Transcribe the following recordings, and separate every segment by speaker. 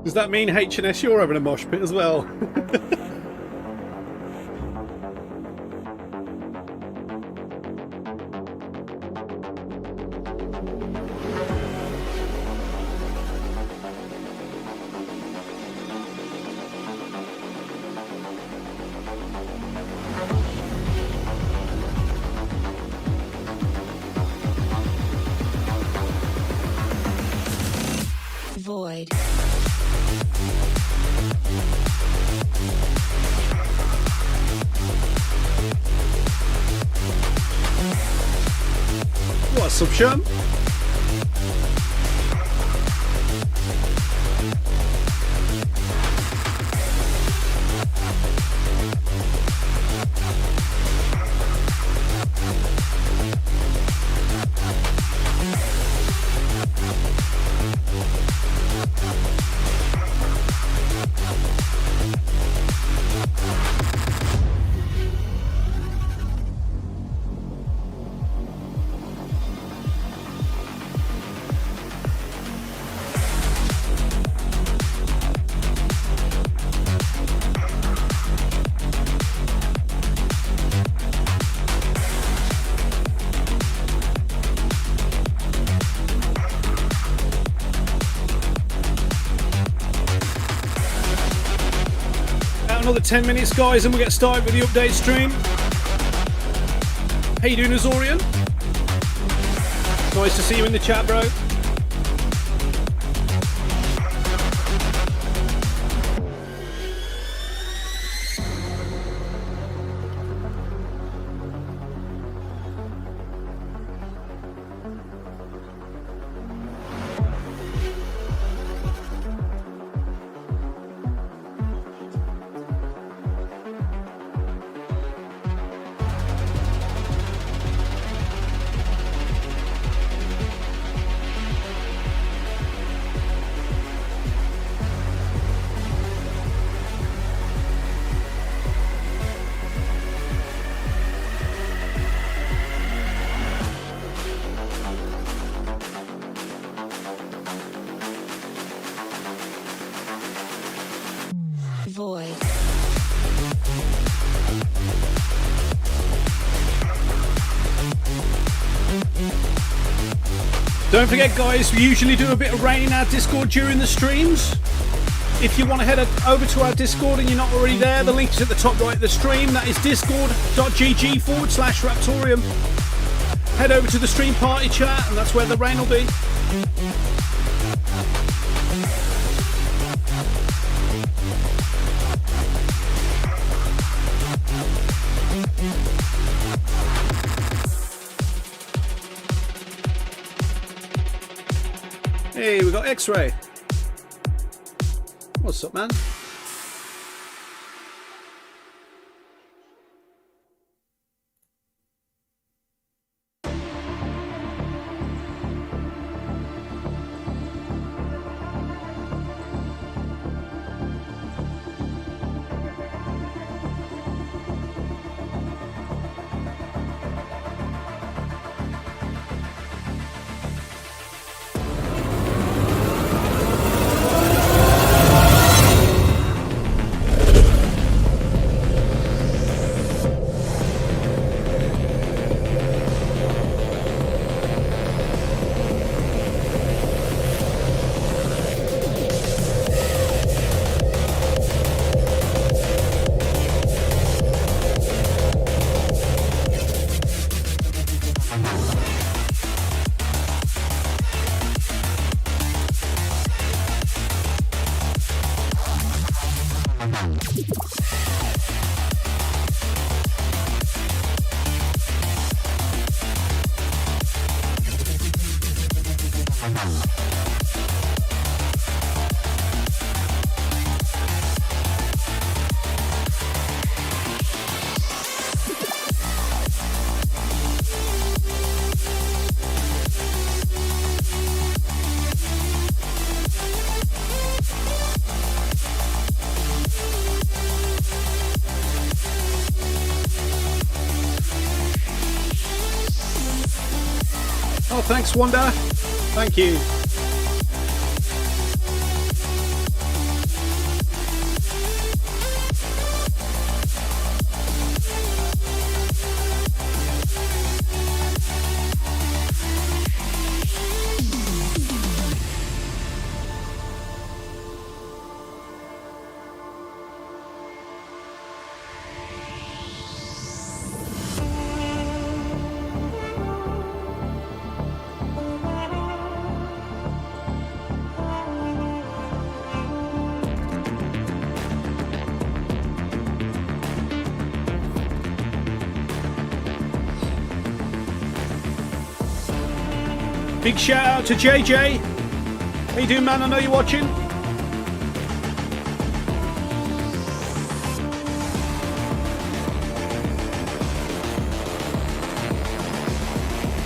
Speaker 1: Does that mean H&S you're having a mosh pit as well?
Speaker 2: Void.
Speaker 1: What's up, Scherm? Another 10 minutes, guys, and we'll get started with the update stream. How you doing, Azorian? Nice to see you in the chat, bro.
Speaker 2: Void.
Speaker 1: Don't forget, guys, we usually do a bit of rain in our Discord during the streams. If you want to head over to our Discord and you're not already there, the link is at the top right of the stream. That is discord.gg/Raptoreum. Head over to the stream party chat, and that's where the rain will be. Hey, we got X-Ray. What's up, man? Thanks, Wanda. Thank you. Big shout out to JJ. How you doing, man? I know you're watching.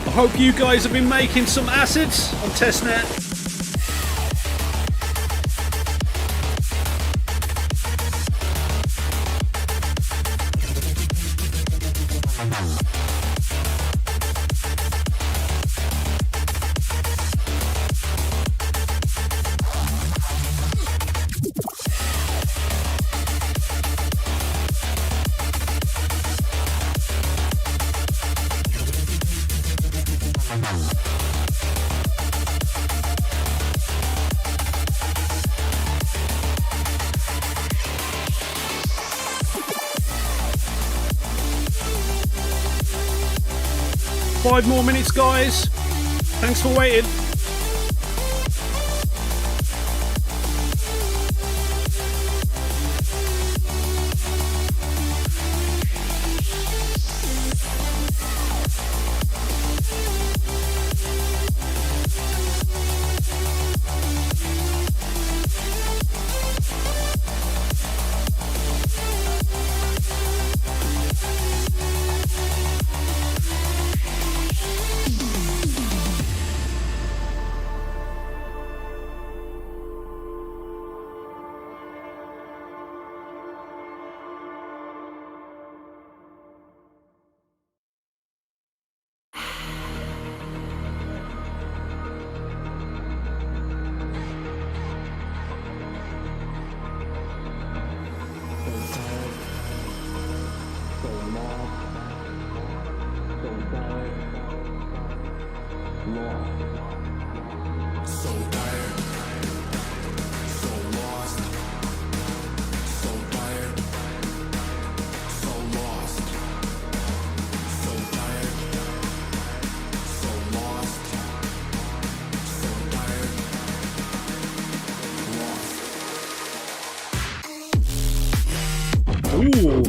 Speaker 1: I hope you guys have been making some acids on testnet. Five more minutes, guys. Thanks for waiting. Ooh,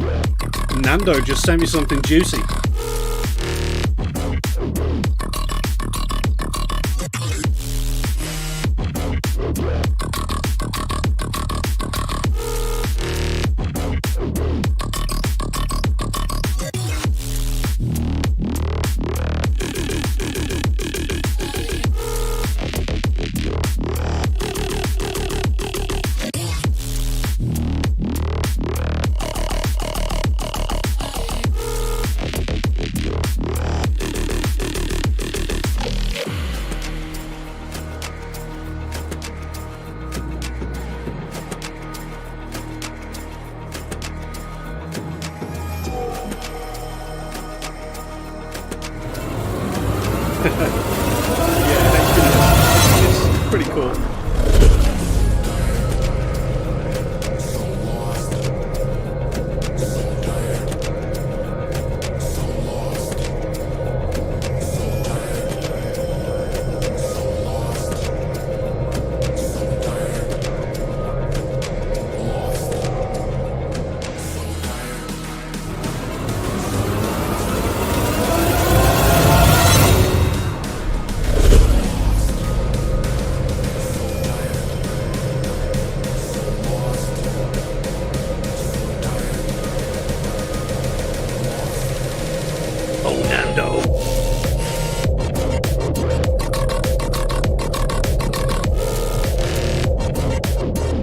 Speaker 1: Nando just sent me something juicy.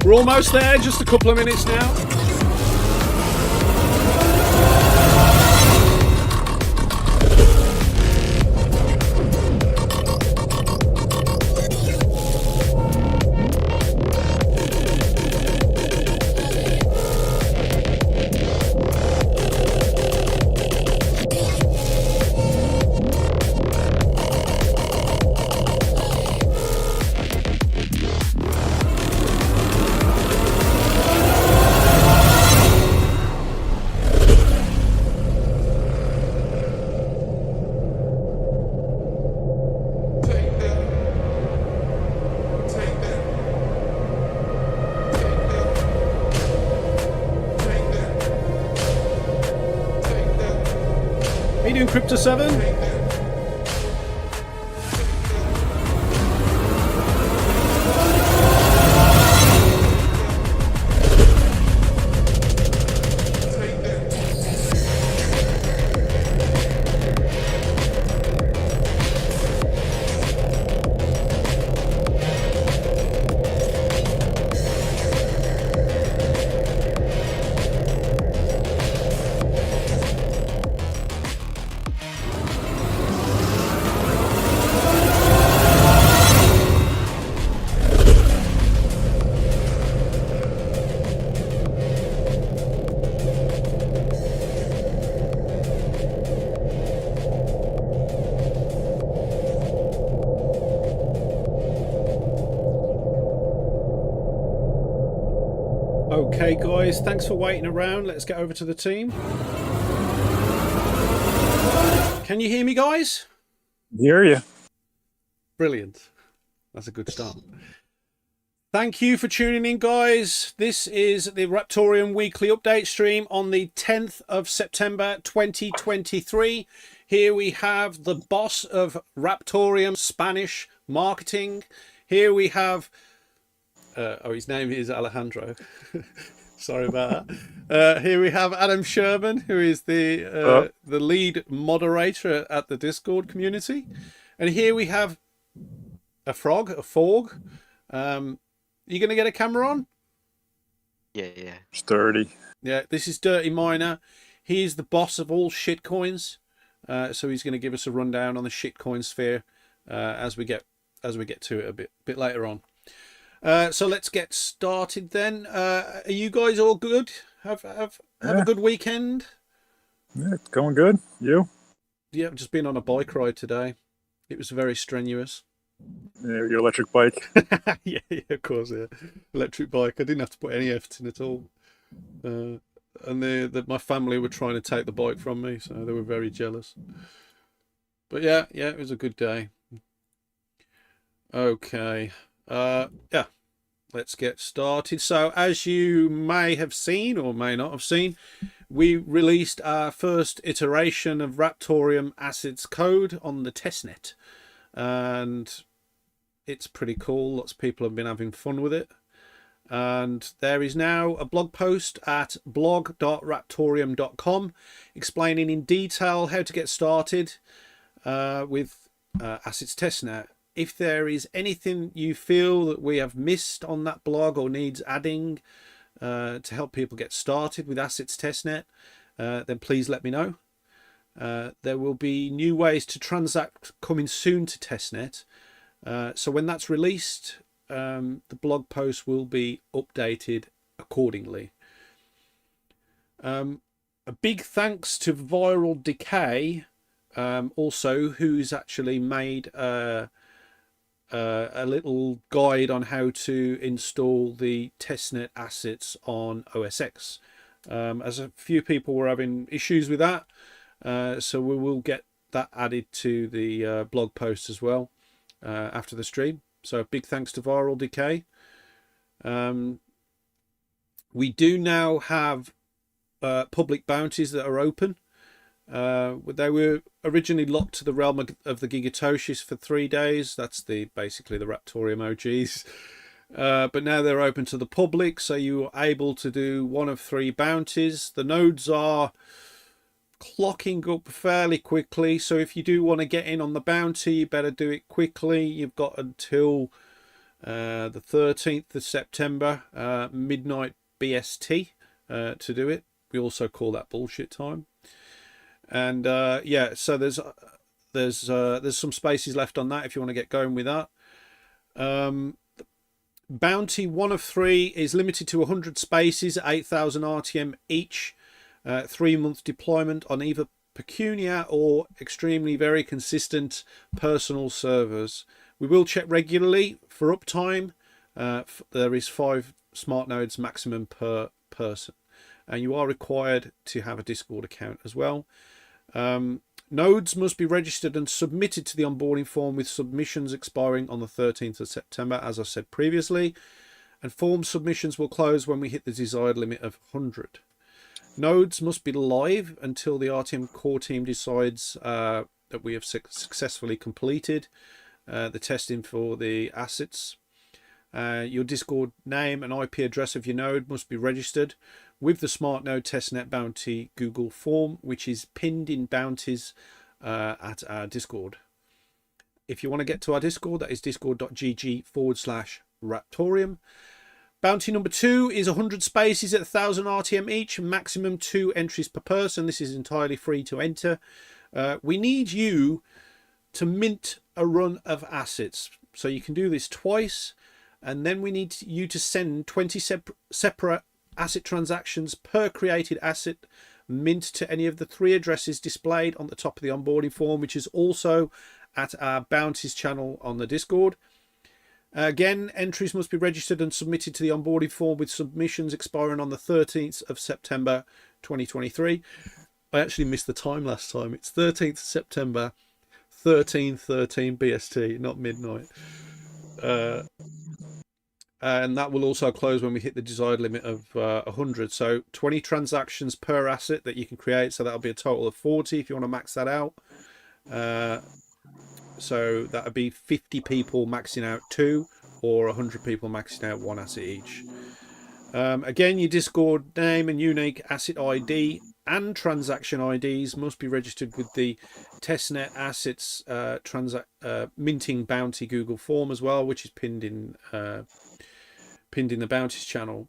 Speaker 1: We're almost there, just a couple of minutes now. Crypto 7. Okay, guys, thanks for waiting around. Let's get over to the team. Can you hear me, guys?
Speaker 2: Hear you.
Speaker 1: Brilliant. That's a good start. Thank you for tuning in, guys. This is the Raptoreum weekly update stream on the 10th of September 2023. Here we have the boss of Raptoreum Spanish marketing. Here we have his name is Alejandro. Sorry about that. Here we have Adam Scherm, who is the lead moderator at the Discord community. And here we have a Forg. You going to get a camera on?
Speaker 3: Yeah.
Speaker 2: Sturdy.
Speaker 1: Yeah, this is Dirty Miner. He is the boss of all shitcoins. So he's going to give us a rundown on the shitcoin sphere as we get to it a bit later on. So let's get started then. Are you guys all good? Have a good weekend?
Speaker 2: Yeah, it's going good. You?
Speaker 1: Yeah, I've just been on a bike ride today. It was very strenuous.
Speaker 2: Yeah, your electric bike.
Speaker 1: yeah, of course, yeah. Electric bike. I didn't have to put any effort in at all. And my family were trying to take the bike from me, so they were very jealous. But yeah, it was a good day. Okay. Yeah, let's get started. So as you may have seen or may not have seen, we released our first iteration of Raptoreum assets code on the testnet, and it's pretty cool. Lots of people have been having fun with it, and there is now a blog post at blog.raptoreum.com explaining in detail how to get started with assets testnet. If there is anything you feel that we have missed on that blog or needs adding to help people get started with assets testnet, then please let me know. There will be new ways to transact coming soon to testnet. So when that's released, the blog post will be updated accordingly. A big thanks to Viral Decay, also, who's actually made a little guide on how to install the testnet assets on OS X, as a few people were having issues with that, so we will get that added to the blog post as well after the stream. So big thanks to Viral Decay. We do now have public bounties that are open. They were originally locked to the realm of the Gigatoshis for 3 days. That's basically the Raptoreum OGs. But now they're open to the public, so you're able to do one of 3 bounties. The nodes are clocking up fairly quickly, so if you do want to get in on the bounty, you better do it quickly. You've got until the 13th of September, midnight BST, to do it. We also call that bullshit time. And yeah, so there's some spaces left on that if you want to get going with that. Bounty 1 of 3 is limited to 100 spaces at 8,000 RTM each. 3-month deployment on either Pecunia or extremely very consistent personal servers. We will check regularly for uptime. There is 5 smart nodes maximum per person, and you are required to have a Discord account as well. Nodes must be registered and submitted to the onboarding form, with submissions expiring on the 13th of September, as I said previously, and form submissions will close when we hit the desired limit of 100. Nodes must be live until the RTM core team decides that we have successfully completed the testing for the assets. Your Discord name and IP address of your node must be registered with the Smart Node Testnet Bounty Google form, which is pinned in bounties at our Discord. If you want to get to our Discord, that is discord.gg/Raptoreum. Bounty number 2 is 100 spaces at 1,000 RTM each, maximum 2 entries per person. This is entirely free to enter. We need you to mint a run of assets. So you can do this twice, and then we need you to send 20 separate asset transactions per created asset mint to any of the 3 addresses displayed on the top of the onboarding form, which is also at our bounties channel on the Discord. Again, entries must be registered and submitted to the onboarding form with submissions expiring on the 13th of September 2023. I actually missed the time last time. It's 13th September, 13:13 BST, not midnight. And that will also close when we hit the desired limit of 100. So 20 transactions per asset that you can create. So that'll be a total of 40 if you want to max that out. So that would be 50 people maxing out 2 or 100 people maxing out 1 asset each. Again, your Discord name and unique asset ID and transaction IDs must be registered with the testnet assets minting bounty Google form as well, which is pinned in the bounties channel.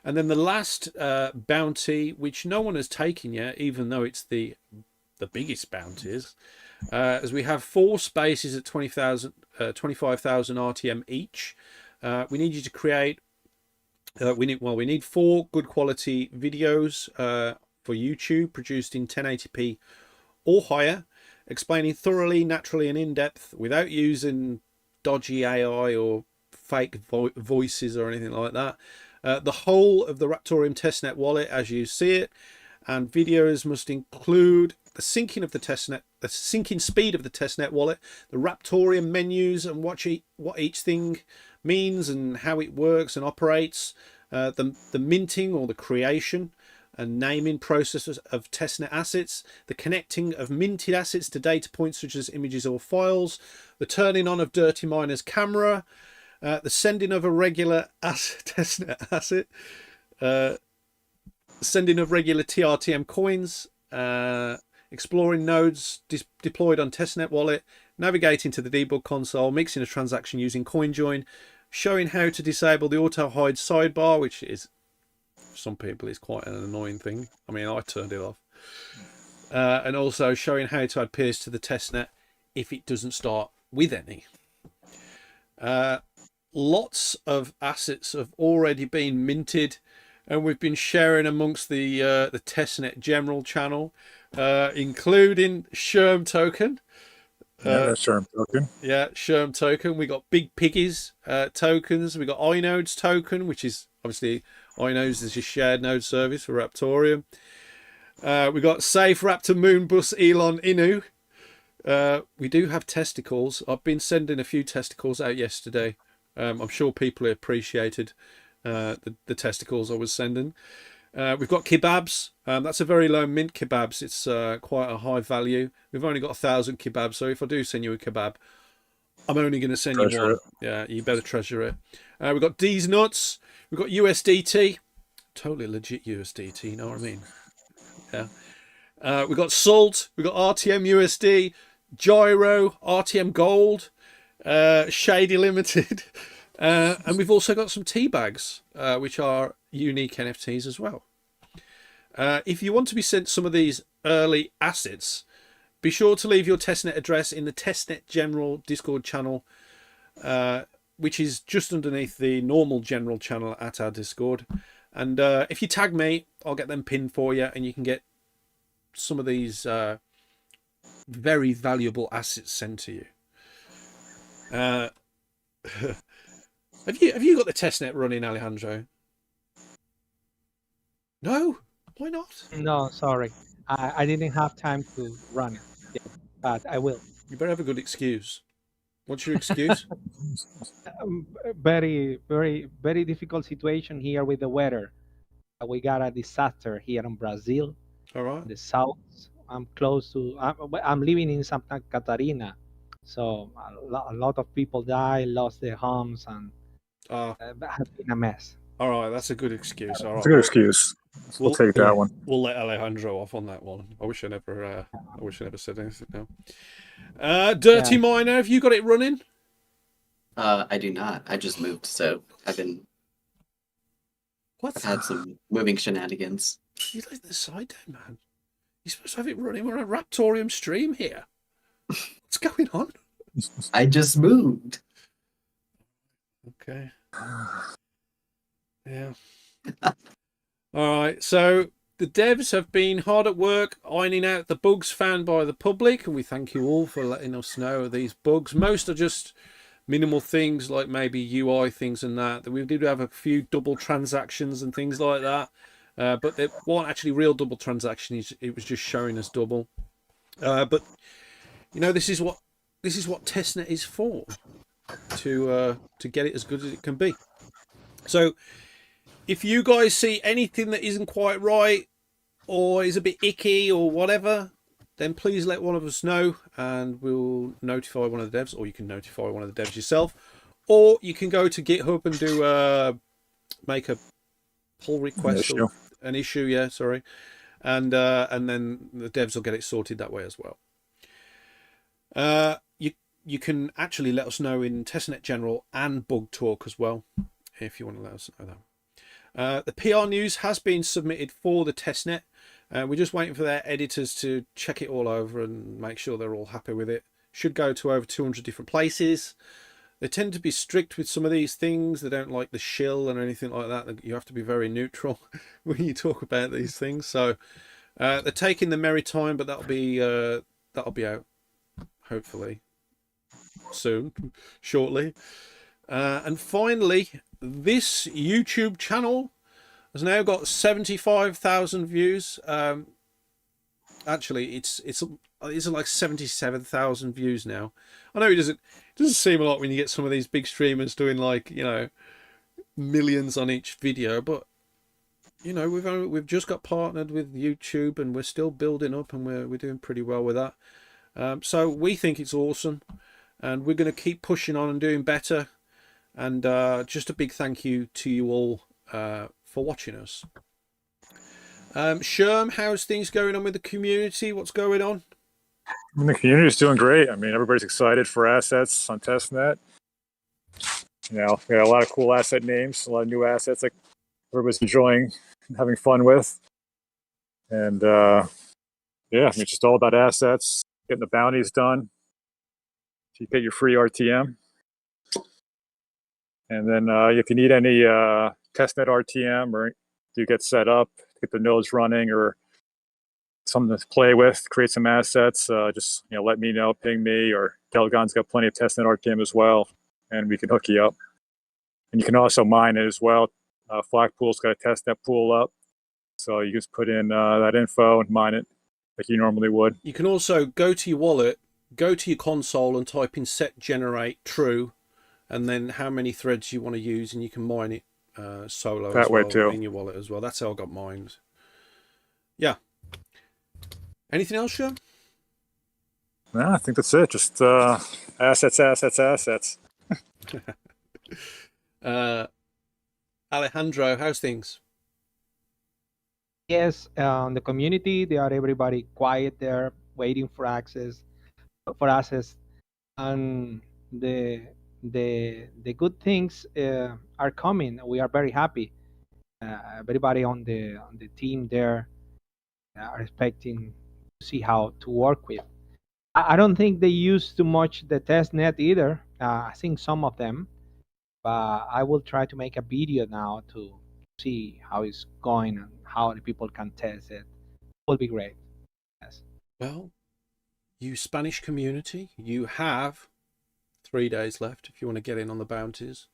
Speaker 1: And then the last bounty, which no one has taken yet, even though it's the biggest bounties, as we have 4 spaces at 25,000 RTM each. We need you to create. We need 4 good quality videos for YouTube produced in 1080p or higher, explaining thoroughly, naturally, and in depth without using dodgy AI or fake voices or anything like that. The whole of the Raptoreum testnet wallet as you see it, and videos must include the syncing of the testnet, the syncing speed of the testnet wallet, the Raptoreum menus and what each thing means and how it works and operates, the minting or the creation and naming processes of testnet assets, the connecting of minted assets to data points such as images or files, the turning on of Dirty Miner's camera, the sending of a regular testnet asset, sending of regular TRTM coins, exploring nodes deployed on testnet wallet, navigating to the debug console, mixing a transaction using CoinJoin, showing how to disable the auto hide sidebar, which is for some people is quite an annoying thing. I mean, I turned it off. And also showing how to add peers to the testnet if it doesn't start with any. Lots of assets have already been minted, and we've been sharing amongst the testnet general channel, including Scherm token.
Speaker 2: That's Scherm token.
Speaker 1: Yeah, Scherm token. We got BigPiggy's tokens. We got iNodes token, which is obviously iNodes is a shared node service for Raptoreum. We got Safe Raptor Moonbus Elon Inu. We do have testicles. I've been sending a few testicles out yesterday. I'm sure people appreciated the testicles I was sending. We've got kebabs. That's a very low mint kebabs. It's quite a high value. We've only got 1,000 kebabs, so if I do send you a kebab, I'm only going to send you one. Yeah, you better treasure it. We've got D's nuts. We've got USDT. Totally legit USDT, you know what I mean? Yeah. We've got salt. We've got RTM USD, Gyro, RTM Gold, Shady Limited. And we've also got some tea bags, which are unique NFTs as well. If you want to be sent some of these early assets, be sure to leave your testnet address in the testnet general Discord channel, which is just underneath the normal general channel at our Discord. And if you tag me, I'll get them pinned for you, and you can get some of these very valuable assets sent to you. Have you got the testnet running, Alejandro? No? Why not?
Speaker 3: No, sorry. I didn't have time to run it yet, but I will.
Speaker 1: You better have a good excuse. What's your excuse?
Speaker 3: Very, very, very difficult situation here with the weather. We got a disaster here in Brazil.
Speaker 1: All right.
Speaker 3: In the south. I'm close to. I'm living in Santa Catarina, so a lot of people died, lost their homes, and has been a mess.
Speaker 1: All right, that's a good excuse. All right.
Speaker 2: That's a good excuse. We'll take that one.
Speaker 1: We'll let Alejandro off on that one. I wish I never said anything now. Dirty Miner, have you got it running?
Speaker 4: I do not. I just moved, so I've had some moving shenanigans.
Speaker 1: You let the side down, man. You're supposed to have it running. We're on a Raptoreum stream here. What's going on?
Speaker 4: I just moved.
Speaker 1: Okay. Yeah. All right. So the devs have been hard at work ironing out the bugs found by the public, and we thank you all for letting us know of these bugs. Most are just minimal things like maybe UI things and that. We did have a few double transactions and things like that, but they weren't actually real double transactions. It was just showing us double. But you know, this is what testnet is for, to get it as good as it can be. So if you guys see anything that isn't quite right or is a bit icky or whatever, then please let one of us know and we'll notify one of the devs, or you can notify one of the devs yourself, or you can go to GitHub and do make a pull request or an issue, yeah, sorry, and then the devs will get it sorted that way as well. You can actually let us know in Testnet General and Bug Talk as well, if you want to let us know that. The PR news has been submitted for the testnet. We're just waiting for their editors to check it all over and make sure they're all happy with it. Should go to over 200 different places. They tend to be strict with some of these things. They don't like the shill and anything like that. You have to be very neutral when you talk about these things. So they're taking the merry time, but that'll be out hopefully soon, shortly. And finally, this YouTube channel has now got 75,000 views. Actually, it's like 77,000 views now. I know it doesn't seem a lot when you get some of these big streamers doing, like, you know, millions on each video, but you know, we've just got partnered with YouTube and we're still building up, and we're doing pretty well with that. So we think it's awesome, and we're going to keep pushing on and doing better. And just a big thank you to you all for watching us. Scherm, how's things going on with the community? What's going on?
Speaker 2: The community is doing great. I mean, everybody's excited for assets on testnet. You know, we got a lot of cool asset names, a lot of new assets that everybody's enjoying and having fun with. And yeah, I mean, it's just all about assets, getting the bounties done. So you get your free RTM. And then if you need any testnet RTM, or you get set up, get the nodes running, or something to play with, create some assets, just, you know, let me know, ping me, or Delgon's got plenty of testnet RTM as well, and we can hook you up. And you can also mine it as well. Flagpool's got a testnet pool up, so you just put in that info and mine it like you normally would.
Speaker 1: You can also go to your wallet, go to your console, and type in set generate true, and then how many threads you want to use, and you can mine it solo
Speaker 2: that
Speaker 1: as
Speaker 2: way
Speaker 1: well,
Speaker 2: too,
Speaker 1: in your wallet as well. That's how I got mine. Yeah. Anything else, Scherm?
Speaker 2: No, I think that's it. Just assets.
Speaker 1: Alejandro, how's things?
Speaker 3: Yes, the community, they are everybody quiet there, waiting for access, and the good things are coming. We are very happy. Everybody on the team there are expecting to see how to work with. I don't think they use too much the testnet either. I think some of them, but I will try to make a video now to see how it's going and how the people can test it. Will be great. Yes.
Speaker 1: Well, you Spanish community, you have 3 days left if you want to get in on the bounties.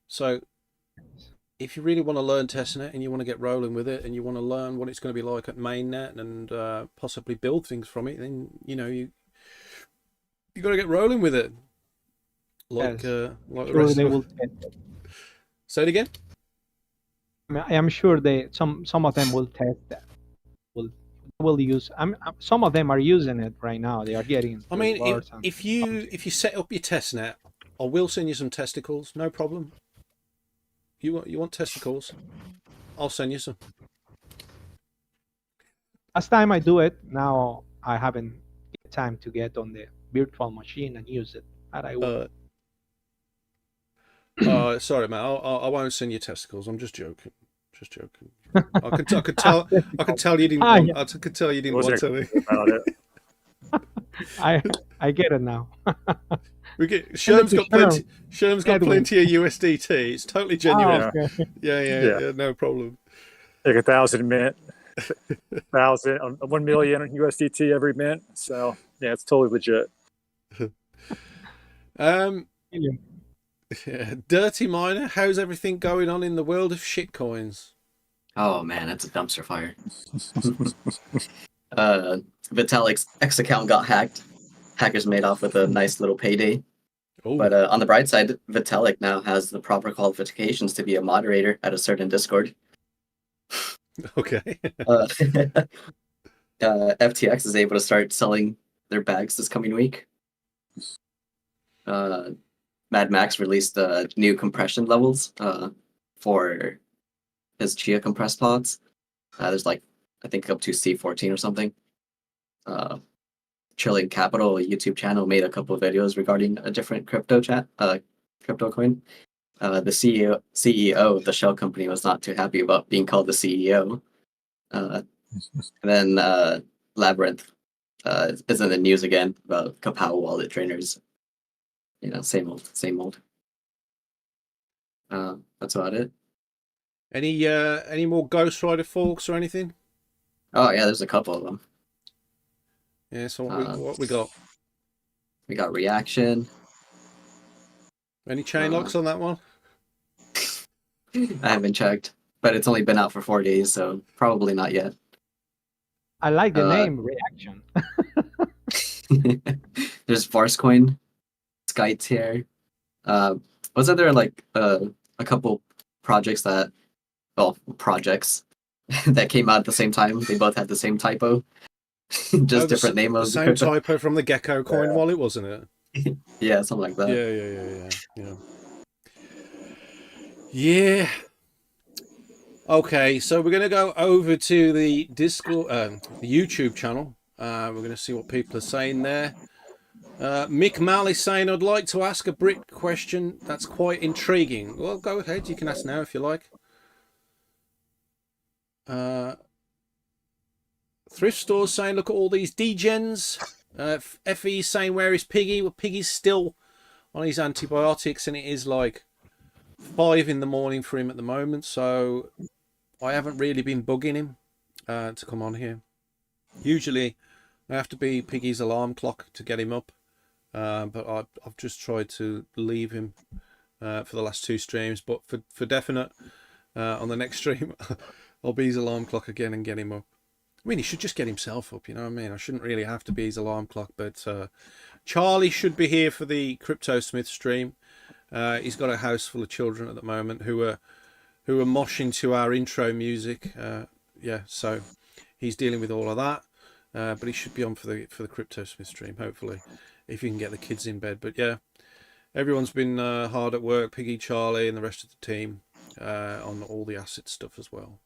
Speaker 1: So if you really want to learn testnet and you want to get rolling with it, and you want to learn what it's going to be like at mainnet and possibly build things from it, then you know you got to get rolling with it. Like
Speaker 3: Yes.
Speaker 1: like the
Speaker 3: Sure,
Speaker 1: rest
Speaker 3: they
Speaker 1: of
Speaker 3: will
Speaker 1: us.
Speaker 3: test it.
Speaker 1: Say it again.
Speaker 3: I am sure some of them will test that. Will use. Some of them are using it right now. They are getting.
Speaker 1: I mean,
Speaker 3: rewards and
Speaker 1: if you set up your testnet, I will send you some testicles. No problem. You want testicles? I'll send you some.
Speaker 3: last time I do it, now I haven't get time to get on the virtual machine and use it. But I will.
Speaker 1: Sorry, man. I won't send you testicles. I'm just joking. Just joking. I could tell. I could tell you didn't want. I could tell you didn't want to.
Speaker 2: About it.
Speaker 3: I get it now.
Speaker 1: Scherm's got plenty. Scherm's got plenty of USDT. It's totally genuine.
Speaker 3: Oh, okay.
Speaker 1: Yeah. No problem.
Speaker 2: Like 1,000 mint, 1 million USDT every mint. So yeah, it's totally legit.
Speaker 3: million.
Speaker 1: Yeah. Dirty Miner, how's everything going on in the world of shitcoins?
Speaker 4: Oh man, that's a dumpster fire. Vitalik's X account got hacked. Hackers made off with a nice little payday.
Speaker 1: Oh,
Speaker 4: But on the bright side, Vitalik now has the proper qualifications to be a moderator at a certain Discord.
Speaker 1: okay.
Speaker 4: FTX is able to start selling their bags this coming week. Mad Max released new compression levels for his Chia compressed pods. There's like, I think up to C14 or something. Trillion Capital, a YouTube channel, made a couple of videos regarding a different crypto coin. The CEO of the shell company was not too happy about being called the CEO. And then Labyrinth is in the news again about Kapow wallet trainers. You know, same old, same old. That's about it.
Speaker 1: Any more Ghost Rider forks or anything?
Speaker 4: Oh yeah, there's a couple of them.
Speaker 1: Yeah, so what we got?
Speaker 4: We got Reaction.
Speaker 1: Any chain locks on that one?
Speaker 4: I haven't checked, but it's only been out for 4 days, so probably not yet.
Speaker 3: I like the name Reaction.
Speaker 4: There's Varscoin, SkyTier. Wasn't there like a couple projects that came out at the same time? They both had the same typo, just different name
Speaker 1: the
Speaker 4: of
Speaker 1: same typo from the Gecko coin wallet, wasn't it?
Speaker 4: Yeah, something like that.
Speaker 1: Yeah. Okay, so we're going to go over to the Discord, the YouTube channel. We're going to see what people are saying there. Mick Mal is saying, I'd like to ask a Brit question that's quite intriguing. Well, go ahead. You can ask now if you like. Thrift Stores saying, look at all these degens. FE saying, where is Piggy? Well, Piggy's still on his antibiotics, and it is like 5 in the morning for him at the moment, so I haven't really been bugging him to come on here. Usually I have to be Piggy's alarm clock to get him up, but I've just tried to leave him for the last 2 streams, but for definite on the next stream I'll be his alarm clock again and get him up. I mean, he should just get himself up, you know what I mean? I shouldn't really have to be his alarm clock, but Charlie should be here for the CryptoSmith stream. He's got a house full of children at the moment who are moshing to our intro music. Yeah, so he's dealing with all of that. But he should be on for the CryptoSmith stream, hopefully, if you can get the kids in bed. But yeah, everyone's been hard at work, Piggy, Charlie, and the rest of the team on all the asset stuff as well.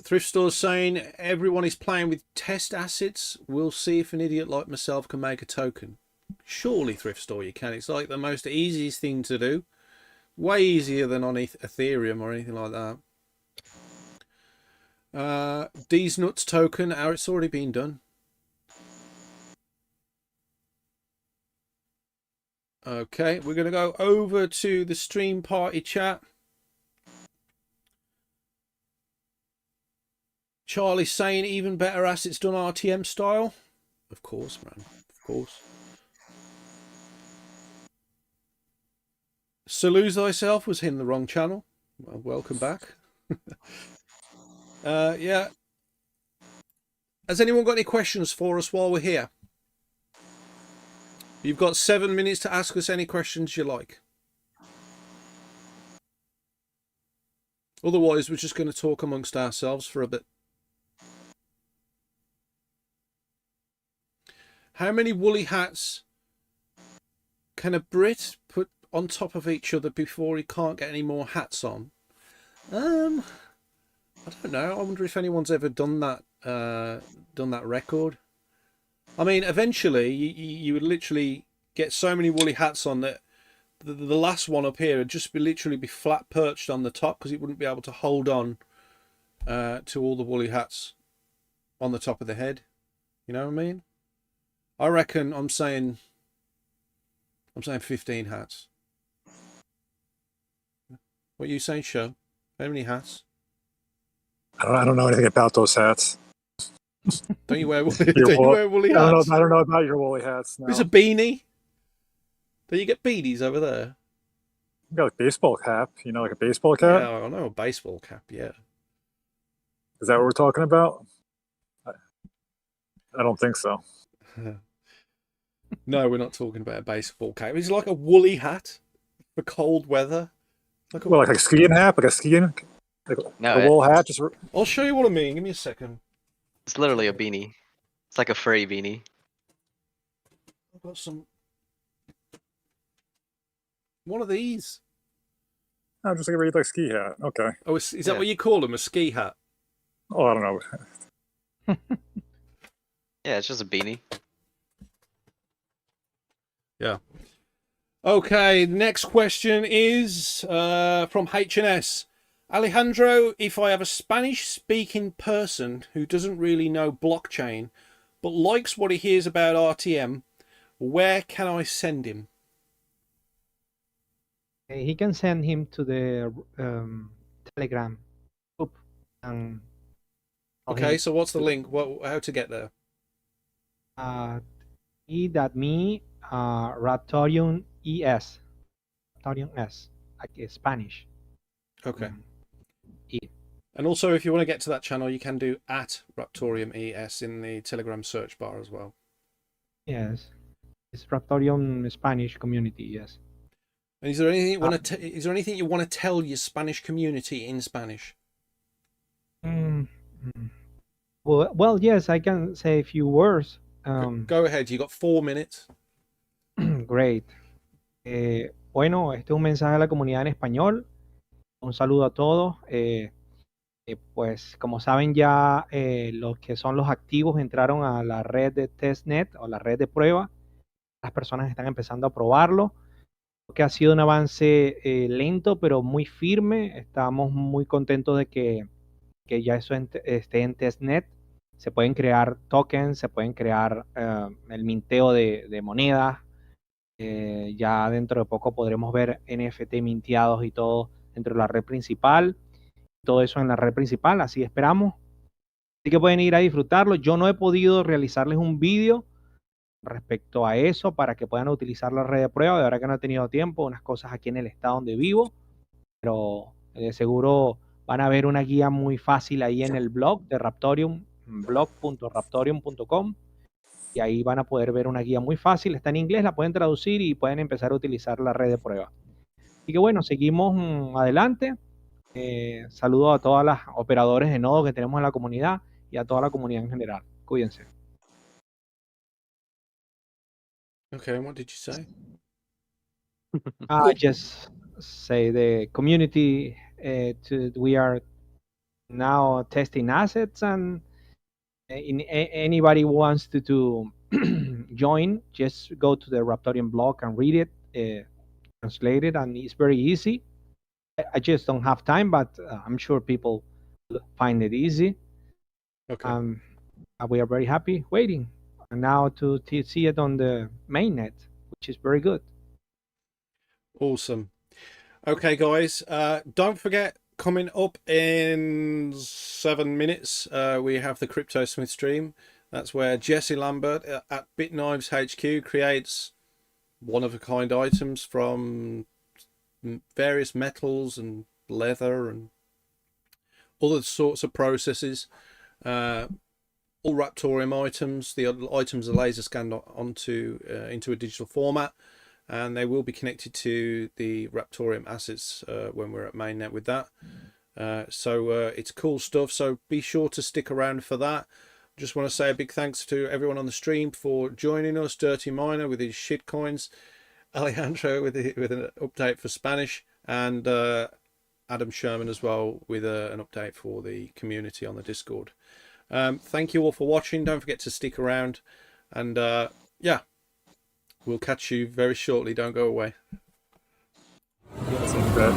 Speaker 1: Thrift Stores saying everyone is playing with test assets. We'll see if an idiot like myself can make a token. Surely, Thrift Store, you can. It's like the most easiest thing to do. Way easier than on Ethereum or anything like that. D's Nuts token, it's already been done. Okay, we're going to go over to the stream party chat. Charlie saying even better assets done RTM style. Of course, man. Of course. So Lose Thyself was in the wrong channel. Well, welcome back. Yeah. Has anyone got any questions for us while we're here? You've got 7 minutes to ask us any questions you like. Otherwise, we're just going to talk amongst ourselves for a bit. How many woolly hats can a Brit put on top of each other before he can't get any more hats on? I don't know. I wonder if anyone's ever done that record. I mean, eventually you would literally get so many woolly hats on that the last one up here would just literally be flat perched on the top because it wouldn't be able to hold on to all the woolly hats on the top of the head. You know what I mean? I reckon I'm saying 15 hats. What are you saying, Show? How many hats?
Speaker 2: I don't know anything about those hats.
Speaker 1: Don't you wear woolly,
Speaker 2: Your
Speaker 1: don't you
Speaker 2: wool-
Speaker 1: wear woolly
Speaker 2: I don't
Speaker 1: hats?
Speaker 2: know. I don't know about your woolly hats. No.
Speaker 1: There's a beanie. Don't you get beanies over there?
Speaker 2: You got a baseball cap. You know, like a baseball cap.
Speaker 1: Yeah, I know a baseball cap. Yeah.
Speaker 2: Is that what we're talking about? I don't think so.
Speaker 1: No, we're not talking about a baseball cap. It's like a woolly hat for cold weather. Like a,
Speaker 2: Well, like a skiing hat, like a skiing,
Speaker 5: No,
Speaker 2: a wool hat. Just
Speaker 1: I'll show you what I mean. Give me a second.
Speaker 5: it's literally a beanie. It's like a furry beanie.
Speaker 1: I've got some. One of these.
Speaker 2: I'm just like a regular ski hat. Okay.
Speaker 1: Oh, is that
Speaker 5: Yeah.
Speaker 1: what you call them? A ski hat?
Speaker 2: Oh, I don't know.
Speaker 5: Yeah, it's just a beanie.
Speaker 1: Yeah. Okay, next question is from HNS. Alejandro, if I have a Spanish-speaking person who doesn't really know blockchain, but likes what he hears about RTM, where can I send him?
Speaker 3: He can send him to the Telegram group. And tell
Speaker 1: Okay,
Speaker 3: him,
Speaker 1: so what's the link? How to get there?
Speaker 3: e.me Raptoreum ES. Raptoreum S, like Spanish.
Speaker 1: Okay.
Speaker 3: E.
Speaker 1: And also, if you want to get to that channel, you can do @Raptoreum ES in the Telegram search bar as well.
Speaker 3: Yes. It's Raptoreum Spanish community, yes.
Speaker 1: And is there anything you want to? Is there anything you want to tell your Spanish community in Spanish?
Speaker 3: Well, yes, I can say a few words.
Speaker 1: Go ahead. You got 4 minutes.
Speaker 3: Great. Bueno, este es un mensaje a la comunidad en español. Un saludo a todos. Pues como saben ya, los que son los activos entraron a la red de testnet o la red de prueba. Las personas están empezando a probarlo. Que ha sido un avance lento, pero muy firme. Estamos muy contentos de que ya eso esté en testnet. Se pueden crear tokens, se pueden crear el minteo de monedas. Ya dentro de poco podremos ver NFT minteados y todo dentro de la red principal. Todo eso en la red principal, así esperamos. Así que pueden ir a disfrutarlo. Yo no he podido realizarles un vídeo respecto a eso para que puedan utilizar la red de prueba. De verdad que no he tenido tiempo, unas cosas aquí en el estado donde vivo, pero de seguro van a ver una guía muy fácil ahí en el blog de Raptoreum, blog.raptoreum.com, y ahí van a poder ver una guía muy fácil, está en inglés, la pueden traducir y pueden empezar a utilizar la red de prueba. Así que bueno, seguimos adelante. Saludo a todas las operadores de nodos que tenemos en la comunidad y a toda la comunidad en general. Cuídense.
Speaker 1: Okay, and what did you say?
Speaker 3: I just say the community, we are now testing assets, and anybody who wants to join, just go to the Raptoreum blog and read it, translate it, and it's very easy. I just don't have time, but I'm sure people find it easy.
Speaker 1: Okay.
Speaker 3: We are very happy waiting now to see it on the mainnet, which is very good.
Speaker 1: Awesome. Okay, guys, don't forget, coming up in 7 minutes, we have the CryptoSmith stream. That's where Jesse Lambert at Bitknives HQ creates one-of-a-kind items from various metals and leather and other sorts of processes. All Raptoreum items. The items are laser scanned onto into a digital format, and they will be connected to the Raptoreum assets when we're at mainnet with that. So it's cool stuff. So be sure to stick around for that. Just want to say a big thanks to everyone on the stream for joining us. Dirty Miner with his shit coins, Alejandro with an update for Spanish, and Adam Sherman as well with an update for the community on the Discord. Thank you all for watching. Don't forget to stick around, and yeah, we'll catch you very shortly. Don't go away.
Speaker 2: Sounds good.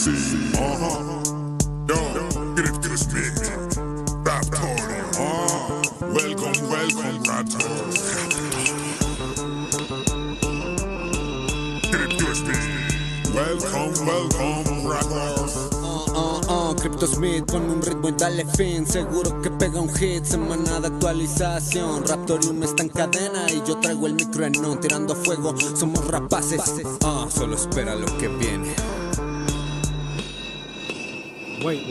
Speaker 6: Get it, Smith. Raptoreum. Welcome, Raptoreum. Get it, Smith. Welcome, Raptoreum.
Speaker 7: CryptoSmith, ponme un ritmo y dale fin. Seguro que pega un hit, semana de actualización. Raptoreum está en cadena y yo traigo el micro en on. Tirando fuego, somos rapaces. Solo espera lo que viene.
Speaker 1: Wait.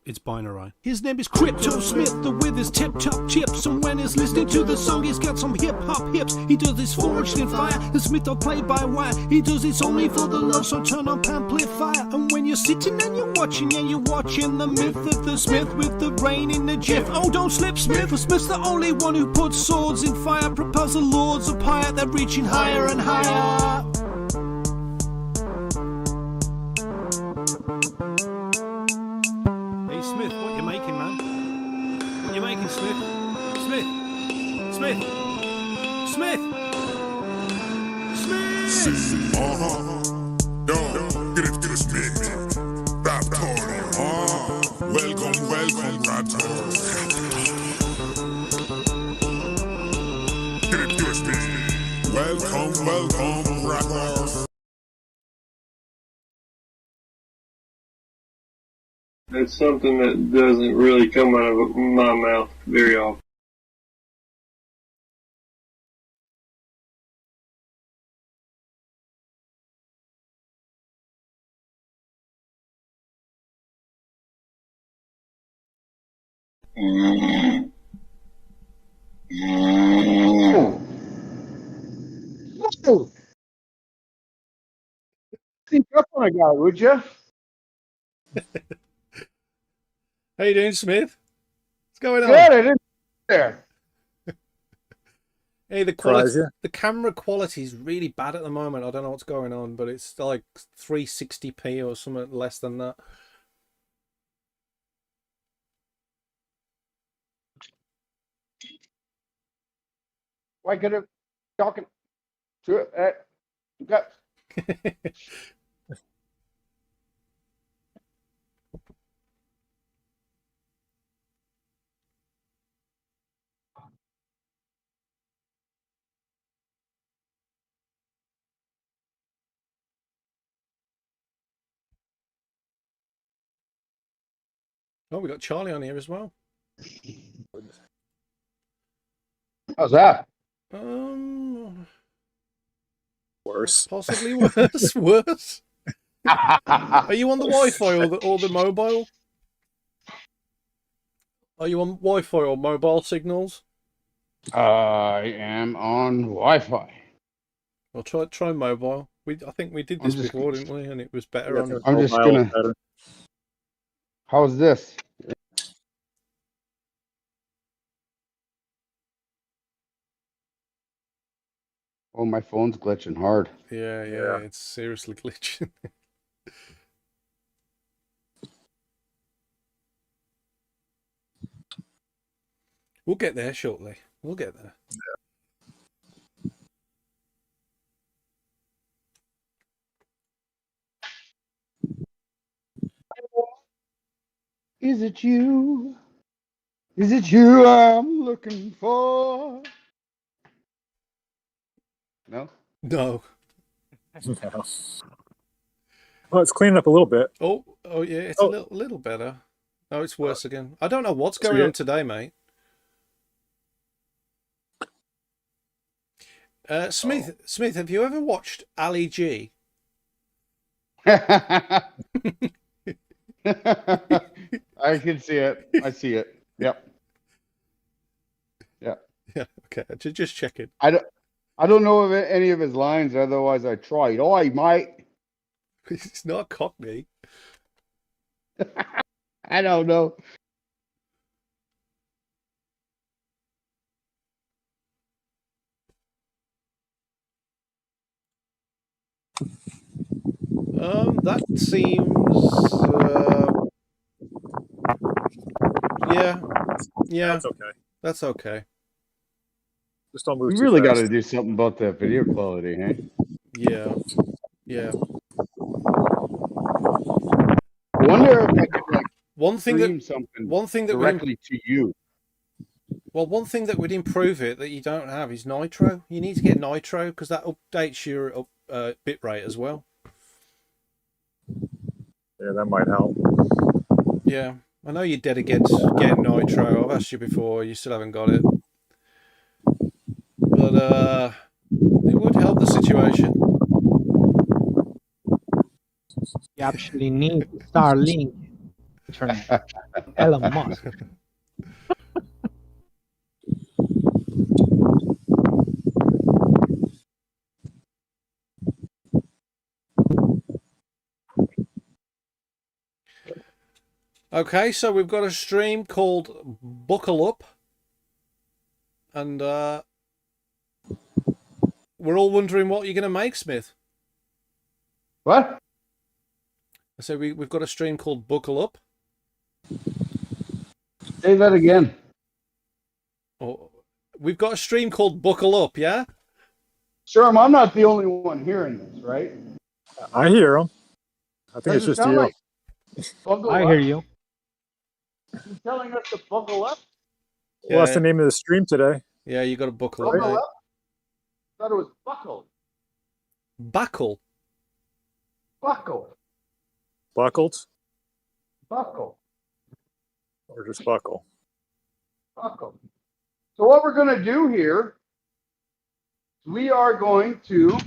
Speaker 1: It's Binarai. His name is CryptoSmith, with his tip-top chips. And when he's listening to the song, he's got some hip-hop hips. He does this forged in fire, the Smith don't play by wire. He does this only for the love, so turn on amplifier. And when you're sitting and you're watching the myth of the Smith with the rain in the jiff. Oh, don't slip, Smith, for Smith's the only one who puts swords in fire. Propels the lords of pyre, they're reaching higher and higher. Smith, what you making, man? What you making, Smith? Smith!
Speaker 6: Get it, Smith. Raptoreum. Welcome, Raptoreum. Get it, Smith. Welcome, Raptoreum.
Speaker 8: That's something that doesn't really come out of my mouth very often.
Speaker 9: Sneak up on a guy, would you?
Speaker 1: How you doing, Smith? What's going on?
Speaker 9: Good, I didn't there.
Speaker 1: Hey, the camera quality is really bad at the moment. I don't know what's going on, but it's like 360p or something less than that.
Speaker 9: Why could have talking to it? Got
Speaker 1: Oh, we got Charlie on here as well.
Speaker 9: how's that?
Speaker 2: Worse.
Speaker 1: Possibly worse. Worse. Are you on the Wi-Fi or the mobile? Are you on Wi-Fi or mobile signals?
Speaker 9: I am on Wi-Fi.
Speaker 1: Well, try mobile. I think we did this before, didn't we? And it was better on.
Speaker 9: I'm just gonna. How's this? Oh, my phone's glitching hard.
Speaker 1: Yeah, it's seriously glitching. We'll get there shortly. We'll get there.
Speaker 9: Is it you? Is it you I'm looking for? No?
Speaker 1: No.
Speaker 2: No. Well, it's cleaning up a little bit.
Speaker 1: Oh yeah, it's a little better. Oh, it's worse again. I don't know what's going on today, mate. Smith, have you ever watched Ali G?
Speaker 9: I can see it. I see it. Yep. Yeah.
Speaker 1: Yeah. Okay. Just check it.
Speaker 9: I don't know of any of his lines. Otherwise, I tried. Oh, I might.
Speaker 1: It's not Cockney.
Speaker 9: I don't know.
Speaker 1: That seems. Yeah.
Speaker 2: That's okay.
Speaker 1: That's okay.
Speaker 2: Just don't move
Speaker 9: We
Speaker 2: too
Speaker 9: really got
Speaker 2: fast.
Speaker 9: to do something about that video quality, hey?
Speaker 1: Yeah.
Speaker 9: wonder if I could like
Speaker 1: one thing
Speaker 9: stream something
Speaker 1: that
Speaker 9: directly to you.
Speaker 1: one thing that would improve it that you don't have is nitro. You need to get nitro because that updates your bitrate as well.
Speaker 2: Yeah, that might help.
Speaker 1: Yeah, I know you're dead against getting nitro. I've asked you before, you still haven't got it. But it would help the situation.
Speaker 3: You actually need Starlink internet. Elon Musk.
Speaker 1: Okay, so we've got a stream called Buckle Up. And we're all wondering what you're going to make, Smith.
Speaker 9: What?
Speaker 1: I said we've got a stream called Buckle Up.
Speaker 9: Say that again.
Speaker 1: Oh, we've got a stream called Buckle Up, yeah?
Speaker 9: Sherm, I'm not the only one hearing this, right?
Speaker 2: I hear him. I think it's
Speaker 9: Does it
Speaker 2: just
Speaker 9: sound
Speaker 2: you.
Speaker 9: like buckle
Speaker 3: I
Speaker 9: up?
Speaker 3: hear you.
Speaker 9: You telling us to buckle up?
Speaker 2: Well, that's the name of the stream today.
Speaker 1: Yeah, you got to buckle
Speaker 9: Buckle
Speaker 1: up, mate.
Speaker 9: up? I thought it was buckle.
Speaker 1: Buckle.
Speaker 9: Buckle.
Speaker 2: Buckled
Speaker 9: Buckle.
Speaker 2: or just buckle?
Speaker 9: Buckle. So what we're going to do here, we are going to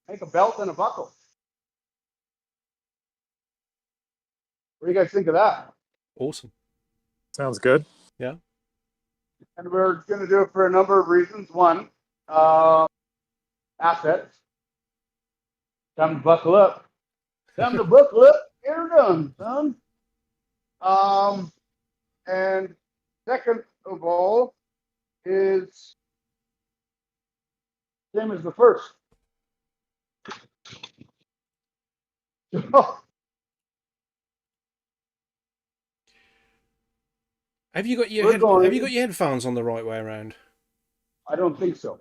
Speaker 9: make a belt and a buckle. What do you guys think of that?
Speaker 1: Awesome.
Speaker 2: Sounds good.
Speaker 1: Yeah.
Speaker 9: And we're going to do it for a number of reasons. One, assets. Time to buckle up. Time to buckle up. You're done, son. And second of all is same as the first.
Speaker 1: Have you got your headphones on the right way around?
Speaker 9: I don't think so.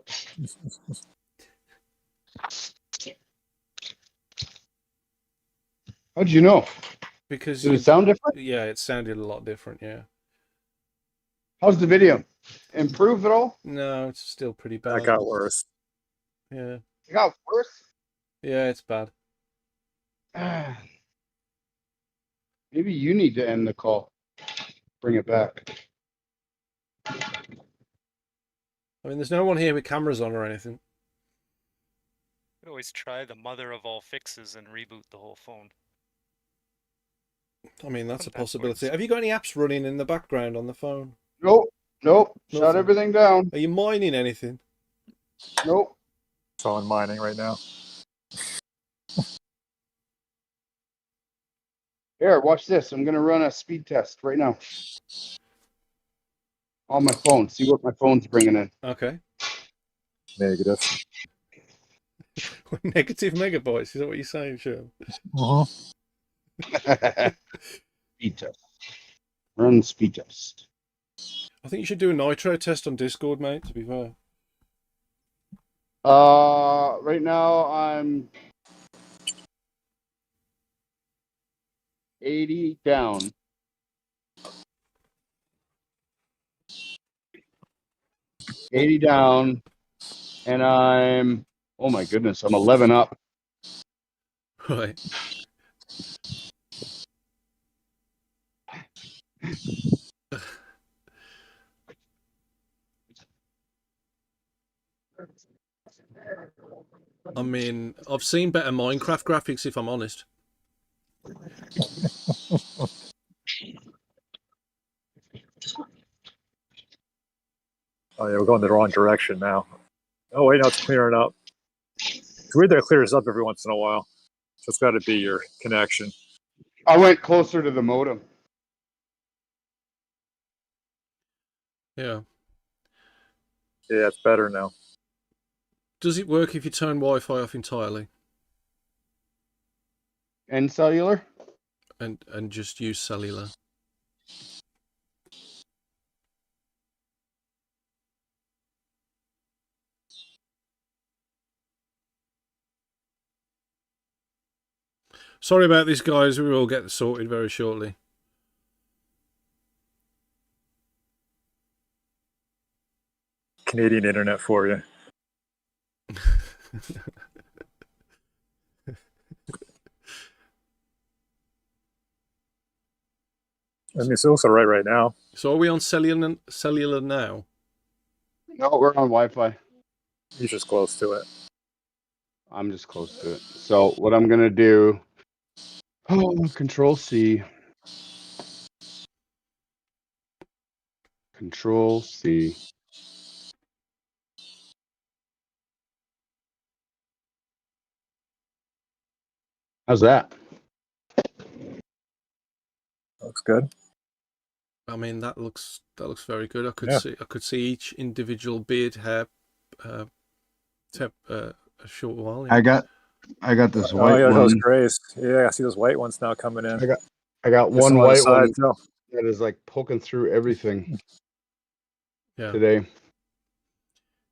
Speaker 9: How'd you know?
Speaker 1: Because
Speaker 9: did it sound different?
Speaker 1: Yeah, it sounded a lot different. Yeah.
Speaker 9: How's the video? Improve at all?
Speaker 1: No, it's still pretty bad.
Speaker 2: That got worse.
Speaker 1: Yeah.
Speaker 9: It got worse.
Speaker 1: Yeah, it's bad.
Speaker 9: Maybe you need to end the call. Bring it back.
Speaker 1: I mean, there's no one here with cameras on or anything.
Speaker 10: You always try the mother of all fixes and reboot the whole phone.
Speaker 1: I mean, that's a possibility. Have you got any apps running in the background on the phone?
Speaker 9: Nope. Nope. Shut
Speaker 1: Nothing.
Speaker 9: everything down.
Speaker 1: Are you mining anything?
Speaker 9: Nope.
Speaker 2: Phone mining right now.
Speaker 9: Here, watch this. I'm going to run a speed test right now. On my phone. See what my phone's bringing in.
Speaker 1: Okay.
Speaker 2: Negative.
Speaker 1: Negative megabytes. Is that what you're saying, Scherm?
Speaker 9: Speed test. Run speed test.
Speaker 1: I think you should do a nitro test on Discord, mate, to be fair.
Speaker 9: Right now I'm 80 down. 80 down, and I'm, oh my goodness, I'm 11 up.
Speaker 1: Right. I mean, I've seen better Minecraft graphics, if I'm honest.
Speaker 2: Oh yeah, we're going the wrong direction now. Oh wait, no, it's clearing up. It's weird that it clears up every once in a while. So it's got to be your connection.
Speaker 9: I went closer to the modem.
Speaker 1: Yeah.
Speaker 2: Yeah, it's better now.
Speaker 1: Does it work if you turn Wi-Fi off entirely?
Speaker 9: And cellular?
Speaker 1: And just use cellular? Sorry about this, guys. We will get sorted very shortly.
Speaker 2: Canadian internet for you. I mean, it looks all right now.
Speaker 1: So are we on cellular now?
Speaker 9: No, we're on Wi-Fi.
Speaker 2: He's just close to it.
Speaker 9: I'm just close to it. So what I'm gonna do? Control C. Control C. How's that?
Speaker 2: Looks good.
Speaker 1: I mean, that looks very good. I could see each individual beard hair a short while. Yeah.
Speaker 9: I got this
Speaker 2: Oh
Speaker 9: white
Speaker 2: yeah,
Speaker 9: one.
Speaker 2: those grays. Yeah, I see those white ones now coming in.
Speaker 9: I got
Speaker 2: There's
Speaker 9: one
Speaker 2: some on the
Speaker 9: white
Speaker 2: side,
Speaker 9: one
Speaker 2: too.
Speaker 9: that is like poking through everything
Speaker 1: Yeah.
Speaker 9: today.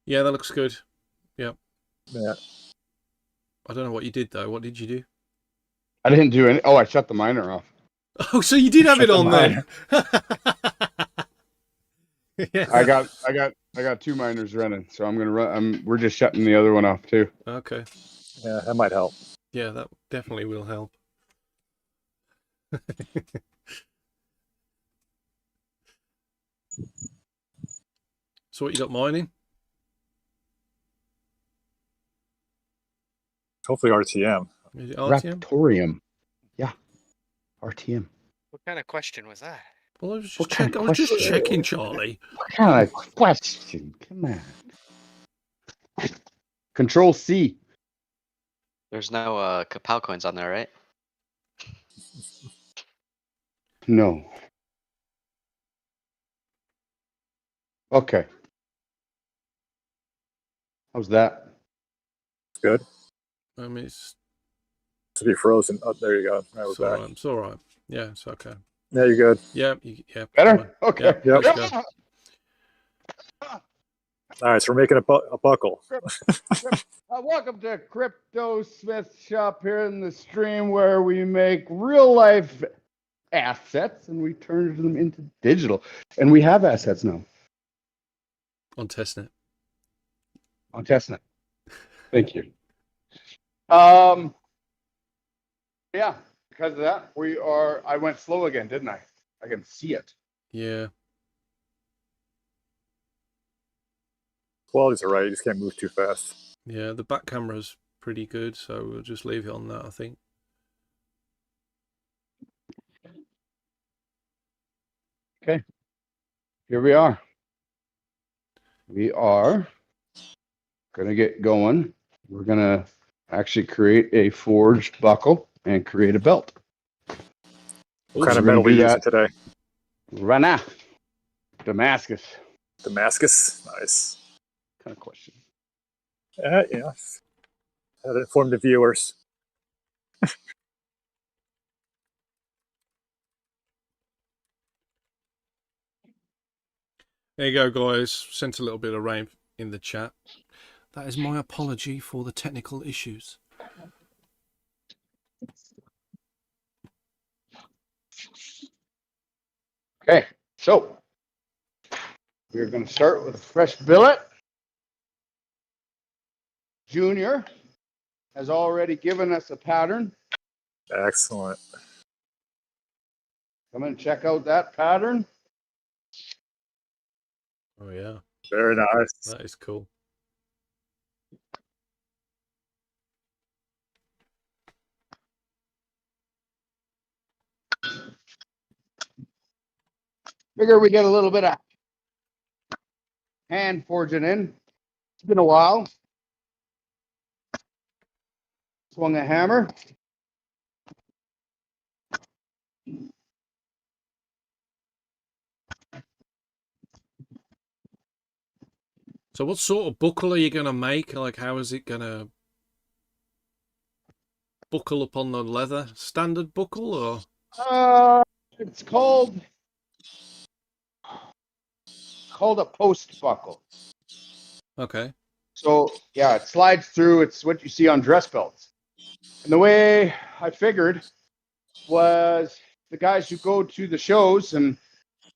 Speaker 1: Yeah, that looks good. Yeah.
Speaker 2: Yeah.
Speaker 1: I don't know what you did though. What did you do?
Speaker 9: I didn't do any. Oh, I shut the miner off.
Speaker 1: Oh, so you did have it on there. Yeah.
Speaker 9: I got 2 miners running, so I'm gonna run. We're just shutting the other one off too.
Speaker 1: Okay.
Speaker 2: Yeah, that might help.
Speaker 1: Yeah, that definitely will help. So what you got mining?
Speaker 2: Hopefully RTM.
Speaker 1: Is it RTM?
Speaker 9: Raptoreum. Yeah. RTM.
Speaker 10: What kind of question was that?
Speaker 1: Well, I was just
Speaker 9: What kind of
Speaker 1: checking. I was just
Speaker 9: question?
Speaker 1: checking, Charlie.
Speaker 9: What kind of question? Come on. Control C.
Speaker 5: There's no Kapow coins on there, right?
Speaker 9: No. Okay. How's that?
Speaker 2: Good.
Speaker 1: I mean, it's
Speaker 2: To be frozen. Oh, there you go. Now we're
Speaker 1: all
Speaker 2: back.
Speaker 1: right. It's all right. Yeah, it's okay.
Speaker 2: Yeah, you're good.
Speaker 1: Yeah, yeah.
Speaker 9: Better? Okay.
Speaker 1: Yeah,
Speaker 2: Yep.
Speaker 1: let's go.
Speaker 2: All right, so we're making a buckle.
Speaker 9: Welcome to CryptoSmith shop here in the stream where we make real life assets and we turn them into digital. And we have assets now
Speaker 1: On testnet.
Speaker 9: on testnet. Thank you. Yeah, because of that, I went slow again, didn't I? I can see it.
Speaker 1: Yeah.
Speaker 2: Quality's all right. You just can't move too fast.
Speaker 1: Yeah, the back camera's pretty good, so we'll just leave it on that, I think.
Speaker 9: Okay. Here we are. We are going to get going. We're going to actually create a forged buckle and create a belt.
Speaker 2: What kind of metal are we using today?
Speaker 9: Right now. Damascus.
Speaker 2: Damascus? Nice.
Speaker 9: Kind of question.
Speaker 2: Yeah. How to inform the viewers.
Speaker 1: There you go, guys. Sent a little bit of rain in the chat. That is my apology for the technical issues.
Speaker 9: Okay, so we're going to start with a fresh billet. Junior has already given us a pattern.
Speaker 2: Excellent.
Speaker 9: Come and check out that pattern.
Speaker 1: Oh, yeah.
Speaker 2: Very nice.
Speaker 1: That is cool.
Speaker 9: Figure we get a little bit of hand forging in. It's been a while. Swung a hammer.
Speaker 1: So what sort of buckle are you going to make? Like, how is it going to buckle up on the leather? Standard buckle, or?
Speaker 9: It's called a post buckle.
Speaker 1: Okay.
Speaker 9: So, yeah, it slides through. It's what you see on dress belts. And the way I figured was the guys who go to the shows and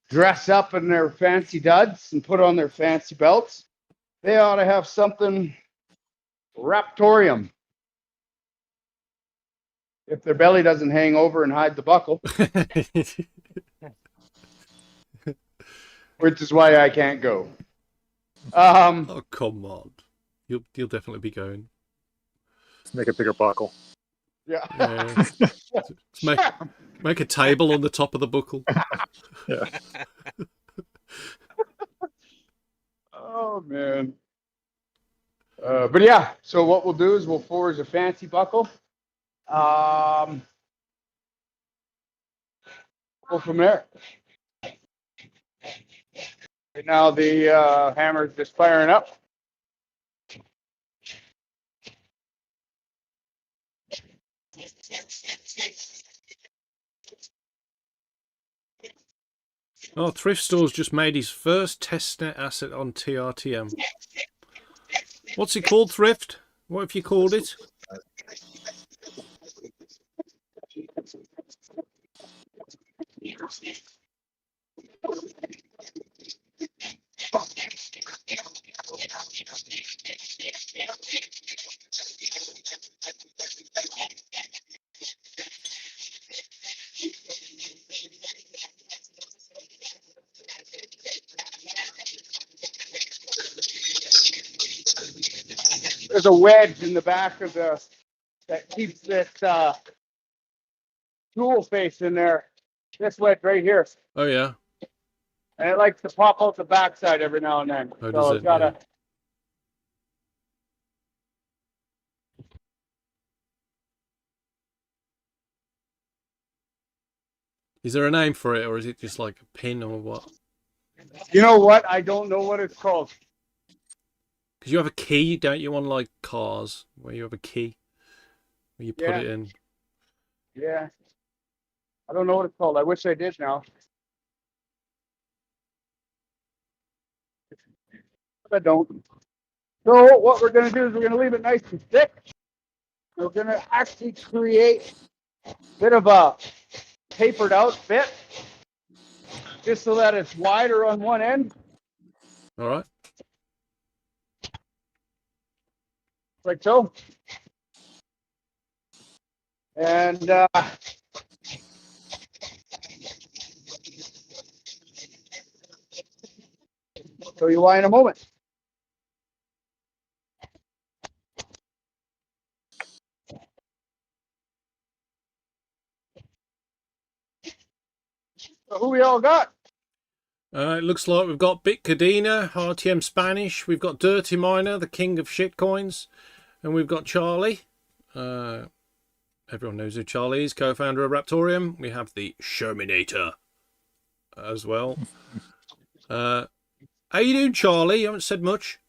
Speaker 9: dress up in their fancy duds and put on their fancy belts, they ought to have something Raptoreum. If their belly doesn't hang over and hide the buckle, which is why I can't go.
Speaker 1: Oh, come on. You'll definitely be going.
Speaker 2: Let's make a bigger buckle.
Speaker 9: Yeah.
Speaker 1: Let's make a table on the top of the buckle.
Speaker 2: Yeah.
Speaker 9: Oh, man. But yeah, so what we'll do is we'll forge a fancy buckle. Go from there. Right now the hammer's just firing up.
Speaker 1: Oh, Thrift Store's just made his first testnet asset on TRTM. What's it called, Thrift? What have you called it?
Speaker 9: There's a wedge in the back of the that keeps this tool face in there. This wedge right here.
Speaker 1: Oh, yeah.
Speaker 9: And it likes to pop out the backside every now and then.
Speaker 1: Oh,
Speaker 9: so
Speaker 1: does
Speaker 9: it's
Speaker 1: it?
Speaker 9: gotta.
Speaker 1: Yeah. Is there a name for it, or is it just like a pin or what?
Speaker 9: You know what? I don't know what it's called.
Speaker 1: Because you have a key, don't you, on like cars, where you have a key where you put
Speaker 9: Yeah.
Speaker 1: it in.
Speaker 9: Yeah. I don't know what it's called. I wish I did now. But I don't. So what we're going to do is we're going to leave it nice and thick. We're going to actually create a bit of a tapered out bit, just so that it's wider on one end.
Speaker 1: All right.
Speaker 9: Like so. And show you why in a moment. So who we all got?
Speaker 1: It looks like we've got Bitknives, RTM Spanish, we've got Dirty Miner, the king of shitcoins, and we've got Charlie. Everyone knows who Charlie is, co-founder of Raptoreum. We have the Scherminator as well. How you doing, Charlie? You haven't said much.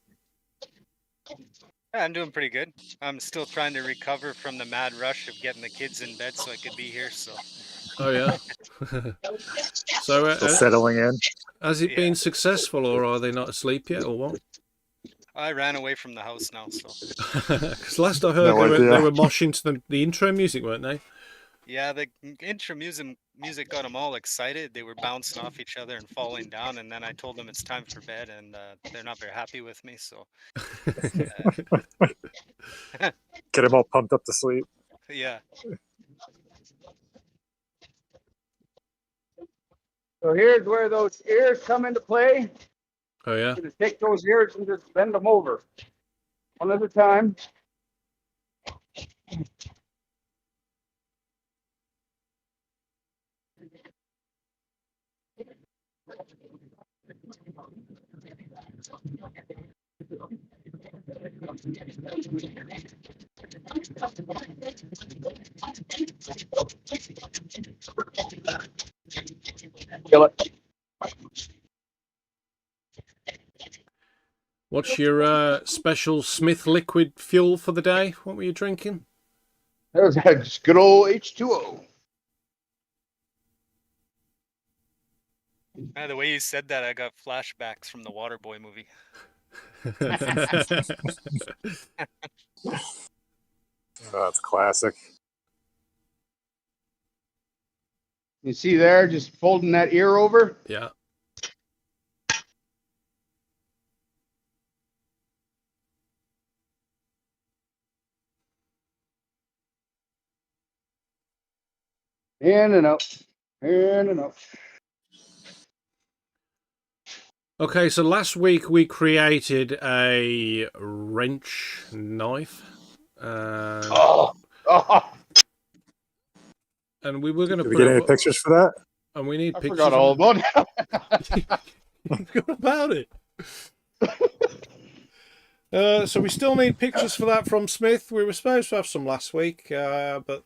Speaker 10: Yeah, I'm doing pretty good. I'm still trying to recover from the mad rush of getting the kids in bed so I could be here. So.
Speaker 1: Oh yeah. So
Speaker 2: Still settling in.
Speaker 1: Has it been successful, or are they not asleep yet, or what?
Speaker 10: I ran away from the house now, so.
Speaker 1: Because last I heard, they were moshing to the intro music, weren't they?
Speaker 10: Yeah, the intro music got them all excited. They were bouncing off each other and falling down, and then I told them it's time for bed, and they're not very happy with me, so.
Speaker 2: Get them all pumped up to sleep.
Speaker 10: Yeah.
Speaker 9: So here's where those ears come into play.
Speaker 1: Oh yeah.
Speaker 9: Just take those ears and just bend them over, one at a time. Kill it.
Speaker 1: What's your special Smith liquid fuel for the day? What were you drinking?
Speaker 9: That was just good old H2O.
Speaker 10: The way you said that, I got flashbacks from the Waterboy movie.
Speaker 2: That's classic.
Speaker 9: You see there, just folding that ear over.
Speaker 1: Yeah.
Speaker 9: In and out. In and out.
Speaker 1: Okay, so last week we created a wrench knife.
Speaker 9: Oh.
Speaker 1: And we were going to
Speaker 2: Did we
Speaker 1: put
Speaker 2: get any pictures for that?
Speaker 1: And we need
Speaker 9: I
Speaker 1: pictures.
Speaker 9: forgot all about it.
Speaker 1: You forgot about it. So we still need pictures for that from Smith. We were supposed to have some last week, but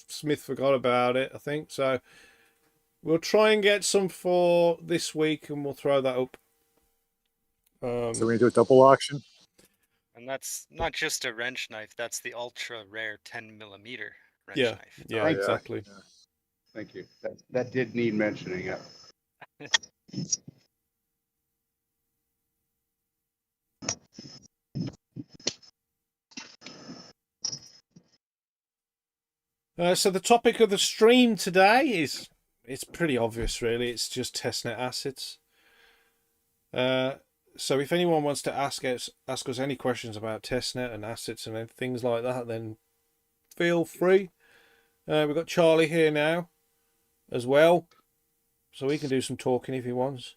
Speaker 1: Smith forgot about it, I think. So we'll try and get some for this week, and we'll throw that up.
Speaker 2: So we're going to do a double auction?
Speaker 10: And that's not just a wrench knife, that's the ultra rare 10mm wrench
Speaker 1: Yeah,
Speaker 10: knife.
Speaker 1: yeah, exactly.
Speaker 9: Yeah. Thank you. That did need mentioning. Yeah.
Speaker 1: So the topic of the stream today it's pretty obvious, really. It's just testnet assets. So if anyone wants to ask us any questions about testnet and assets and things like that, then feel free. We've got Charlie here now as well, so he can do some talking if he wants.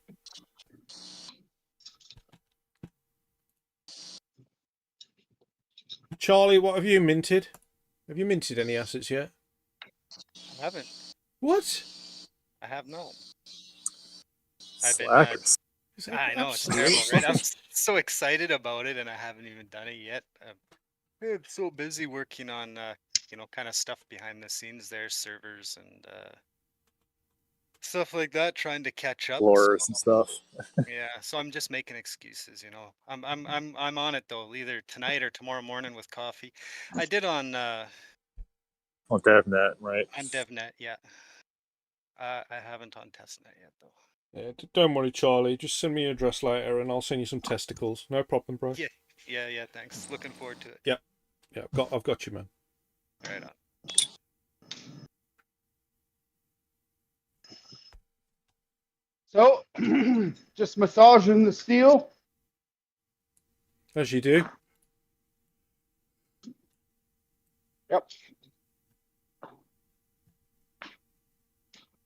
Speaker 1: Charlie, what have you minted? Have you minted any assets yet?
Speaker 10: I haven't.
Speaker 1: What?
Speaker 10: I have not.
Speaker 2: Slackers.
Speaker 10: I know, it's terrible, right? I'm so excited about it, and I haven't even done it yet. I'm so busy working on, kind of stuff behind the scenes there, servers and stuff like that, trying to catch up.
Speaker 2: Floors and stuff.
Speaker 10: Yeah, so I'm just making excuses, I'm on it though, either tonight or tomorrow morning with coffee. I did on
Speaker 2: On DevNet, right?
Speaker 10: on DevNet, yeah. I haven't on testnet yet though.
Speaker 1: Yeah, don't worry, Charlie. Just send me your address later, and I'll send you some testicles. No problem, bro.
Speaker 10: Yeah. Thanks. Looking forward to it.
Speaker 1: Yeah. I've got you, man.
Speaker 10: Right on.
Speaker 9: So, just massaging the steel.
Speaker 1: As you do.
Speaker 9: Yep.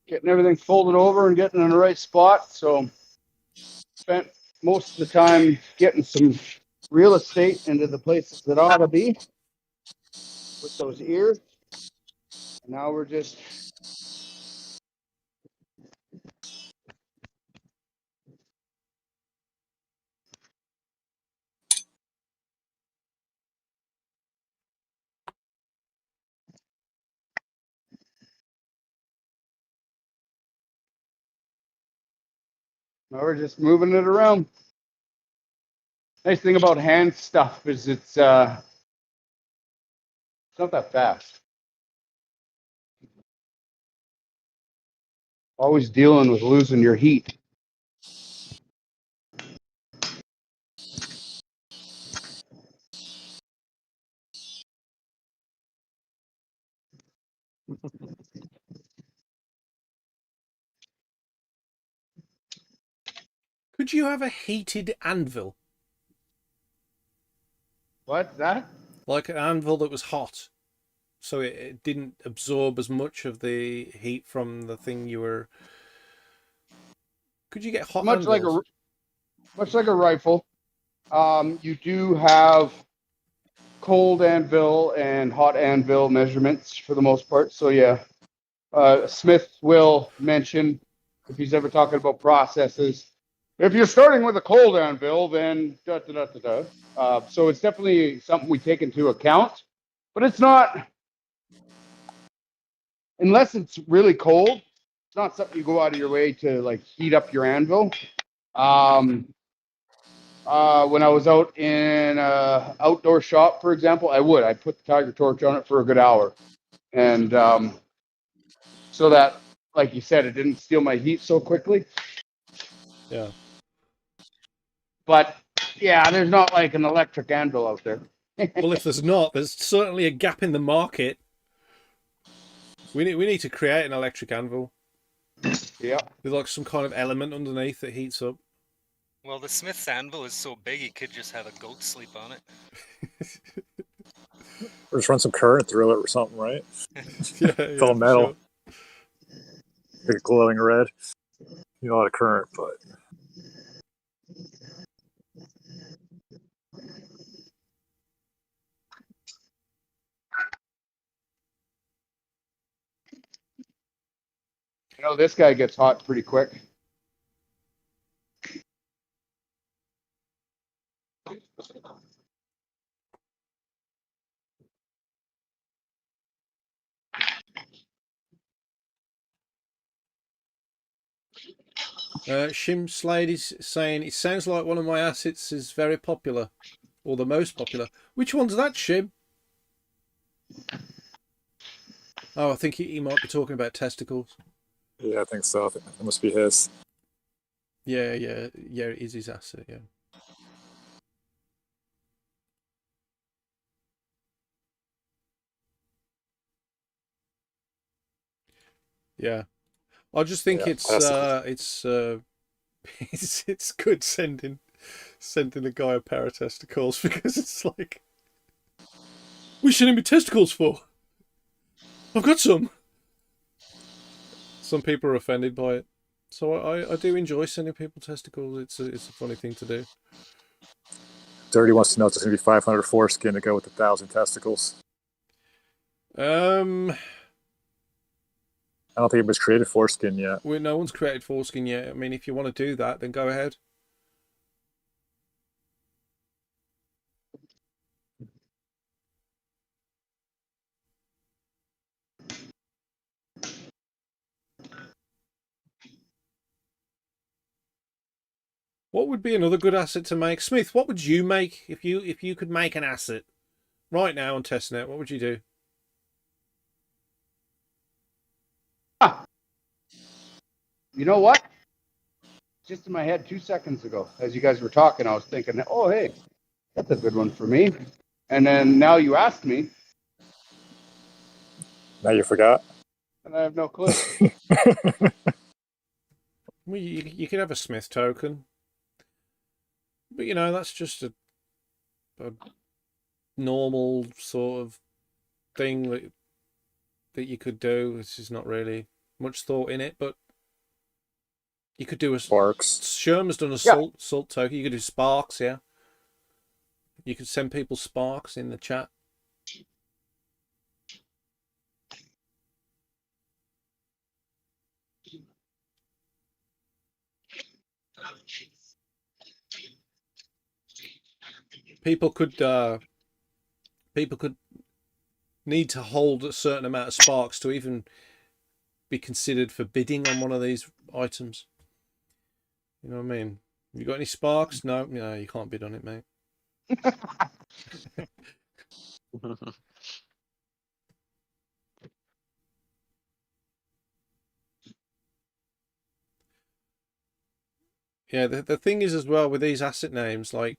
Speaker 9: Getting everything folded over and getting in the right spot. So, spent most of the time getting some real estate into the places that ought to be with those ears. And now we're just moving it around. Nice thing about hand stuff is it's not that fast. Always dealing with losing your heat.
Speaker 1: Could you have a heated anvil?
Speaker 9: What's that?
Speaker 1: Like an anvil that was hot, so it didn't absorb as much of the heat from the thing you were. Could you get hot
Speaker 9: Much
Speaker 1: anvils?
Speaker 9: like a rifle. You do have cold anvil and hot anvil measurements for the most part. So yeah, Smith will mention if he's ever talking about processes. If you're starting with a cold anvil, then so it's definitely something we take into account, but it's not, unless it's really cold, it's not something you go out of your way to like heat up your anvil. When I was out in outdoor shop, for example, I'd put the Tiger torch on it for a good hour. And so that, like you said, it didn't steal my heat so quickly.
Speaker 1: Yeah.
Speaker 9: But yeah, there's not like an electric anvil out there.
Speaker 1: Well, if there's not, there's certainly a gap in the market. We need to create an electric anvil.
Speaker 9: Yeah.
Speaker 1: With like some kind of element underneath that heats up.
Speaker 10: Well, the Smith's anvil is so big, he could just have a goat sleep on it.
Speaker 2: Or just run some current through it or something, right?
Speaker 1: Yeah,
Speaker 2: It's all metal.
Speaker 1: Sure.
Speaker 2: Like glowing red. You know, a lot of current, but
Speaker 9: You know, this guy gets hot pretty quick.
Speaker 1: Shim Slade is saying, it sounds like one of my assets is very popular. Or the most popular. Which one's that, Shim? Oh, I think he might be talking about testicles.
Speaker 2: yeah, I think so. I think it must be his.
Speaker 1: Yeah, it is his asset, yeah. Yeah. I just think
Speaker 2: Yeah,
Speaker 1: it's good sending a guy a pair of testicles because it's like, we sending me testicles for? I've got some. Some people are offended by it, so I do enjoy sending people testicles. It's a funny thing to do.
Speaker 2: Dirty wants to know if there's going to be 500 foreskin to go with 1,000 testicles. I don't think anybody's created foreskin yet.
Speaker 1: No one's created foreskin yet. I mean, if you want to do that, then go ahead. What would be another good asset to make? Smith, what would you make if you could make an asset right now on testnet? What would you do?
Speaker 9: You know what? Just in my head 2 seconds ago, as you guys were talking, I was thinking, oh, hey, that's a good one for me. And then now you asked me.
Speaker 2: Now you forgot?
Speaker 9: And I have no clue.
Speaker 1: Well, you could have a Smith token. But, you know, that's just a normal sort of thing that you could do. This is not really much thought in it, but you could do a
Speaker 2: Sparks.
Speaker 1: Scherm has done a salt token. You could do sparks, yeah. You could send people sparks in the chat. People could need to hold a certain amount of sparks to even be considered for bidding on one of these items. You know what I mean? You got any sparks? No, you can't bid on it, mate. Yeah, the thing is as well with these asset names, like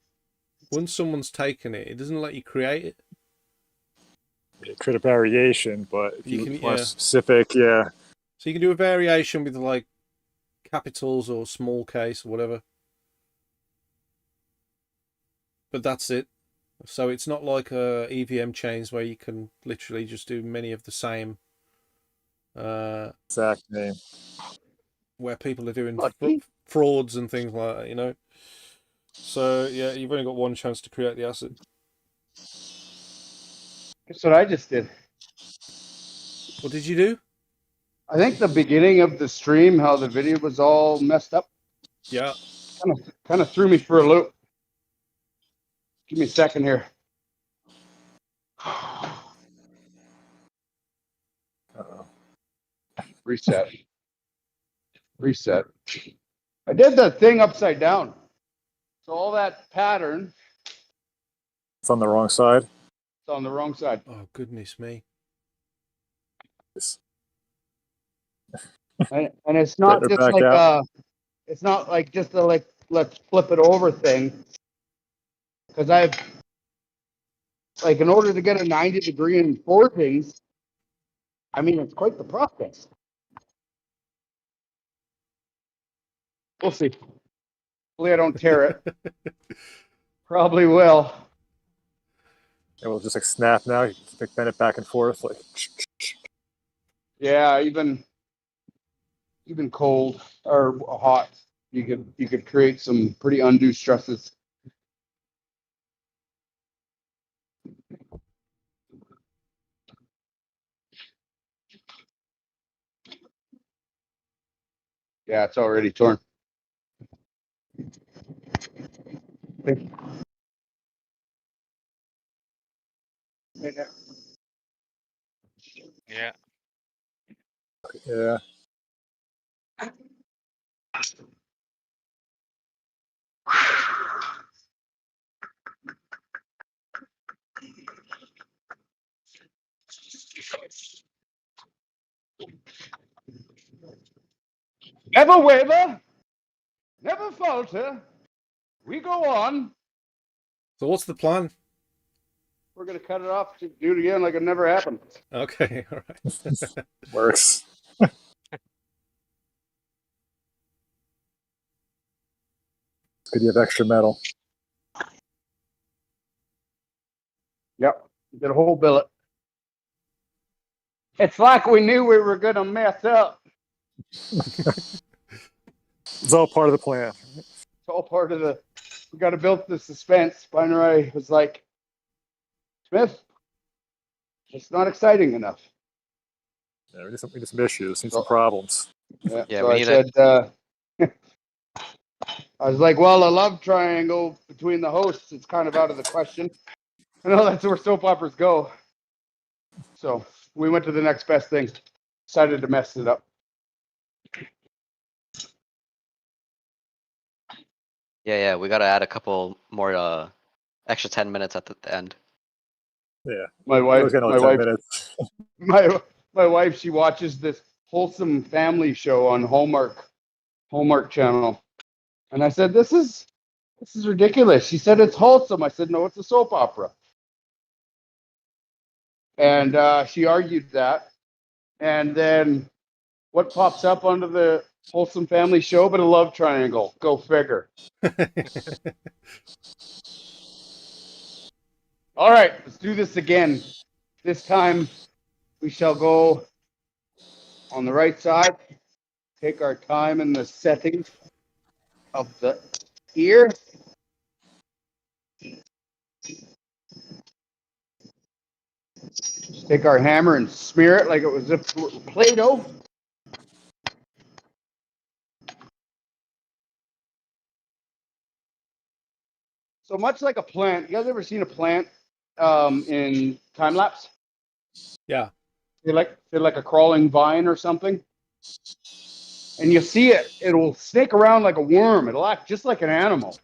Speaker 1: once someone's taken it, it doesn't let you create it.
Speaker 2: You create a variation, but if
Speaker 1: You
Speaker 2: you
Speaker 1: can-
Speaker 2: want
Speaker 1: yeah.
Speaker 2: specific, yeah.
Speaker 1: So you can do a variation with like capitals or small case or whatever. But that's it. So it's not like EVM chains where you can literally just do many of the same.
Speaker 2: Exact name.
Speaker 1: Where people are doing frauds and things like that, you know. So yeah, you've only got one chance to create the asset.
Speaker 9: That's what I just did.
Speaker 1: What did you do?
Speaker 9: I think the beginning of the stream, how the video was all messed up.
Speaker 1: Yeah.
Speaker 9: Kind of threw me for a loop. Give me a second here. Reset. I did the thing upside down. So all that pattern.
Speaker 2: It's on the wrong side.
Speaker 9: It's on the wrong side.
Speaker 1: Oh, goodness me.
Speaker 9: And it's not just like it's not like just a let's flip it over thing. Because like in order to get a 90-degree in forgings, I mean, it's quite the process. We'll see. Hopefully I don't tear it. Probably will.
Speaker 2: It will just like snap now. You can bend it back and forth. Like,
Speaker 9: Yeah, even cold or hot, you could create some pretty undue stresses. Yeah, it's already torn.
Speaker 10: Yeah.
Speaker 2: yeah.
Speaker 9: Never waver, never falter. We go on.
Speaker 1: So what's the plan?
Speaker 9: We're gonna cut it off to do it again like it never happened.
Speaker 1: Okay, all right.
Speaker 2: Works. Good, you have extra metal.
Speaker 9: Yep, did a whole billet. It's like we knew we were gonna mess up.
Speaker 2: It's all part of the plan.
Speaker 9: It's all part of the. We got to build the suspense. Binarai was like, Smith, it's not exciting enough.
Speaker 2: Yeah, we need some issues, need some problems.
Speaker 5: Yeah,
Speaker 9: so
Speaker 5: we
Speaker 9: I
Speaker 5: need
Speaker 9: said, I was like, well, a love triangle between the hosts, it's kind of out of the question. I know that's where soap operas go. So we went to the next best thing. Decided to mess it up.
Speaker 5: Yeah, we gotta add a couple more extra 10 minutes at the end.
Speaker 2: Yeah.
Speaker 9: My
Speaker 2: I
Speaker 9: wife,
Speaker 2: was getting
Speaker 9: my
Speaker 2: like 10
Speaker 9: wife,
Speaker 2: minutes.
Speaker 9: my wife, she watches this wholesome family show on Hallmark channel. And I said, this is ridiculous. She said, it's wholesome. I said, no, it's a soap opera. And she argued that. And then what pops up under the wholesome family show but a love triangle? Go figure. All right, let's do this again. This time we shall go on the right side. Take our time in the setting of the ear. Just take our hammer and smear it like it was a Play-Doh. So much like a plant. You guys ever seen a plant in time lapse?
Speaker 1: Yeah.
Speaker 9: They're like a crawling vine or something. And you see it, it'll snake around like a worm. It'll act just like an animal.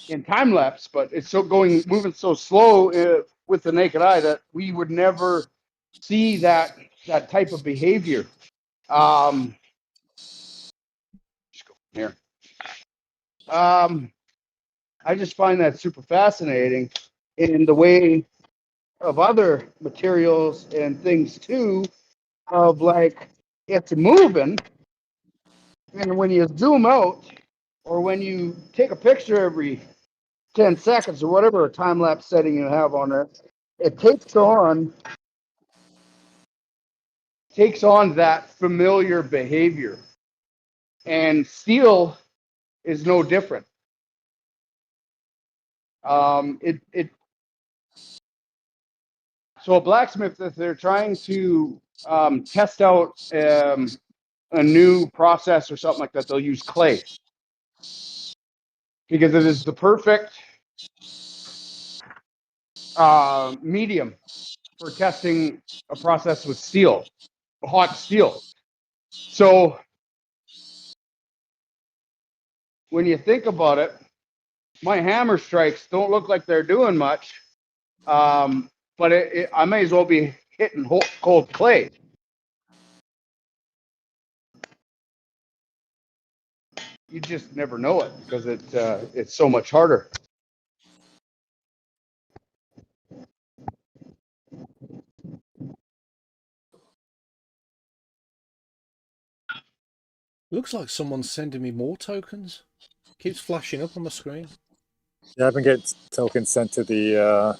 Speaker 9: In time lapse, but it's moving so slow with the naked eye that we would never see that type of behavior. Just go here. I just find that super fascinating in the way of other materials and things too, of like it's moving, and when you zoom out or when you take a picture every 10 seconds or whatever time lapse setting you have on there, it takes on that familiar behavior. And steel is no different. So a blacksmith, if they're trying to test out a new process or something like that, they'll use clay because it is the perfect medium for testing a process with steel, hot steel. So when you think about it, my hammer strikes don't look like they're doing much, but I may as well be hitting cold clay. You just never know it because it's so much harder.
Speaker 1: Looks like someone's sending me more tokens. Keeps flashing up on my screen.
Speaker 2: Yeah, I've been getting tokens sent to the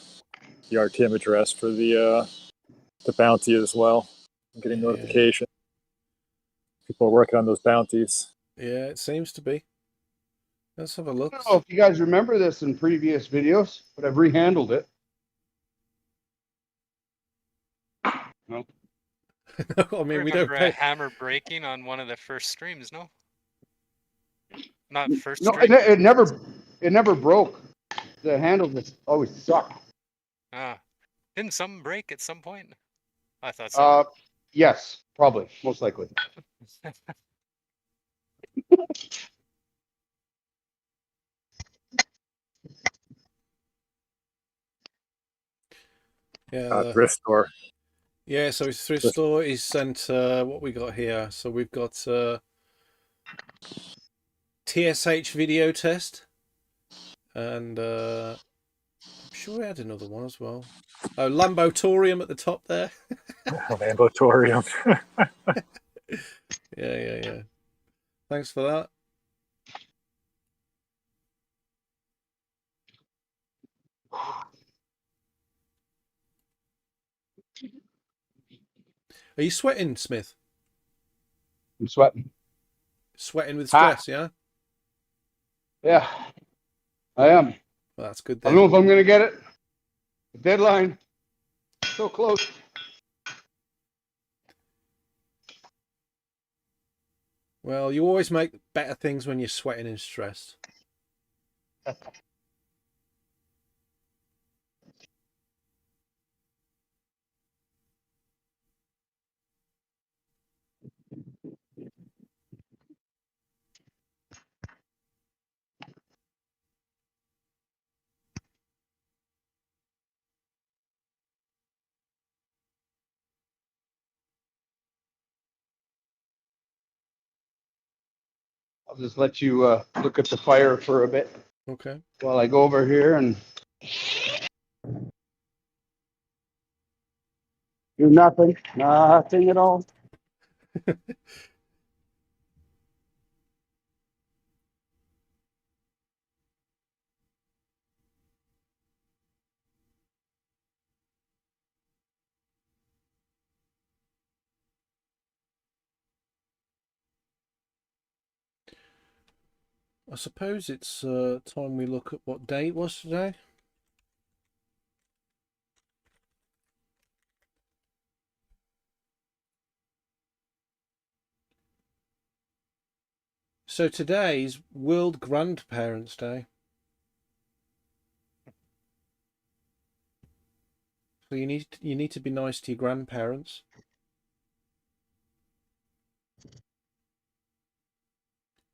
Speaker 2: RTM address for the bounty as well. I'm getting notification. People are working on those bounties.
Speaker 1: Yeah, it seems to be. Let's have a look.
Speaker 9: I don't know if you guys remember this in previous videos, but I've rehandled it. No.
Speaker 1: I mean, we
Speaker 10: remember
Speaker 1: don't pay.
Speaker 10: a hammer breaking on one of the first streams, no? Not first
Speaker 9: No,
Speaker 10: stream.
Speaker 9: it never broke. The handle just always sucked.
Speaker 10: Ah, didn't some break at some point? I thought so.
Speaker 9: Yes, probably, most likely.
Speaker 1: Yeah,
Speaker 2: Thrift store.
Speaker 1: Yeah, so his thrift store is sent what we got here. So we've got TSH video test, and I'm sure we had another one as well. Oh, Lambotorium at the top there.
Speaker 2: Lambotorium.
Speaker 1: Yeah. Thanks for that. Are you sweating, Smith?
Speaker 9: I'm sweating.
Speaker 1: Sweating with stress, yeah?
Speaker 9: Yeah, I am.
Speaker 1: Well, that's good
Speaker 9: I
Speaker 1: then.
Speaker 9: don't know if I'm going to get it. The deadline, so close.
Speaker 1: Well, you always make better things when you're sweating and stressed.
Speaker 9: I'll just let you look at the fire for a bit.
Speaker 1: Okay.
Speaker 9: While I go over here and do nothing at all.
Speaker 1: I suppose it's time we look at what day it was today. So today's World Grandparents' Day. So you need to be nice to your grandparents.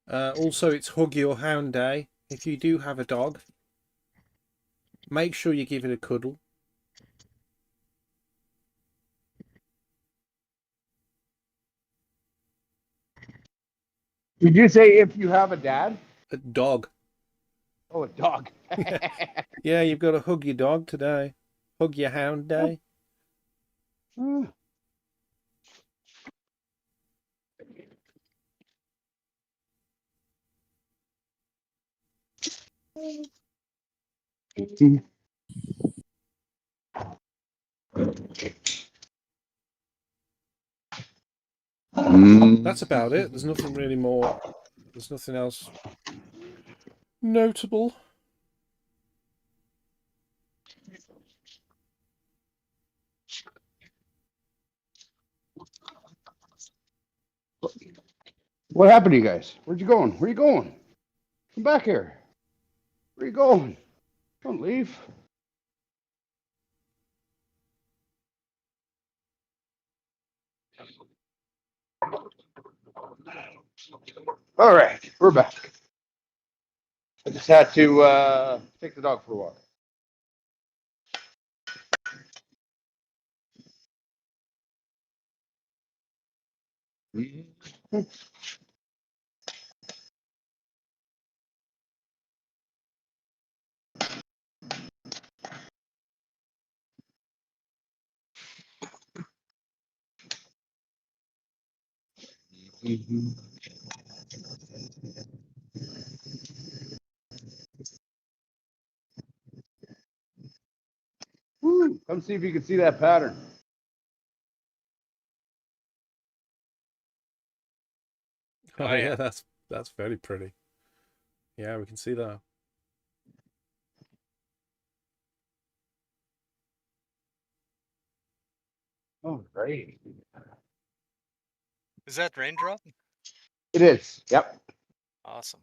Speaker 1: Also, it's Hug Your Hound Day. If you do have a dog, make sure you give it a cuddle.
Speaker 9: Did you say if you have a dad?
Speaker 1: A dog.
Speaker 9: Oh, a dog.
Speaker 1: Yeah, you've got to hug your dog today. Hug Your Hound Day. That's about it. There's nothing really more. There's nothing else notable.
Speaker 9: What happened to you guys? Where'd you going? Where you going? Come back here. Where you going? Don't leave. All right, we're back. I just had to take the dog for a walk. Come see if you can see that pattern.
Speaker 1: Oh,
Speaker 10: Oh, yeah.
Speaker 1: yeah, that's very pretty. Yeah, we can see that.
Speaker 9: Oh, great.
Speaker 10: Is that raindrop?
Speaker 9: It is. Yep.
Speaker 10: Awesome.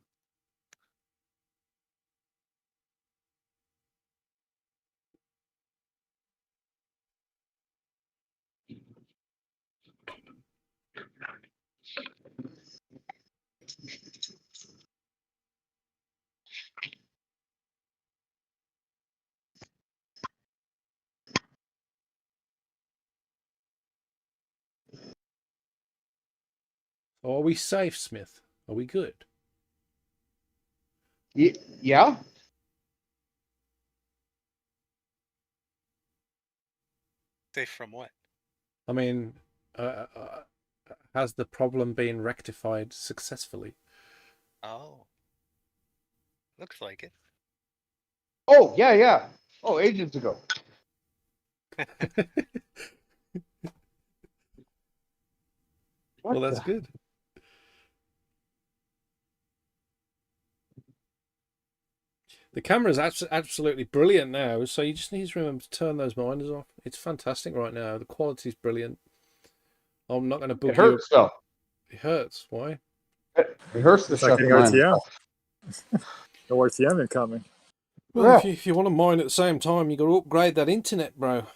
Speaker 1: Oh, are we safe, Smith? Are we good?
Speaker 9: Yeah.
Speaker 10: Safe from what?
Speaker 1: I mean, has the problem been rectified successfully?
Speaker 10: Oh. Looks like it.
Speaker 9: Oh, yeah, yeah. Oh, ages ago.
Speaker 1: Well, that's good. The camera's absolutely brilliant now, so you just need to remember to turn those monitors off. It's fantastic right now. The quality's brilliant. I'm not going to book
Speaker 9: It hurts though.
Speaker 1: It hurts. Why?
Speaker 9: It hurts to
Speaker 2: It's like
Speaker 9: shut the
Speaker 2: getting
Speaker 9: mine
Speaker 2: RTM.
Speaker 9: off.
Speaker 2: No RTM incoming.
Speaker 1: Well,
Speaker 9: Yeah.
Speaker 1: if you want to mine at the same time, you got to upgrade that internet, bro.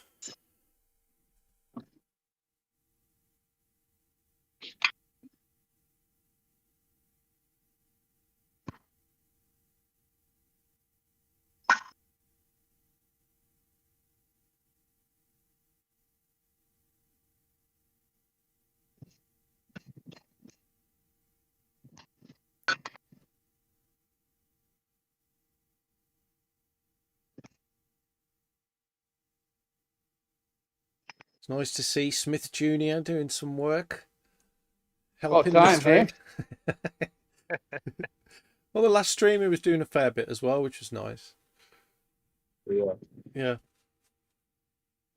Speaker 1: It's nice to see SmithJr doing some work, helping the
Speaker 9: time,
Speaker 1: stream.
Speaker 9: hey?
Speaker 1: Well, the last stream he was doing a fair bit as well, which was nice.
Speaker 9: Yeah.
Speaker 1: Yeah.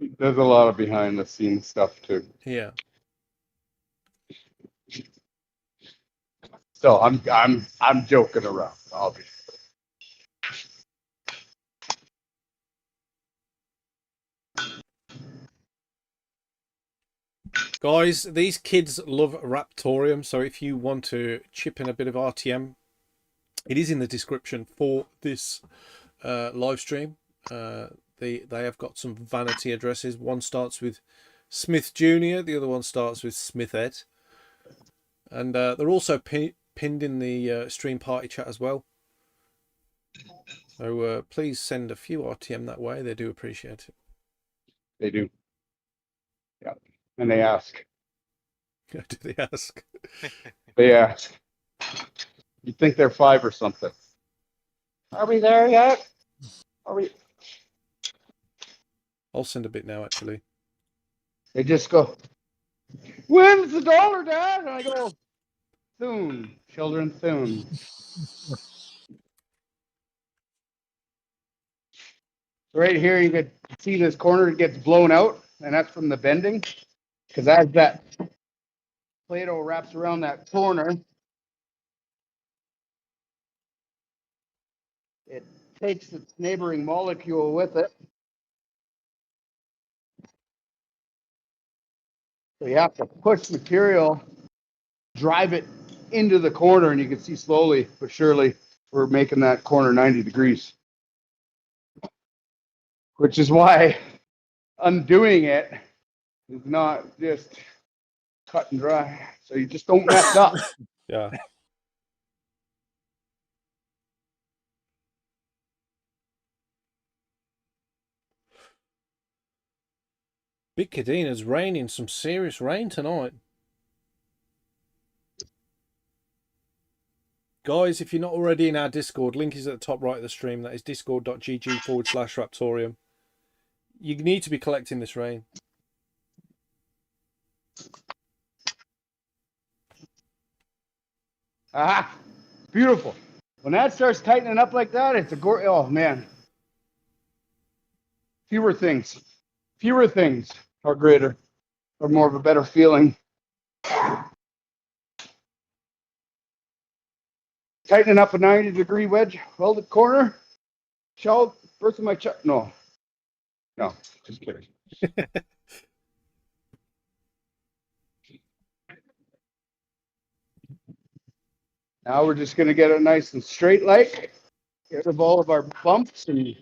Speaker 9: There's a lot of behind the scenes stuff too.
Speaker 1: Yeah.
Speaker 9: So I'm joking around, obviously.
Speaker 1: Guys, these kids love Raptoreum, so if you want to chip in a bit of RTM, it is in the description for this live stream. They have got some vanity addresses. One starts with SmithJr, the other one starts with Smithette. And they're also pinned in the stream party chat as well. So please send a few RTM that way. They do appreciate it.
Speaker 9: They do. Yeah. And they ask.
Speaker 1: Do they ask?
Speaker 9: They ask. You think they're 5 or something. Are we there yet? Are we?
Speaker 1: I'll send a bit now, actually.
Speaker 9: They just go, when's the dollar, Dad? And I go, soon, children, soon. Right here, you can see this corner gets blown out, and that's from the bending. Because as that Play-Doh wraps around that corner, it takes its neighboring molecule with it. So you have to push material, drive it into the corner, and you can see slowly but surely we're making that corner 90 degrees. Which is why undoing it is not just cut and dry. So you just don't mess up.
Speaker 1: Yeah. Big Cadina's raining some serious rain tonight. Guys, if you're not already in our Discord, link is at the top right of the stream. That is discord.gg/Raptoreum. You need to be collecting this rain.
Speaker 9: Ah, beautiful. When that starts tightening up like that, it's a oh man. Fewer things. fewer things are greater, or more of a better feeling. Tightening up a 90-degree wedge welded corner. Shell, birth of my chuck. No, just kidding. Now we're just going to get it nice and straight like. Get rid of all of our bumps and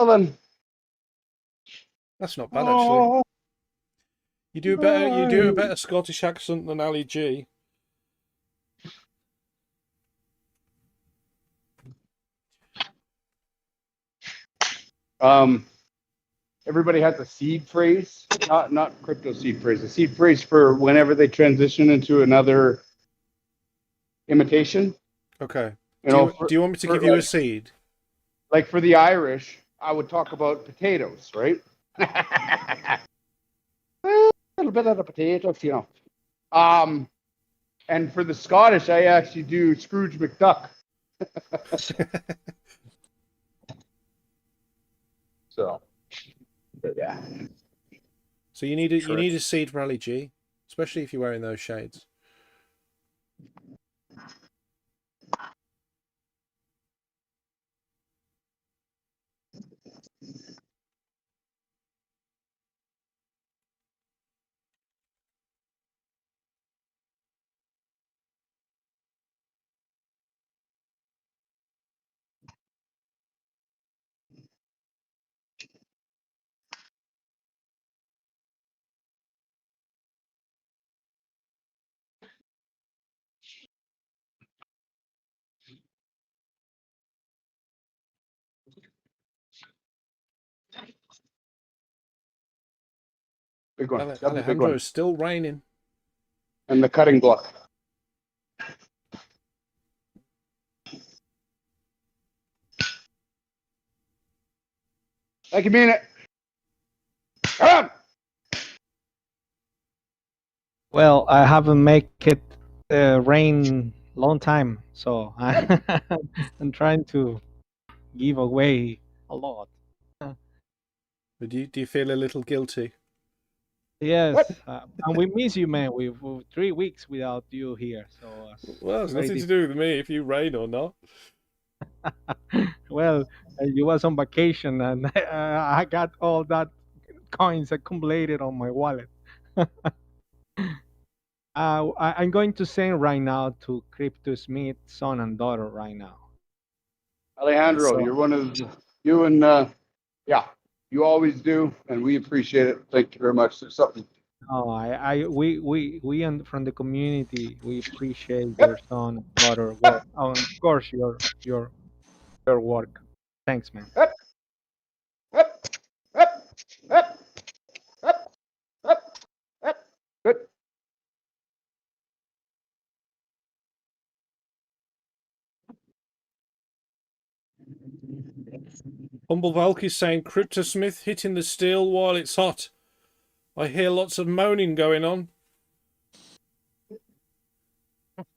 Speaker 9: then.
Speaker 1: That's not bad, actually. You do better. You do a better Scottish accent than Ali G.
Speaker 9: Everybody has a seed phrase, not crypto seed phrase. A seed phrase for whenever they transition into another imitation.
Speaker 1: Okay.
Speaker 9: Do
Speaker 1: you want me to give you a seed?
Speaker 9: Like for the Irish, I would talk about potatoes, right? A little bit of the potatoes, you know. And for the Scottish, I actually do Scrooge McDuck. So, yeah.
Speaker 1: So you need a seed for Ali G, especially if you're wearing those shades.
Speaker 9: Big one. That's a big
Speaker 1: Alejandro
Speaker 9: one.
Speaker 1: is still raining.
Speaker 9: And the cutting block. Like you mean it. Come on.
Speaker 3: Well, I haven't make it rain long time, so I'm trying to give away a lot.
Speaker 1: But do you feel a little guilty?
Speaker 3: Yes, and we miss you, man. We've 3 weeks without you here, so
Speaker 1: Well, it's
Speaker 3: very
Speaker 1: nothing to do with me if you rain or not.
Speaker 3: well, you was on vacation, and I got all that coins accumulated on my wallet. I'm going to send right now to CryptoSmith son and daughter right now.
Speaker 9: Alejandro,
Speaker 3: So-
Speaker 9: you're one of you and yeah, you always do, and we appreciate it. Thank you very much. There's something.
Speaker 3: Oh, we and from the community, we appreciate your son and daughter work. Oh, and of course your work. Thanks, man.
Speaker 9: Up, up, up, up, up, up, up. Good.
Speaker 1: Humble Valk is saying CryptoSmith hitting the steel while it's hot. I hear lots of moaning going on.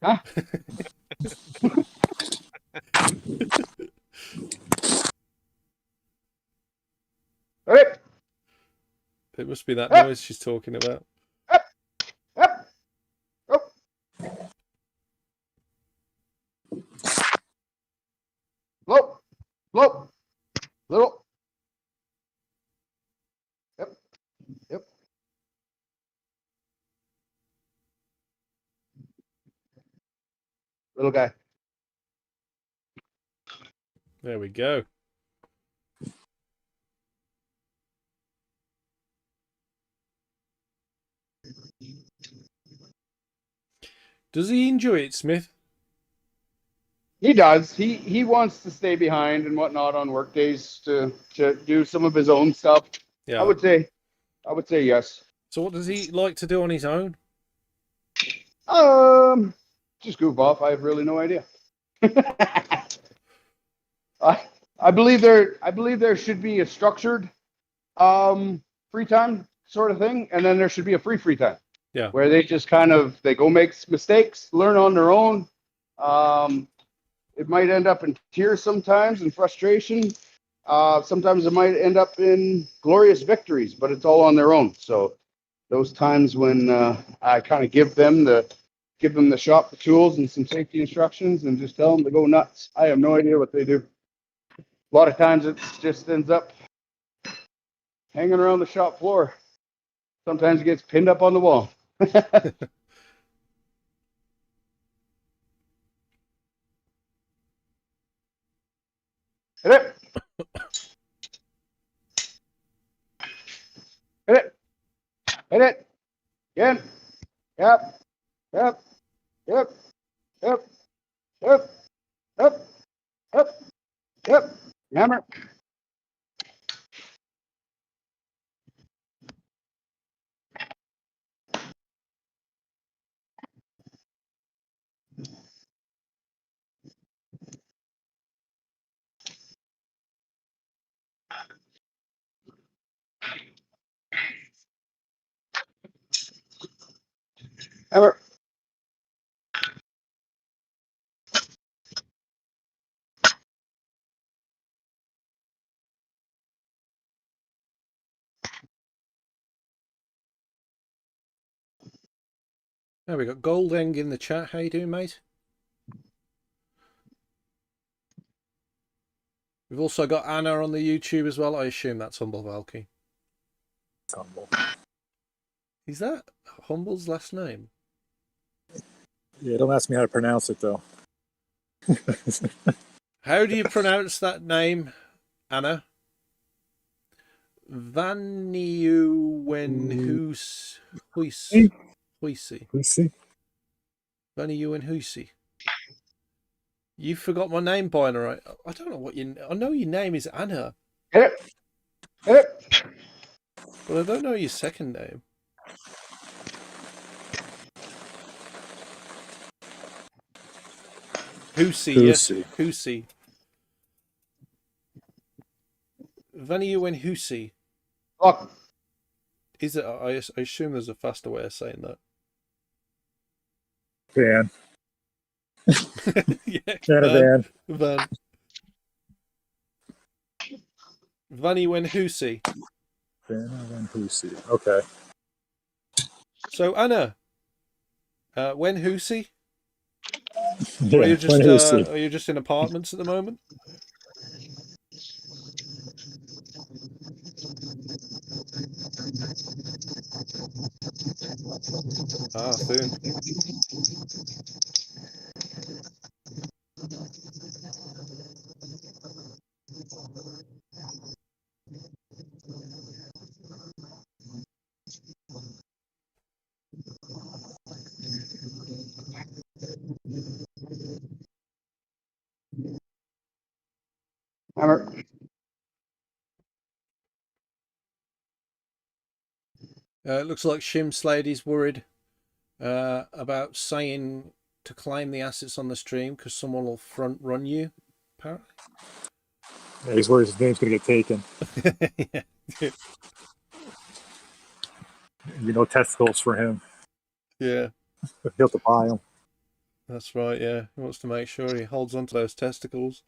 Speaker 9: Huh? All right.
Speaker 1: It must be that noise she's talking about.
Speaker 9: Up, up, up. Low, low, little. Yep, yep. Little guy.
Speaker 1: There we go. Does he enjoy it, Smith?
Speaker 9: He does. He wants to stay behind and whatnot on work days to do some of his own stuff.
Speaker 1: Yeah.
Speaker 9: I would say yes.
Speaker 1: So what does he like to do on his own?
Speaker 9: Just goof off. I have really no idea. I believe there should be a structured free time sort of thing, and then there should be a free time.
Speaker 1: Yeah.
Speaker 9: Where they just kind of they go make mistakes, learn on their own. It might end up in tears sometimes and frustration. Sometimes it might end up in glorious victories, but it's all on their own. So those times when I kind of give them the shop the tools and some safety instructions and just tell them to go nuts. I have no idea what they do. A lot of times it just ends up hanging around the shop floor. Sometimes it gets pinned up on the wall. Hit it. Hit it. Hit it. Again. Yep. Yep. Yep. Yep. Yep. Yep. Yep. Yep. Hammer. Hammer.
Speaker 1: There we got Goldeng in the chat. How you doing, mate? We've also got Anna on the YouTube as well. I assume that's Humble Valky.
Speaker 2: Humble.
Speaker 1: Is that Humble's last name?
Speaker 2: Yeah, don't ask me how to pronounce it though.
Speaker 1: How do you pronounce that name, Anna? Vaniuwenhuisi. Vaniuwenhuisi. You forgot my name, Binarai. I don't know what I know your name is Anna.
Speaker 9: Hit it. Hit it.
Speaker 1: But I don't know your second name. Husi, yes. Husi. Vaniuwenhuisi.
Speaker 9: Look.
Speaker 1: Is it? I assume there's a faster way of saying that.
Speaker 2: Van.
Speaker 1: Yeah,
Speaker 2: Van.
Speaker 1: Vaniuwenhuisi.
Speaker 2: Vaniuwenhuisi. Okay.
Speaker 1: So Anna, Wenhusi?
Speaker 2: Yeah,
Speaker 1: Or are you just in apartments at the moment? Ah, soon.
Speaker 9: Hammer.
Speaker 1: It looks like Shim Slady's worried about saying to claim the assets on the stream because someone will front run you, apparently.
Speaker 2: Yeah, he's worried his name's going to get taken.
Speaker 1: Yeah.
Speaker 2: You know, testicles for him.
Speaker 1: Yeah.
Speaker 2: He'll have to buy them.
Speaker 1: That's right, yeah. He wants to make sure he holds onto those testicles.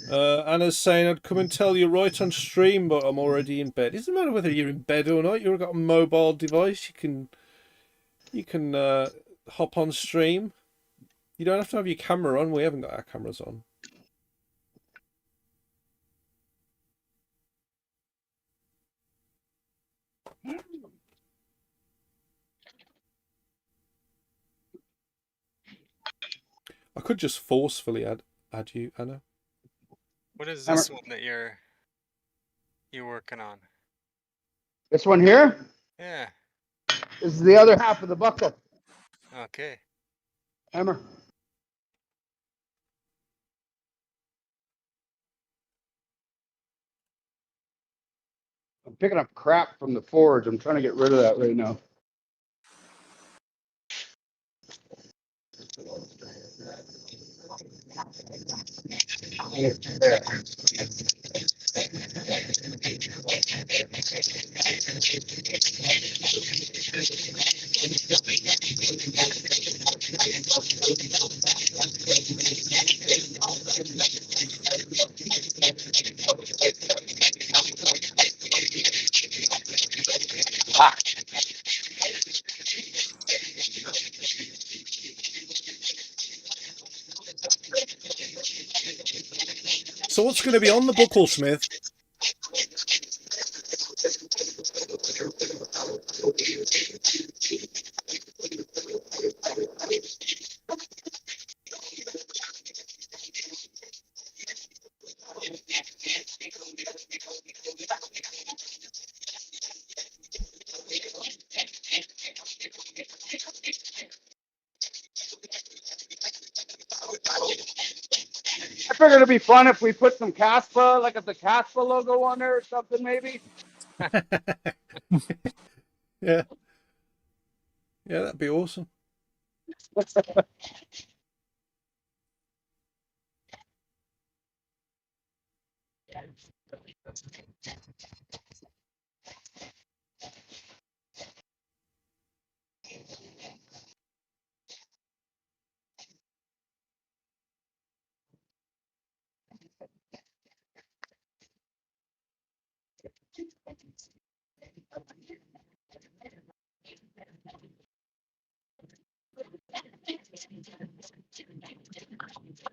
Speaker 1: Anna's saying, I'd come and tell you right on stream, but I'm already in bed. It doesn't matter whether you're in bed or not. You've got a mobile device. You can hop on stream. You don't have to have your camera on. We haven't got our cameras on. I could just forcefully add you, Anna.
Speaker 10: What is this one that you're working on?
Speaker 9: This one here?
Speaker 10: Yeah.
Speaker 9: This is the other half of the buckle.
Speaker 10: Okay.
Speaker 9: Hammer. I'm picking up crap from the forge. I'm trying to get rid of that right now. There.
Speaker 1: So what's going to be on the buckle, Smith?
Speaker 9: I figured it'd be fun if we put some Caspa, like the Caspa logo on there or something, maybe.
Speaker 1: Yeah. Yeah, that'd be awesome.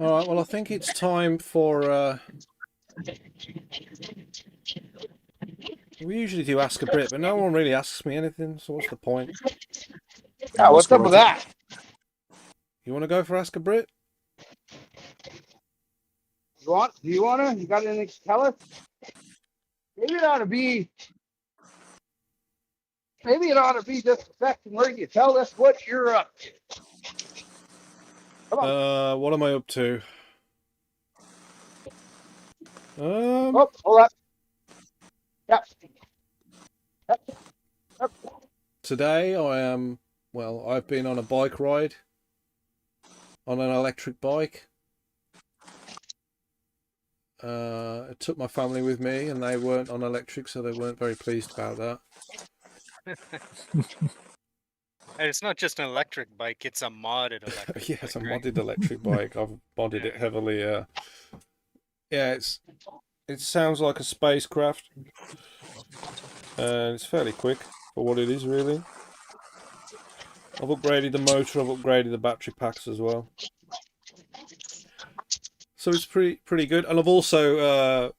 Speaker 1: All right, well, I think it's time for... We usually do Ask a Brit, but no one really asks me anything, so what's the point?
Speaker 9: Yeah, what's up with that?
Speaker 1: You want to go for Ask a Brit?
Speaker 9: Do you want to? You got anything to tell us? Maybe it ought to be just a section where you tell us what you're up to. Come on.
Speaker 1: What am I up to?
Speaker 9: Oh, hold up. Yep.
Speaker 1: Today I am, well, I've been on a bike ride on an electric bike. I took my family with me and they weren't on electric, so they weren't very pleased about that.
Speaker 10: And it's not just an electric bike, it's a modded electric
Speaker 1: Yeah,
Speaker 10: bike.
Speaker 1: it's a
Speaker 10: right?
Speaker 1: modded electric bike. I've modded it heavily. Yeah, it sounds like a spacecraft, and it's fairly quick for what it is, really. I've upgraded the motor. I've upgraded the battery packs as well. So it's pretty good, and I've also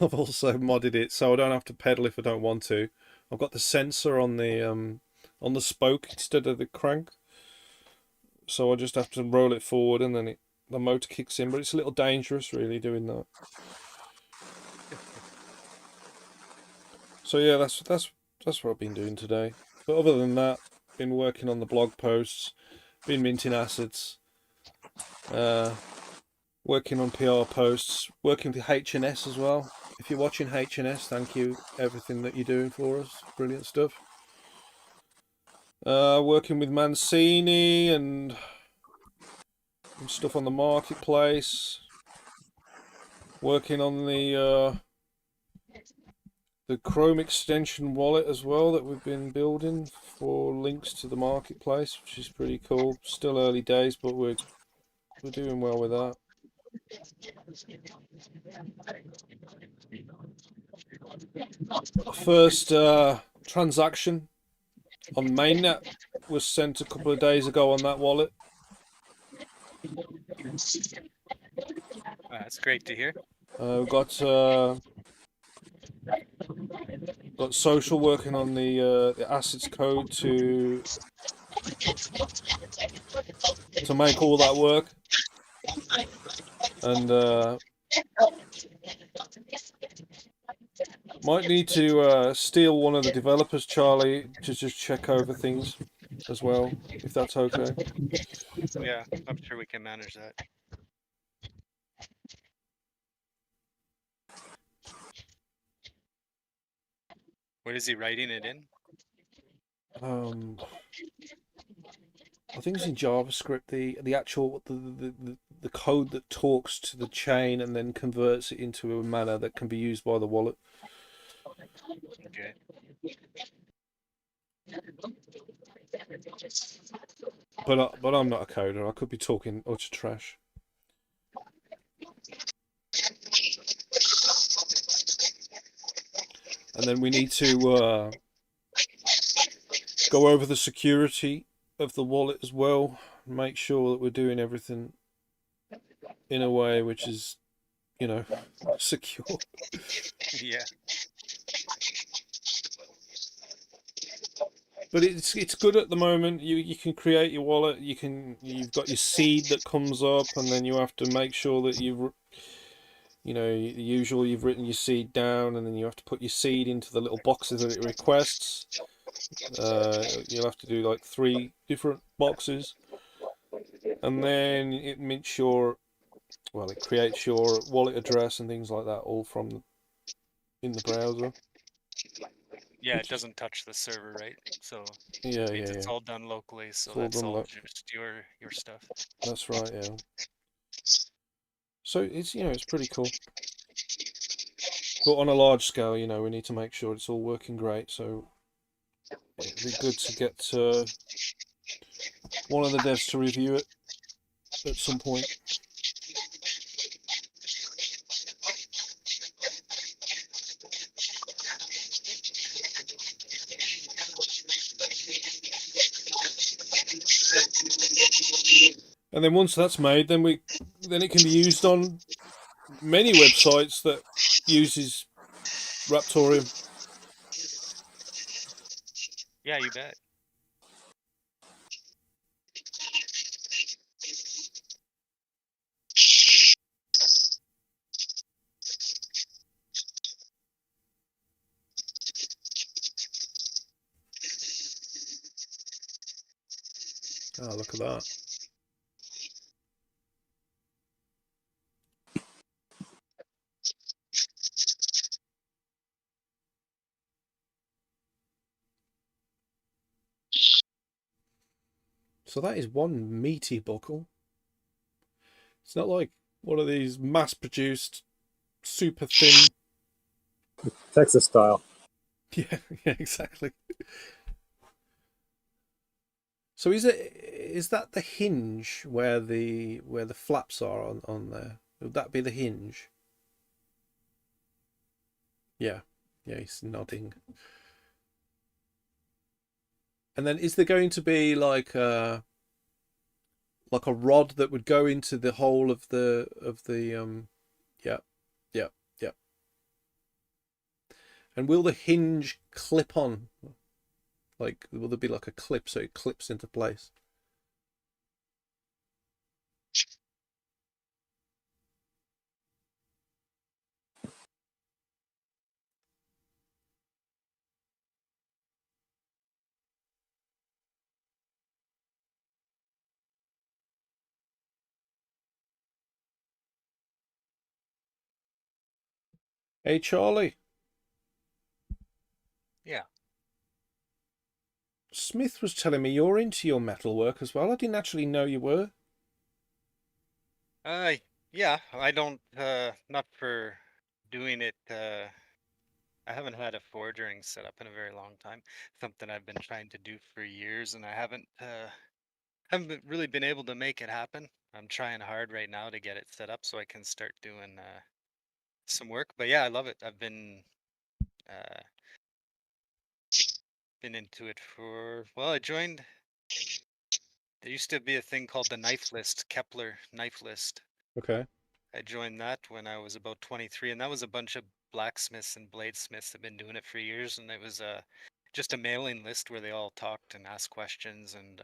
Speaker 1: modded it so I don't have to pedal if I don't want to. I've got the sensor on the spoke instead of the crank, so I just have to roll it forward and then the motor kicks in. But it's a little dangerous, really, doing that. So yeah, that's what I've been doing today. But other than that, been working on the blog posts, been minting assets, working on PR posts, working with H&S as well. If you're watching H&S, thank you, everything that you're doing for us. Brilliant stuff. Working with Mancini and stuff on the marketplace. Working on the Chrome extension wallet as well that we've been building for links to the marketplace, which is pretty cool. Still early days, but we're doing well with that. First transaction on mainnet was sent a couple of days ago on that wallet.
Speaker 10: That's great to hear.
Speaker 1: We've got social working on the assets code to make all that work, and might need to steal one of the developers, Charlie, to just check over things as well, if that's okay.
Speaker 10: Yeah, I'm sure we can manage that. What is he writing it in?
Speaker 1: I think it's in JavaScript. The actual the code that talks to the chain and then converts it into a manner that can be used by the wallet.
Speaker 10: Okay.
Speaker 1: But I'm not a coder. I could be talking utter trash. And then we need to go over the security of the wallet as well. Make sure that we're doing everything in a way which is, you know, secure.
Speaker 10: Yeah.
Speaker 1: But it's good at the moment. You can create your wallet. You've got your seed that comes up, and then you have to make sure that you've the usual, you've written your seed down, and then you have to put your seed into the little boxes that it requests. You'll have to do like 3 different boxes, and then it creates your wallet address and things like that, all from in the browser.
Speaker 10: Yeah, it doesn't touch the server, right? So
Speaker 1: Yeah,
Speaker 10: it's all done locally, so
Speaker 1: all
Speaker 10: that's
Speaker 1: done
Speaker 10: all just your stuff.
Speaker 1: That's right, yeah. So it's it's pretty cool. But on a large scale, we need to make sure it's all working great. So it'd be good to get one of the devs to review it at some point. And then once that's made, then it can be used on many websites that uses Raptoreum.
Speaker 10: Yeah, you bet.
Speaker 1: Oh, look at that. So that is one meaty buckle. It's not like one of these mass-produced, super thin.
Speaker 2: Texas style.
Speaker 1: Yeah, exactly. So is that the hinge where the flaps are on there? Would that be the hinge? Yeah, he's nodding. And then is there going to be like a rod that would go into the hole of the yeah. And will the hinge clip on? Like, will there be like a clip so it clips into place? Hey, Charlie.
Speaker 10: Yeah.
Speaker 1: Smith was telling me you're into your metalwork as well. I didn't actually know you were.
Speaker 10: Yeah, I don't not for doing it I haven't had a forge ring set up in a very long time. Something I've been trying to do for years and I haven't really been able to make it happen. I'm trying hard right now to get it set up so I can start doing some work. But yeah, I love it. I've been into it for, well, I joined, there used to be a thing called the knife list, Kepler knife list.
Speaker 1: Okay.
Speaker 10: I joined that when I was about 23, and that was a bunch of blacksmiths and bladesmiths that have been doing it for years, and it was just a mailing list where they all talked and asked questions, and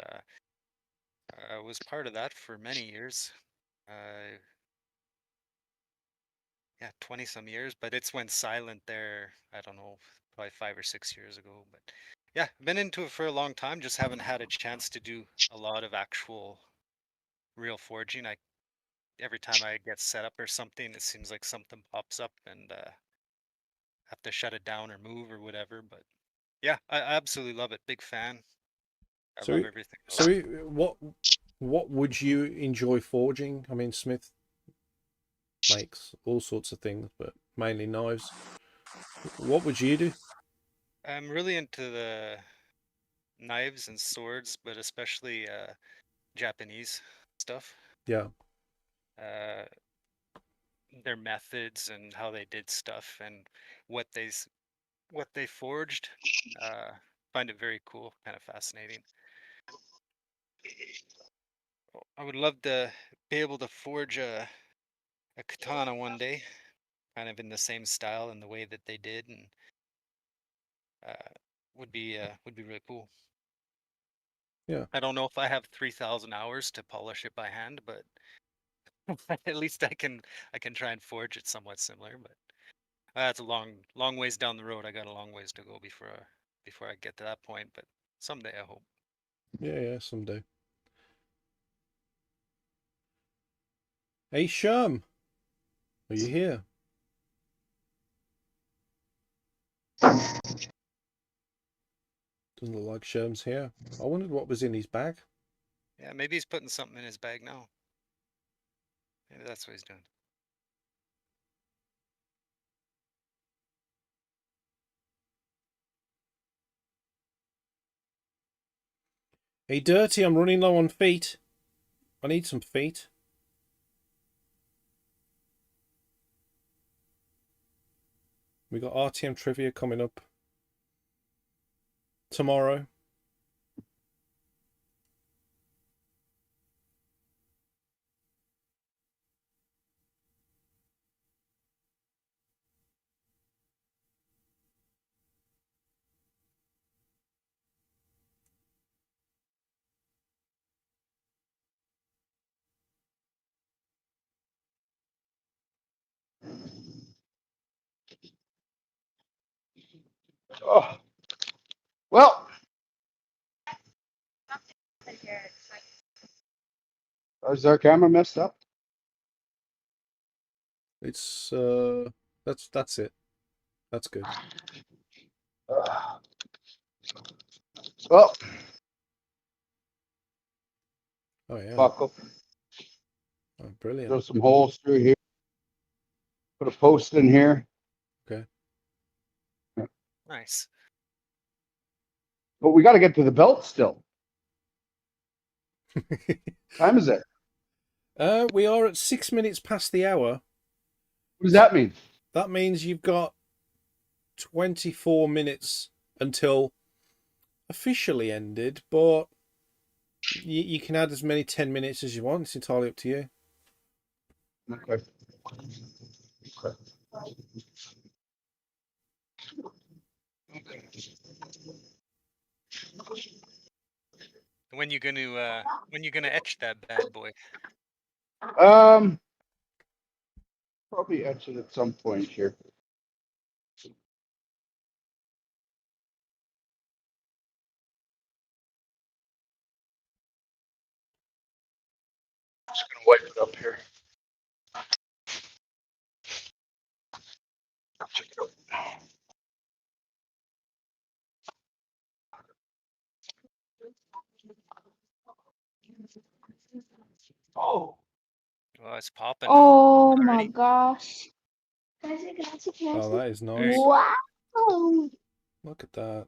Speaker 10: I was part of that for many years. Yeah, 20 some years, but it's went silent there, I don't know, probably 5 or 6 years ago. But yeah, I've been into it for a long time, just haven't had a chance to do a lot of actual real forging. Every time I get set up or something, it seems like something pops up, and have to shut it down or move or whatever. But yeah, I absolutely love it. Big fan. I love everything.
Speaker 1: So what would you enjoy forging? I mean, Smith makes all sorts of things, but mainly knives. What would you do?
Speaker 10: I'm really into the knives and swords, but especially Japanese stuff.
Speaker 1: Yeah.
Speaker 10: Their methods and how they did stuff and what they forged. Find it very cool, kind of fascinating. I would love to be able to forge a katana one day, kind of in the same style and the way that they did, and would be really cool.
Speaker 1: Yeah.
Speaker 10: I don't know if I have 3,000 hours to polish it by hand, but at least I can try and forge it somewhat similar. But that's a long ways down the road. I got a long ways to go before I get to that point. But someday I hope.
Speaker 1: Yeah, someday. Hey, Scherm, are you here? Doesn't look like Scherm's here. I wondered what was in his bag.
Speaker 10: Yeah, maybe he's putting something in his bag now. Maybe that's what he's doing.
Speaker 1: Hey, Dirty, I'm running low on feet. I need some feet. We got RTM trivia coming up tomorrow.
Speaker 9: Oh, well. Is our camera messed up?
Speaker 1: It's that's it. That's good.
Speaker 9: Well.
Speaker 1: Oh yeah.
Speaker 9: Buckle.
Speaker 1: Oh, brilliant.
Speaker 9: Throw some holes through here. Put a post in here.
Speaker 1: Okay.
Speaker 10: Nice.
Speaker 9: But we got to get to the belt still. Time is it?
Speaker 1: We are at 6 minutes past the hour.
Speaker 9: What does that mean?
Speaker 1: That means you've got 24 minutes until officially ended, but you can add as many 10 minutes as you want. It's entirely up to you.
Speaker 9: Okay.
Speaker 10: When you gonna etch that bad boy?
Speaker 9: Probably etch it at some point here. Just gonna wipe it up here. Check it out. Oh.
Speaker 10: Oh, it's popping.
Speaker 11: Oh
Speaker 10: already.
Speaker 11: my gosh.
Speaker 1: Oh, that is nice.
Speaker 11: Wow.
Speaker 1: Look at that.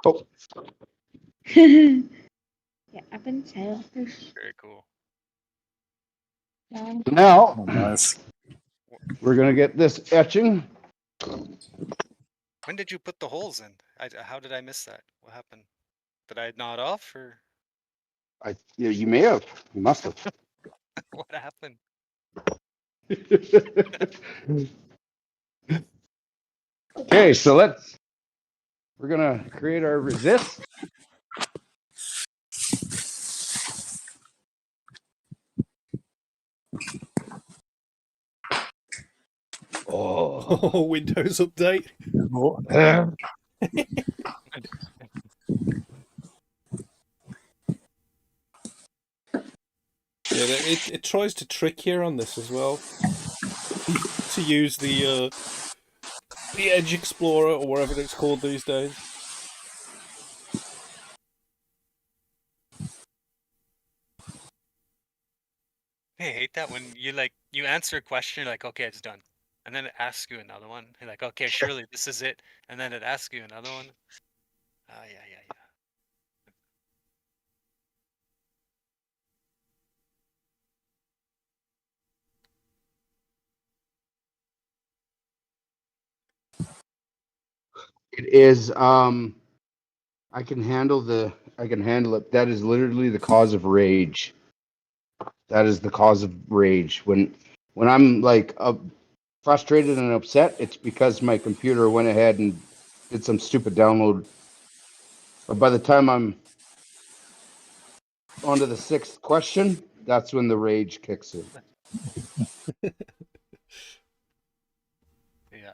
Speaker 9: Oh.
Speaker 11: Yeah, I've been telling.
Speaker 10: Very cool.
Speaker 9: Now,
Speaker 2: Nice.
Speaker 9: we're gonna get this etching.
Speaker 10: When did you put the holes in? How did I miss that? What happened? Did I nod off or
Speaker 9: Yeah, you may have. You must have.
Speaker 10: what happened?
Speaker 9: Okay, so we're gonna create our resist.
Speaker 1: Oh, Windows update. Yeah, it tries to trick you on this as well. To use the Edge Explorer or whatever it's called these days.
Speaker 10: I hate that when you answer a question, you're like, okay, it's done. And then it asks you another one. You're like, okay, surely this is it. And then it asks you another one. Yeah.
Speaker 9: It is I can handle it. That is literally the cause of rage. That is the cause of rage. When I'm like frustrated and upset, it's because my computer went ahead and did some stupid download. But by the time I'm onto the sixth question, that's when the rage kicks in.
Speaker 10: Yeah.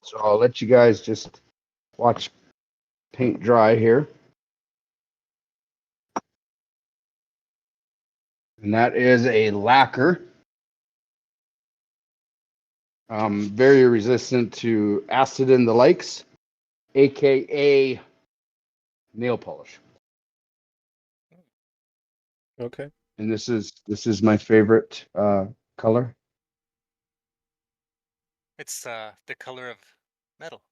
Speaker 9: So I'll let you guys just watch paint dry here. And that is a lacquer. Very resistant to acid and the likes, aka nail polish.
Speaker 1: Okay.
Speaker 9: And this is my favorite color.
Speaker 10: It's the color of metal.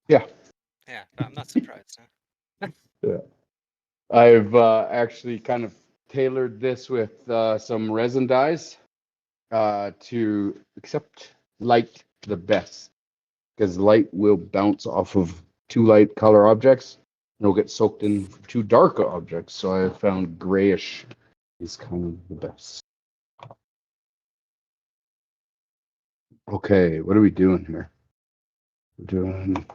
Speaker 9: Yeah.
Speaker 10: Yeah, I'm not surprised. Huh?
Speaker 9: Yeah. I've actually kind of tailored this with some resin dyes to accept light the best, because light will bounce off of too light color objects and it'll get soaked in too dark objects. So I found grayish is kind of the best. Okay, what are we doing here? We're doing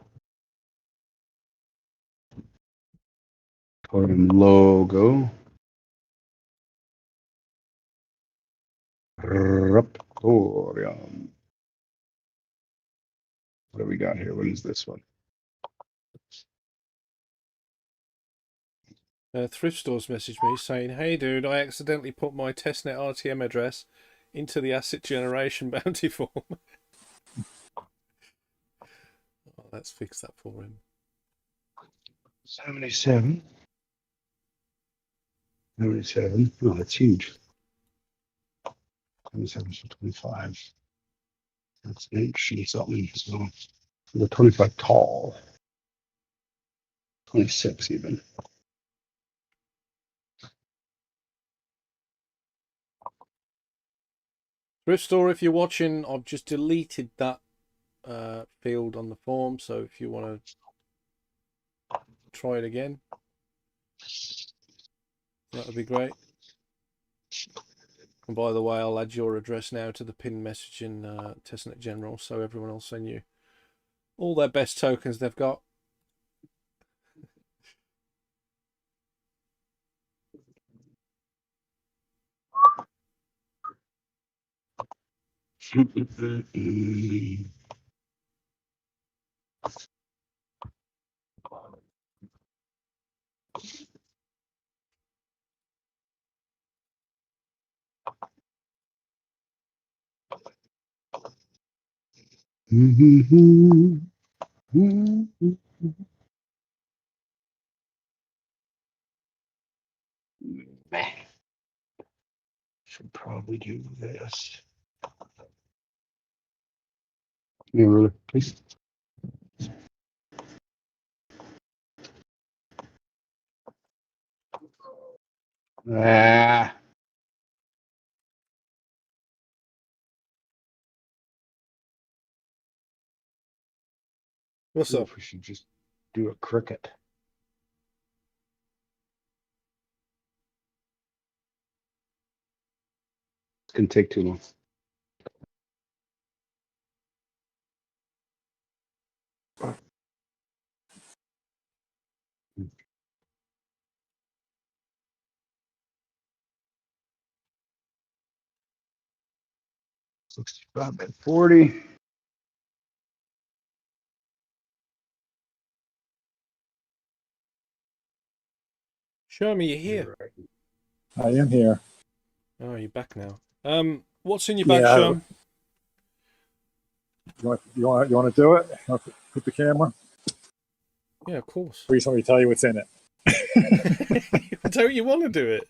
Speaker 9: Raptoreum logo. Raptoreum. What do we got here? What is this one?
Speaker 1: Thrift Stores messaged me saying, "Hey dude, I accidentally put my testnet RTM address into the asset generation bounty form." Let's fix that for him.
Speaker 9: 77. 77. Oh, that's huge. 27 to 25. That's an inch and something. So the 25 tall. 26 even.
Speaker 1: Thrift Store, if you're watching, I've just deleted that field on the form. So if you want to try it again, that would be great. And by the way, I'll add your address now to the pinned message in Testnet General, so everyone will send you all their best tokens they've got.
Speaker 9: Should probably do this. Yeah, really, please. Ah.
Speaker 1: What's up?
Speaker 9: We should just do a cricket. It's gonna take too long. 65 by 40.
Speaker 1: Show me you're here.
Speaker 2: I am here.
Speaker 1: Oh, you're back now. What's in your bag,
Speaker 2: Yeah.
Speaker 1: Scherm?
Speaker 2: You want to do it? You want to put the camera?
Speaker 1: Yeah, of course.
Speaker 2: Or you just want me to tell you what's in it?
Speaker 1: Don't you want to do it?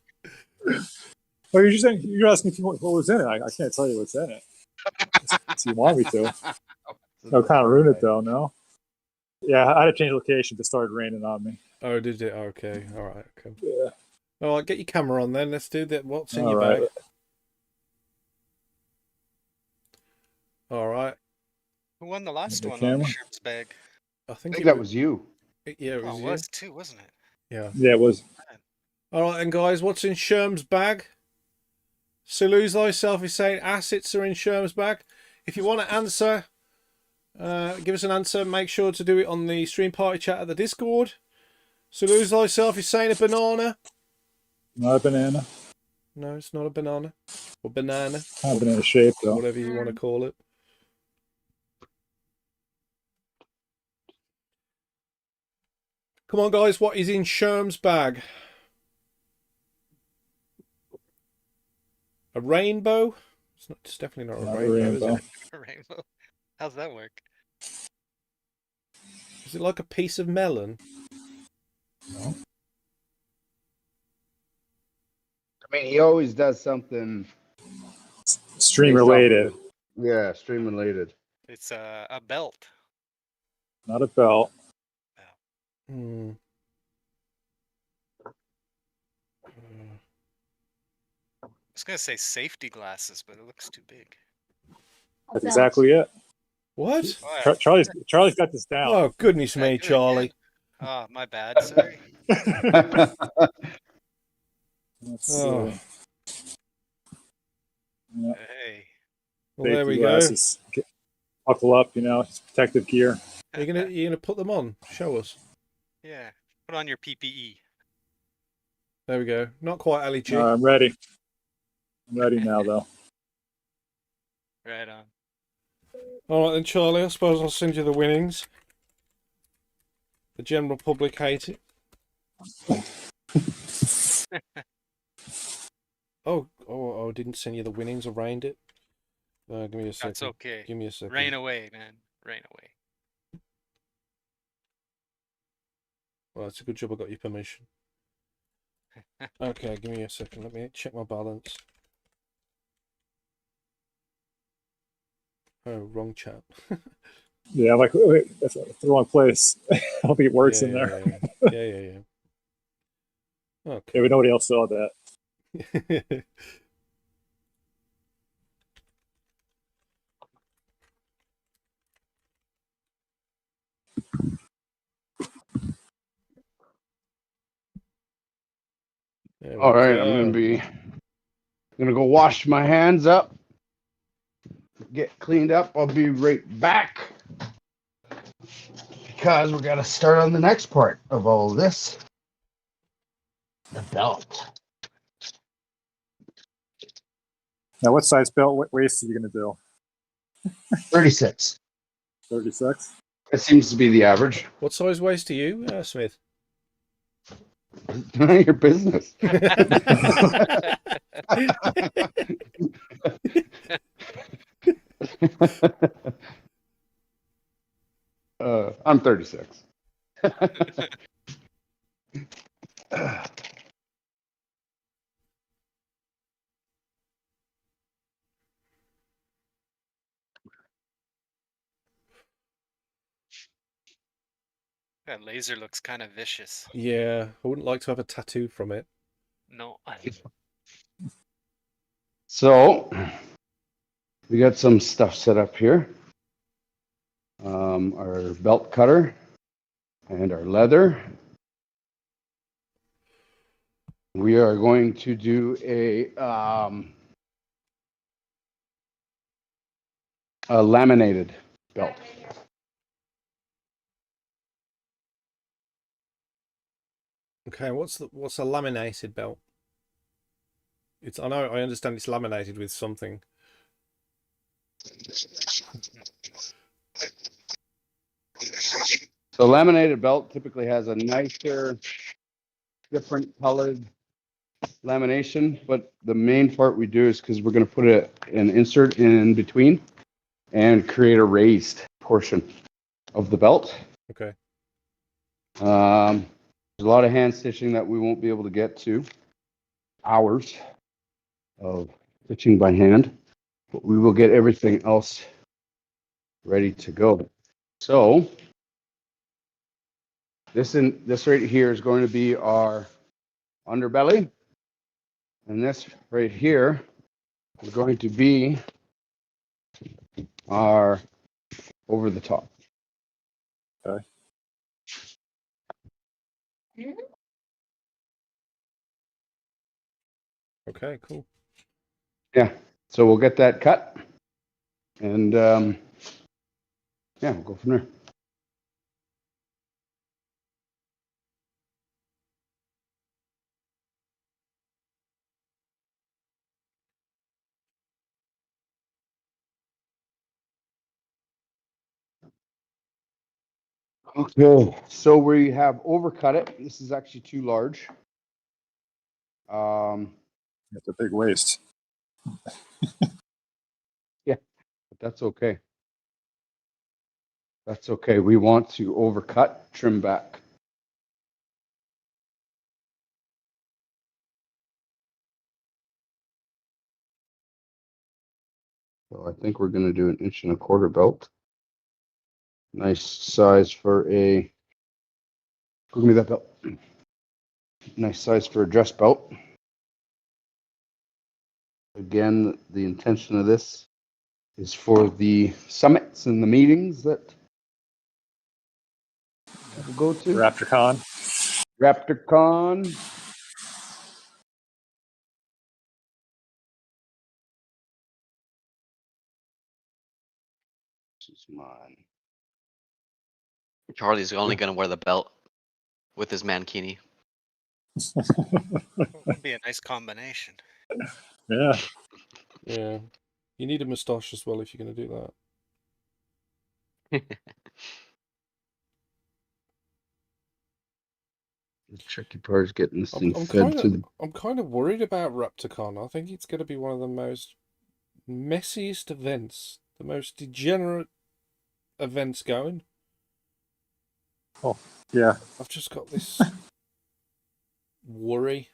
Speaker 2: Well, you're asking if what was in it. I can't tell you what's in it. So you want me to? No, kind of ruin it though. No. Yeah, I had to change location. It started raining on me.
Speaker 1: Oh, did it? Okay, all right. Okay.
Speaker 2: Yeah.
Speaker 1: All right, get your camera on then. Let's do that. What's in
Speaker 2: All
Speaker 1: your
Speaker 2: right.
Speaker 1: bag? All right.
Speaker 10: Who won the last
Speaker 2: The
Speaker 10: one on
Speaker 2: camera?
Speaker 10: Scherm's bag?
Speaker 1: I
Speaker 9: I
Speaker 1: think,
Speaker 9: think that was you.
Speaker 1: Yeah, it
Speaker 10: Oh,
Speaker 1: was
Speaker 10: it
Speaker 1: you.
Speaker 10: was too, wasn't it?
Speaker 1: Yeah.
Speaker 2: Yeah, it was.
Speaker 1: All right, then, guys. What's in Scherm's bag? So lose thyself is saying assets are in Scherm's bag. If you want to answer, give us an answer. Make sure to do it on the stream party chat at the Discord. So lose thyself is saying a banana.
Speaker 2: Not a banana.
Speaker 1: No, it's not a banana. Or banana.
Speaker 2: Kind of banana shape though.
Speaker 1: Whatever you want to call it. Come on, guys. What is in Scherm's bag? A rainbow? It's definitely not a rainbow, is it?
Speaker 10: A rainbow. How's that work?
Speaker 1: Is it like a piece of melon?
Speaker 2: No.
Speaker 9: I mean, he always does something
Speaker 2: Stream
Speaker 9: based off of
Speaker 2: related.
Speaker 9: it. Yeah, stream related.
Speaker 10: It's a belt.
Speaker 2: Not a belt.
Speaker 1: Hmm.
Speaker 10: I was gonna say safety glasses, but it looks too big.
Speaker 2: That's exactly it.
Speaker 1: What?
Speaker 10: Oh,
Speaker 2: Charlie's got this down.
Speaker 1: Oh, goodness
Speaker 10: did I
Speaker 1: me,
Speaker 10: do it
Speaker 1: Charlie.
Speaker 10: again? Oh, my bad. Sorry.
Speaker 2: Let's
Speaker 1: Oh.
Speaker 2: see. Yeah,
Speaker 10: Hey.
Speaker 1: Well, there
Speaker 2: safety
Speaker 1: we
Speaker 2: glasses. Buckle up, it's protective gear.
Speaker 1: go. You're gonna put them on. Show us.
Speaker 10: Yeah. Put on your PPE.
Speaker 1: There we go. Not quite LEG.
Speaker 2: I'm ready. I'm ready now, though.
Speaker 10: Right on.
Speaker 1: All right then, Charlie. I suppose I'll send you the winnings. The general public hate it. I didn't send you the winnings. I rained it. Give me a second.
Speaker 10: That's okay.
Speaker 1: Give me a second.
Speaker 10: Rain away, man. Rain away.
Speaker 1: Well, it's a good job I got your permission. Okay, give me a second. Let me check my balance. Oh, wrong chat.
Speaker 2: Yeah, I'm like, wait, that's the wrong place. I don't think it works in there.
Speaker 1: Yeah. Okay.
Speaker 2: Yeah, but nobody else saw that.
Speaker 9: All right, I'm gonna go wash my hands up, get cleaned up. I'll be right back because we're gonna start on the next part of all of this. The belt.
Speaker 2: Now, what size belt waist are you going to do?
Speaker 9: 36.
Speaker 2: 36?
Speaker 9: It seems to be the average.
Speaker 1: What size waist are you, Smith?
Speaker 9: None of your business. I'm 36.
Speaker 10: That laser looks kind of vicious.
Speaker 1: Yeah, I wouldn't like to have a tattoo from it.
Speaker 10: No.
Speaker 9: So, we got some stuff set up here. Our belt cutter and our leather. We are going to do a laminated belt.
Speaker 1: Okay, what's a laminated belt? I understand it's laminated with something.
Speaker 9: So laminated belt typically has a nicer, different colored lamination, but the main part we do is because we're going to put an insert in between and create a raised portion of the belt.
Speaker 1: Okay.
Speaker 9: There's a lot of hand stitching that we won't be able to get to. Hours of stitching by hand, but we will get everything else ready to go. So this right here is going to be our underbelly, and this right here is going to be our over the top.
Speaker 2: Okay.
Speaker 1: Okay, cool.
Speaker 9: Yeah, so we'll get that cut, and yeah, we'll go from there. Okay, so we have overcut it. This is actually too large.
Speaker 2: It's a big waist.
Speaker 9: Yeah, but that's okay. That's okay. We want to overcut, trim back. So I think we're going to do an 1.25 inch belt. Nice size for a. Give me that belt. Nice size for a dress belt. Again, the intention of this is for the summits and the meetings that we'll go to.
Speaker 2: RaptorCon.
Speaker 9: RaptorCon. This is mine.
Speaker 5: Charlie's only gonna wear the belt with his mankini.
Speaker 10: Would be a nice combination.
Speaker 2: Yeah.
Speaker 1: Yeah. You need a moustache as well if you're going to do that.
Speaker 9: The tricky part is getting this thing
Speaker 1: I'm
Speaker 9: fed to the.
Speaker 1: I'm kind of worried about RaptorCon. I think it's going to be one of the most messiest events, the most degenerate events going.
Speaker 2: Oh, yeah.
Speaker 1: I've just got this worry.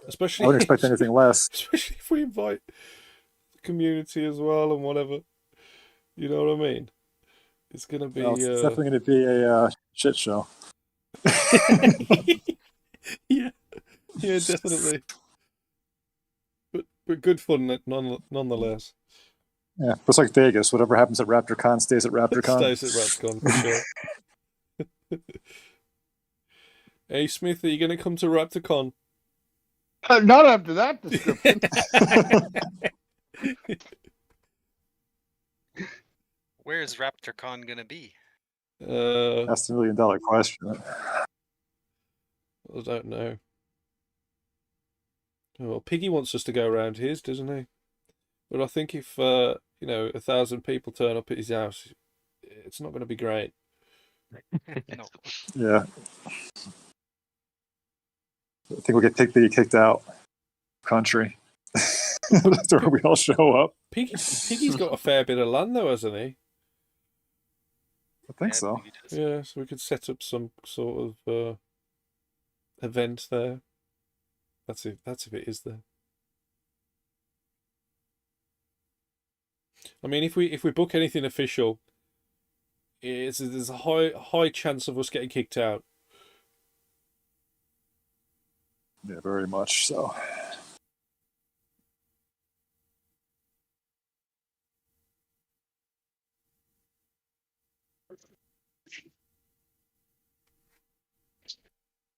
Speaker 2: Especially, I wouldn't expect anything less.
Speaker 1: Especially if we invite the community as well and whatever. You know what I mean? It's going to be...
Speaker 2: Well, it's definitely going to be a shit show.
Speaker 1: Yeah, definitely. But good fun nonetheless.
Speaker 2: Yeah, it's like Vegas. Whatever happens at RaptorCon stays at RaptorCon.
Speaker 1: Stays at RaptorCon for sure. Hey Smith, are you going to come to RaptorCon?
Speaker 9: Not after that description.
Speaker 10: Where's RaptorCon gonna be?
Speaker 2: That's the $1 million question.
Speaker 1: I don't know. Well, Piggy wants us to go around his, doesn't he? But I think if 1,000 people turn up at his house, it's not going to be great.
Speaker 10: No.
Speaker 2: Yeah. I think we'll get kicked out. Country. That's where we all show up.
Speaker 1: Piggy's got a fair bit of land though, hasn't he?
Speaker 2: I think so.
Speaker 1: Yeah, so we could set up some sort of event there. That's if it is there. I mean, if we book anything official, there's a high chance of us getting kicked out.
Speaker 2: Yeah, very much so.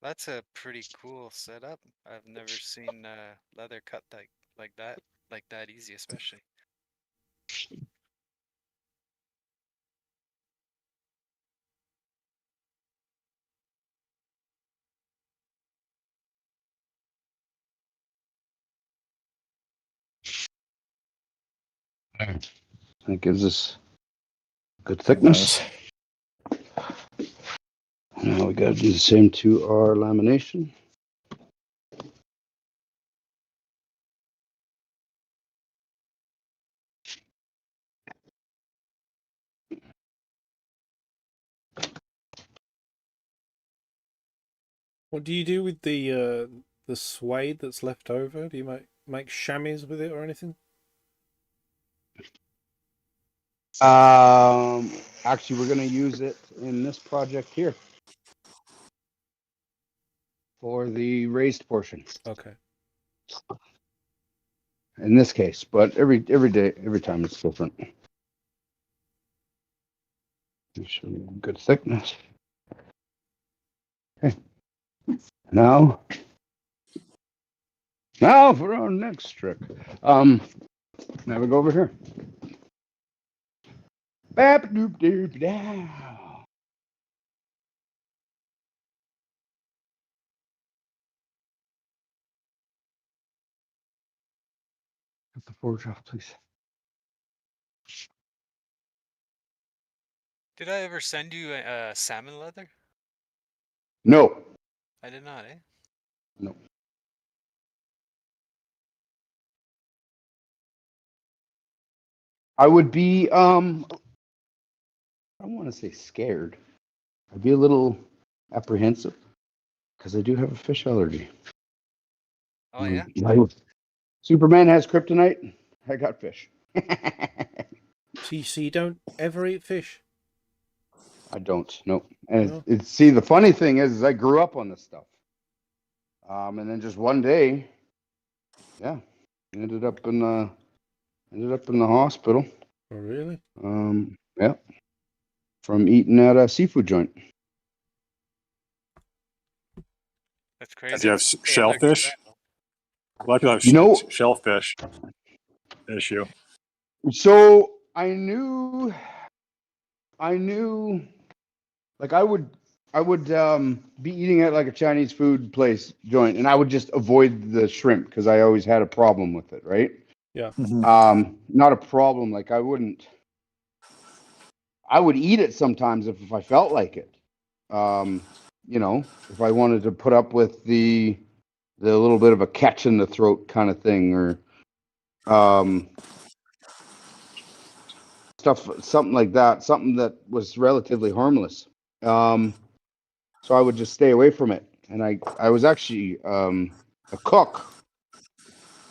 Speaker 10: That's a pretty cool setup. I've never seen leather cut like that easy, especially.
Speaker 9: That gives us good thickness. Now we got to do the same to our lamination.
Speaker 1: What do you do with the suede that's left over? Do you make chamois with it or anything?
Speaker 9: Actually, we're going to use it in this project here for the raised portion.
Speaker 1: Okay.
Speaker 9: In this case, but every time it's different. Show you good thickness. Okay. Now for our next trick. Now we go over here. Bap doop doop dow. Get the forge off, please.
Speaker 10: Did I ever send you salmon leather?
Speaker 9: No.
Speaker 10: I did not, eh?
Speaker 9: No. I would be I don't want to say scared. I'd be a little apprehensive because I do have a fish allergy.
Speaker 10: Oh yeah.
Speaker 9: Superman has kryptonite. I got fish.
Speaker 1: So you don't ever eat fish?
Speaker 9: I don't. No. And
Speaker 1: No.
Speaker 9: see, the funny thing is I grew up on this stuff. And then just one day, yeah, ended up in the hospital.
Speaker 1: Oh really?
Speaker 9: Yeah, from eating at a seafood joint.
Speaker 10: That's crazy.
Speaker 2: Do you have shellfish? A lot of people have shellfish issue.
Speaker 9: So I knew, like I would be eating at like a Chinese food place joint, and I would just avoid the shrimp because I always had a problem with it, right?
Speaker 1: Yeah.
Speaker 9: Not a problem. Like I would eat it sometimes if I felt like it. You know, if I wanted to put up with the little bit of a catch in the throat kind of thing, or something like that, something that was relatively harmless. So I would just stay away from it. And I was actually a cook,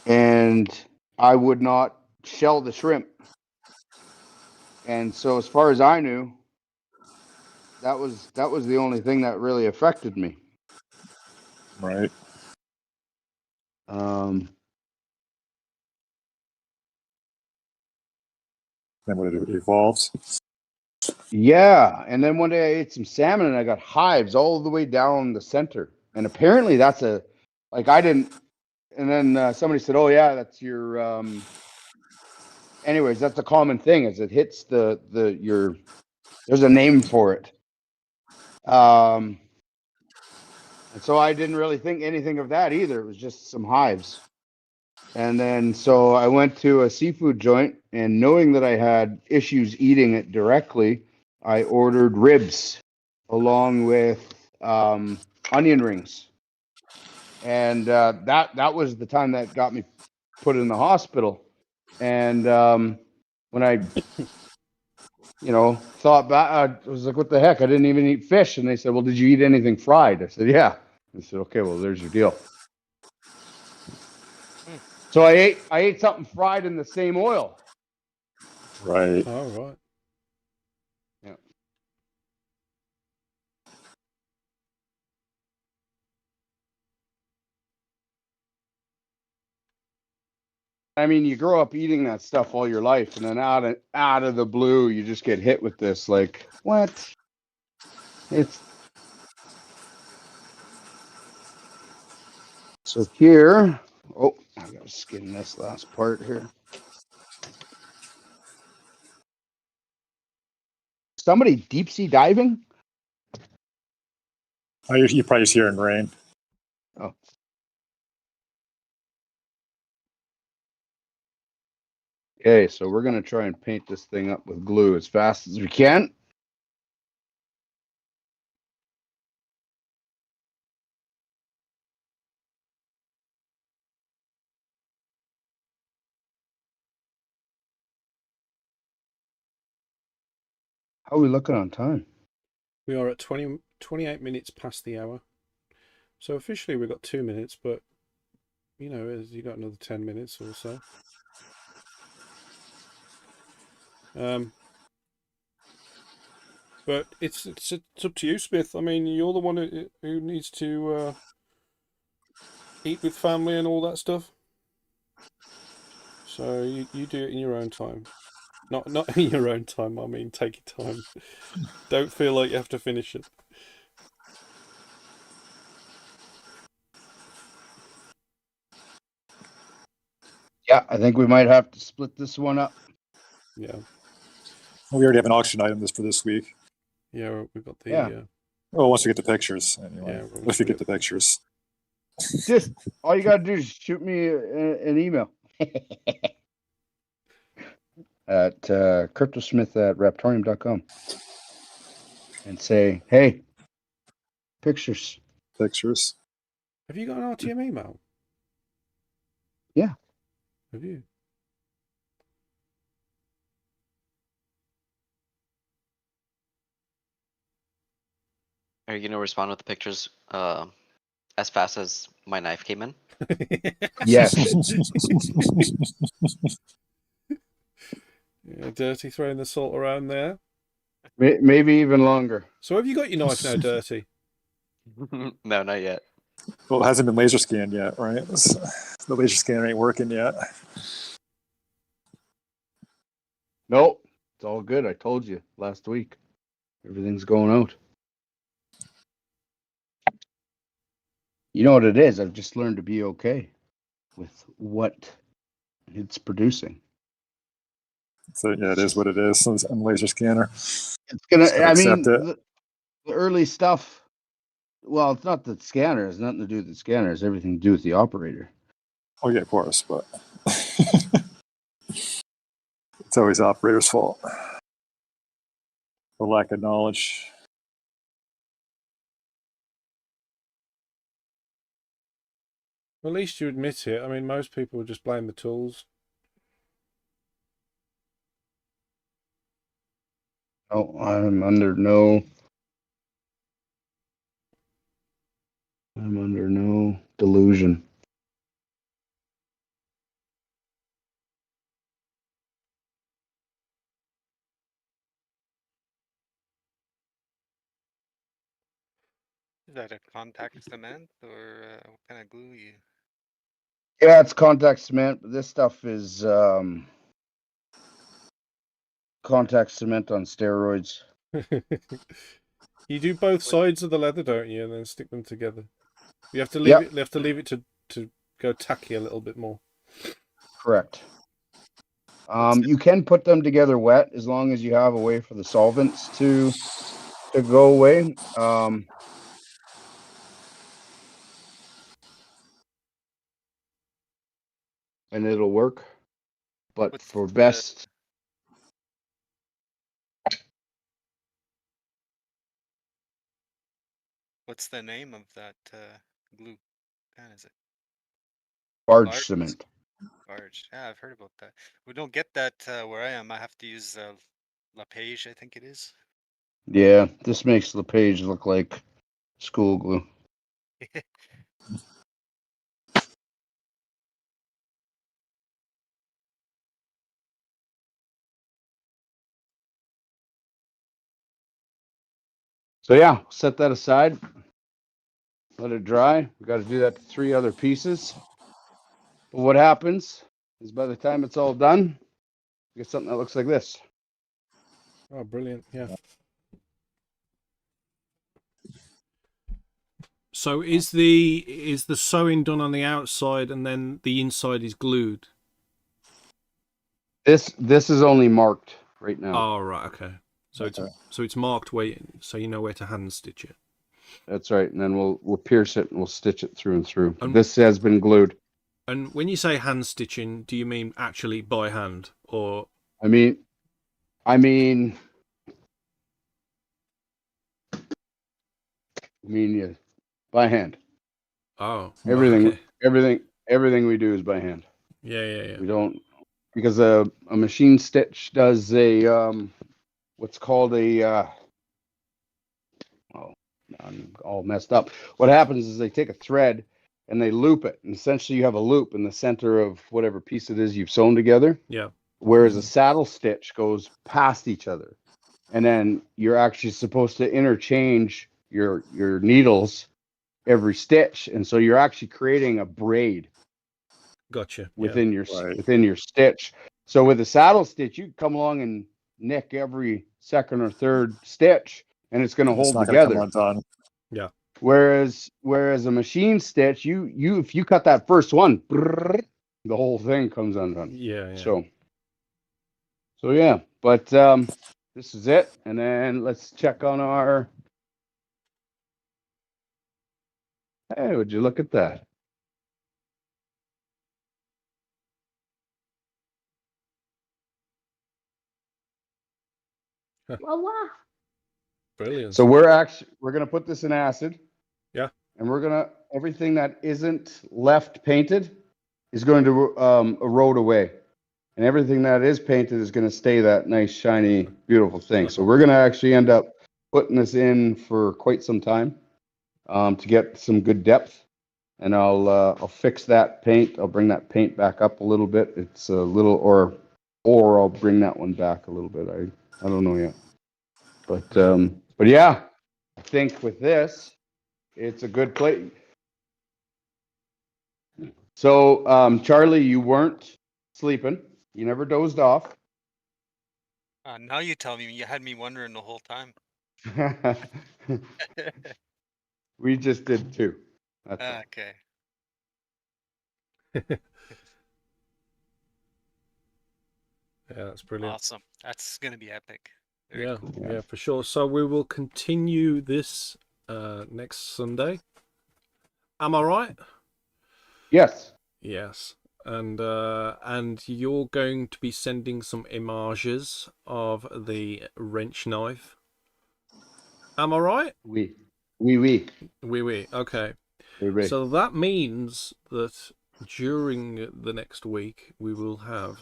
Speaker 9: and I would not shell the shrimp. And so as far as I knew, that was the only thing that really affected me.
Speaker 2: Right. Then when it evolves.
Speaker 9: Yeah, and then one day I ate some salmon and I got hives all the way down the center. And apparently that's I didn't. And then somebody said, "Oh yeah, that's your." Anyways, that's a common thing. As it hits your. There's a name for it. And so I didn't really think anything of that either. It was just some hives. And then so I went to a seafood joint, and knowing that I had issues eating it directly, I ordered ribs along with onion rings. And that was the time that got me put in the hospital. And when I, thought back, I was like, what the heck? I didn't even eat fish. And they said, well, did you eat anything fried? I said, yeah. I said, okay, well, there's your deal. So I ate something fried in the same oil.
Speaker 2: Right.
Speaker 1: Oh, right.
Speaker 9: Yeah. I mean, you grow up eating that stuff all your life, and then out of the blue, you just get hit with this. Like, what? So here. Oh, I gotta skin this last part here. Somebody deep sea diving?
Speaker 2: You probably just hear in rain.
Speaker 9: Oh. Okay, so we're going to try and paint this thing up with glue as fast as we can. How are we looking on time?
Speaker 1: We are at 28 minutes past the hour. So officially we've got 2 minutes, but you know, you got another 10 minutes or so. But it's up to you, Smith. I mean, you're the one who needs to eat with family and all that stuff. So you do it in your own time. Not in your own time, I mean take your time. Don't feel like you have to finish it.
Speaker 9: Yeah, I think we might have to split this one up.
Speaker 1: Yeah.
Speaker 2: We already have an auction item for this week.
Speaker 1: Yeah, we've got the...
Speaker 9: Yeah.
Speaker 2: Well, once we get the pictures, anyway.
Speaker 1: Yeah,
Speaker 2: if we get the pictures.
Speaker 9: Just, all you got to do is shoot me an email. At CryptoSmith@Raptoreum.com. And say, hey, pictures.
Speaker 2: Pictures.
Speaker 1: Have you got an RTM email?
Speaker 9: Yeah.
Speaker 1: Have you?
Speaker 5: Are you going to respond with the pictures as fast as my knife came in?
Speaker 9: Yes.
Speaker 1: Yeah, Dirty throwing the salt around there.
Speaker 9: Maybe even longer.
Speaker 1: So have you got your knife now, Dirty?
Speaker 5: No, not yet.
Speaker 2: Well, it hasn't been laser scanned yet, right? The laser scanner ain't working yet.
Speaker 9: Nope. It's all good. I told you last week. Everything's going out. You know what it is? I've just learned to be okay with what it's producing.
Speaker 2: So yeah, it is what it is. So on laser scanner.
Speaker 9: It's gonna.
Speaker 2: Just gotta
Speaker 9: I mean,
Speaker 2: accept it.
Speaker 9: the early stuff. Well, it's not the scanner. It's nothing to do with the scanner. It's everything to do with the operator.
Speaker 2: Oh yeah, of course, but it's always the operator's fault. The lack of knowledge.
Speaker 1: Well, at least you admit it. I mean, most people would just blame the tools.
Speaker 9: Oh, I'm under no delusion.
Speaker 10: Is that a contact cement or what kind of glue you?
Speaker 9: Yeah, it's contact cement, but this stuff is contact cement on steroids.
Speaker 1: You do both sides of the leather, don't you, and then stick them together. You have to leave it. You have to leave it to go tacky a little bit more.
Speaker 9: Correct. You can put them together wet as long as you have a way for the solvents to go away. And it'll work. But
Speaker 10: What's
Speaker 9: for
Speaker 10: the-
Speaker 9: best,
Speaker 10: What's the name of that glue? What kind is it?
Speaker 9: barge cement.
Speaker 10: Barge. Yeah, I've heard about that. We don't get that where I am. I have to use LaPage, I think it is.
Speaker 9: Yeah, this makes the page look like school glue. So yeah, set that aside. Let it dry. We got to do that to 3 other pieces. But what happens is by the time it's all done, you get something that looks like this.
Speaker 1: Oh, brilliant! Yeah. So is the sewing done on the outside and then the inside is glued?
Speaker 9: This is only marked right now.
Speaker 1: Oh, right, okay. So it's marked so you know where to hand stitch it.
Speaker 9: That's right, and then we'll pierce it and we'll stitch it through and through. This has been glued.
Speaker 1: And when you say hand stitching, do you mean actually by hand, or
Speaker 9: I mean, yeah, by hand.
Speaker 1: oh,
Speaker 9: Everything,
Speaker 1: okay.
Speaker 9: everything we do is by hand.
Speaker 1: Yeah.
Speaker 9: We don't, because a machine stitch does a what's called a oh, I'm all messed up. What happens is they take a thread and they loop it, and essentially you have a loop in the center of whatever piece it is you've sewn together.
Speaker 1: Yeah.
Speaker 9: Whereas a saddle stitch goes past each other, and then you're actually supposed to interchange your needles every stitch, and so you're actually creating a braid
Speaker 1: Gotcha.
Speaker 9: within your
Speaker 2: Right.
Speaker 9: within your stitch. So with a saddle stitch, you can come along and nick every second or third stitch, and it's going to
Speaker 2: And it's
Speaker 9: hold
Speaker 2: not going to come
Speaker 9: together.
Speaker 2: undone.
Speaker 1: Yeah.
Speaker 9: Whereas a machine stitch, you if you cut that first one, the whole thing comes undone.
Speaker 1: Yeah.
Speaker 9: So yeah, but this is it, and then let's check on our. Hey, would you look at that?
Speaker 11: Voila.
Speaker 1: Brilliant.
Speaker 9: So we're gonna put this in acid.
Speaker 1: Yeah.
Speaker 9: And we're gonna everything that isn't left painted is going to erode away, and everything that is painted is going to stay that nice, shiny, beautiful thing. So we're gonna actually end up putting this in for quite some time to get some good depth. And I'll fix that paint. I'll bring that paint back up a little bit. It's a little, or I'll bring that one back a little bit. I don't know yet. But yeah, I think with this, it's a good play. So Charlie, you weren't sleeping. You never dozed off.
Speaker 10: Now you tell me. You had me wondering the whole time.
Speaker 9: We just did too. That's all.
Speaker 10: Okay.
Speaker 1: Yeah, that's brilliant.
Speaker 10: Awesome. That's gonna be epic.
Speaker 1: Yeah,
Speaker 10: Cool.
Speaker 1: yeah, for sure. So we will continue this next Sunday. Am I right?
Speaker 9: Yes.
Speaker 1: Yes. And you're going to be sending some images of the wrench knife. Am I right?
Speaker 9: Oui.
Speaker 1: Okay.
Speaker 9: Oui.
Speaker 1: So that means that during the next week we will have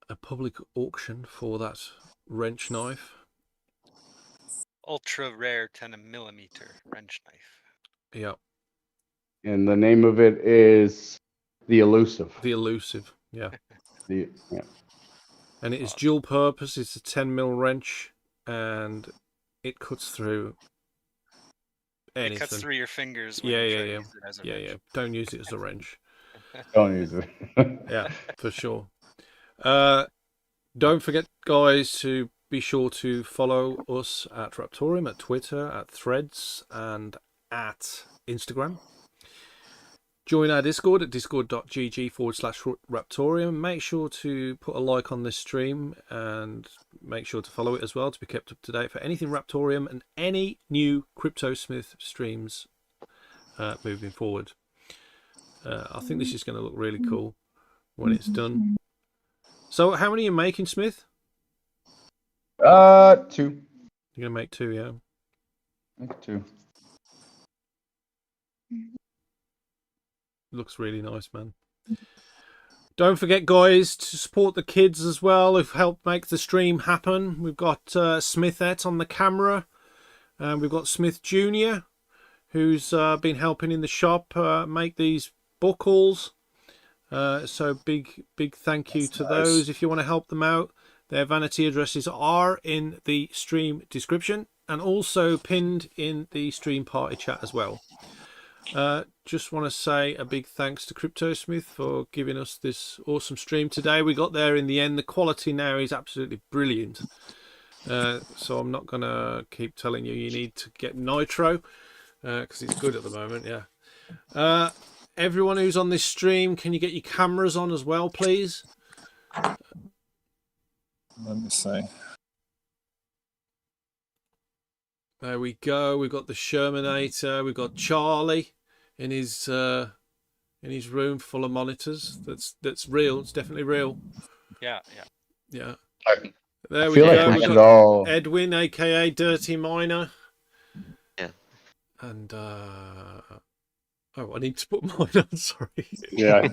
Speaker 1: a public auction for that wrench knife.
Speaker 10: Ultra rare 10mm wrench knife.
Speaker 1: Yeah.
Speaker 9: And the name of it is the Elusive.
Speaker 1: The Elusive. Yeah.
Speaker 9: Yeah.
Speaker 1: And it is dual purpose. It's a 10mm wrench, and it cuts through anything.
Speaker 10: It cuts through your fingers when
Speaker 1: Yeah.
Speaker 10: you try to use it as a wrench.
Speaker 1: Yeah. Don't use it as a wrench.
Speaker 9: Don't use it.
Speaker 1: Yeah, for sure. Don't forget, guys, to be sure to follow us at Raptoreum, at Twitter, at Threads, and at Instagram. Join our Discord at discord.gg/Raptoreum. Make sure to put a like on this stream and make sure to follow it as well to be kept up to date for anything Raptoreum and any new CryptoSmith streams moving forward. I think this is going to look really cool when it's done. So how many are you making, Smith?
Speaker 9: 2.
Speaker 1: You're going to make 2, yeah?
Speaker 9: Make 2.
Speaker 1: Looks really nice, man. Don't forget, guys, to support the kids as well who've helped make the stream happen. We've got Smithette on the camera. And we've got SmithJr, who's been helping in the shop make these buckles. So big thank you to those. If you want to help them out, their vanity addresses are in the stream description and also pinned in the stream party chat as well. Just want to say a big thanks to CryptoSmith for giving us this awesome stream today. We got there in the end. The quality now is absolutely brilliant. So I'm not going to keep telling you need to get Nitro because it's good at the moment, yeah. Everyone who's on this stream, can you get your cameras on as well, please?
Speaker 2: Let me see.
Speaker 1: There we go. We've got the Shermanator. We've got Charlie in his in his room full of monitors. That's real. It's definitely real.
Speaker 10: Yeah, yeah.
Speaker 1: Yeah.
Speaker 9: I
Speaker 1: There we
Speaker 9: feel like
Speaker 1: go.
Speaker 9: we
Speaker 1: We've
Speaker 9: should
Speaker 1: got
Speaker 9: all.
Speaker 1: Edwin, aka Dirty Miner.
Speaker 5: Yeah.
Speaker 1: And oh, I need to put mine on. Sorry.
Speaker 2: Yeah.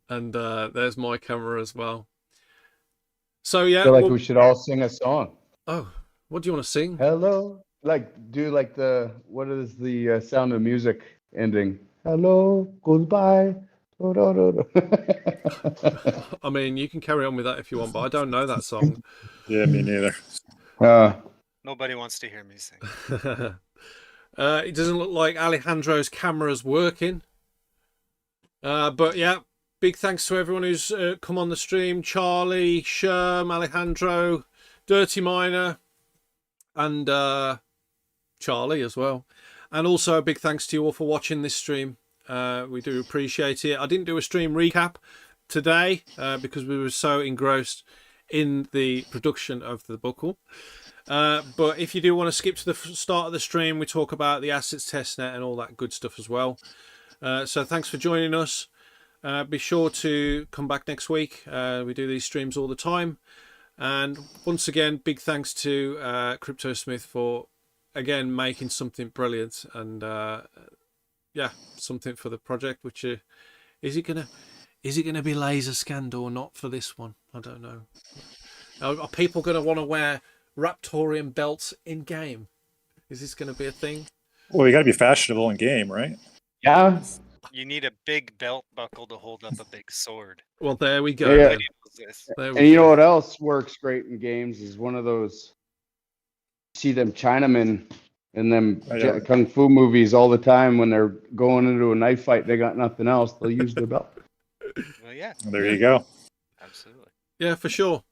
Speaker 1: And there's my camera as well. So yeah.
Speaker 9: I feel like
Speaker 1: well-
Speaker 9: we should all sing a song.
Speaker 1: Oh, what do you want to sing?
Speaker 9: Hello, like do like the what is the Sound of Music ending? Hello, goodbye.
Speaker 1: I mean, you can carry on with that if you want, but I don't know that song.
Speaker 2: Yeah, me neither.
Speaker 10: Nobody wants to hear me sing.
Speaker 1: It doesn't look like Alejandro's camera's working. But yeah, big thanks to everyone who's come on the stream. Charlie, Scherm, Alejandro, Dirty Miner, and Charlie as well. And also a big thanks to you all for watching this stream. We do appreciate it. I didn't do a stream recap today because we were so engrossed in the production of the buckle. But if you do want to skip to the start of the stream, we talk about the assets testnet and all that good stuff as well. So thanks for joining us. Be sure to come back next week. We do these streams all the time. And once again, big thanks to CryptoSmith for, again, making something brilliant. And yeah, something for the project, which is it gonna be laser scanned or not for this one? I don't know. Are people gonna want to wear Raptoreum belts in game? Is this gonna be a thing?
Speaker 2: Well, you got to be fashionable in game, right?
Speaker 9: Yeah.
Speaker 10: You need a big belt buckle to hold up a big sword.
Speaker 1: Well, there we go.
Speaker 9: Yeah.
Speaker 10: Nobody knows this.
Speaker 1: There we
Speaker 9: And you know
Speaker 1: go.
Speaker 9: what else works great in games is one of those. See them Chinamen in them
Speaker 2: Oh, yeah.
Speaker 9: kung fu movies all the time when they're going into a knife fight. They got nothing else. They'll use their belt.
Speaker 10: Well, yeah,
Speaker 2: There you go.
Speaker 10: absolutely.
Speaker 1: Yeah, for sure.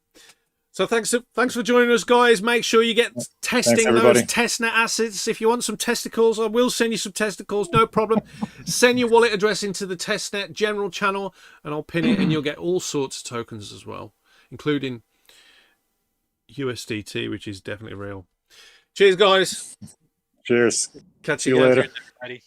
Speaker 1: So thanks for joining us, guys. Make sure you get testing
Speaker 2: everybody.
Speaker 1: those testnet assets. If you want some testicles, I will send you some testicles, no problem. Send your wallet address into the testnet general channel, and I'll pin it, and you'll get all sorts of tokens as well, including USDT, which is definitely real. Cheers, guys.
Speaker 2: Cheers.
Speaker 1: Catch
Speaker 2: See
Speaker 1: you
Speaker 2: you
Speaker 1: again.
Speaker 2: later.
Speaker 10: Everybody.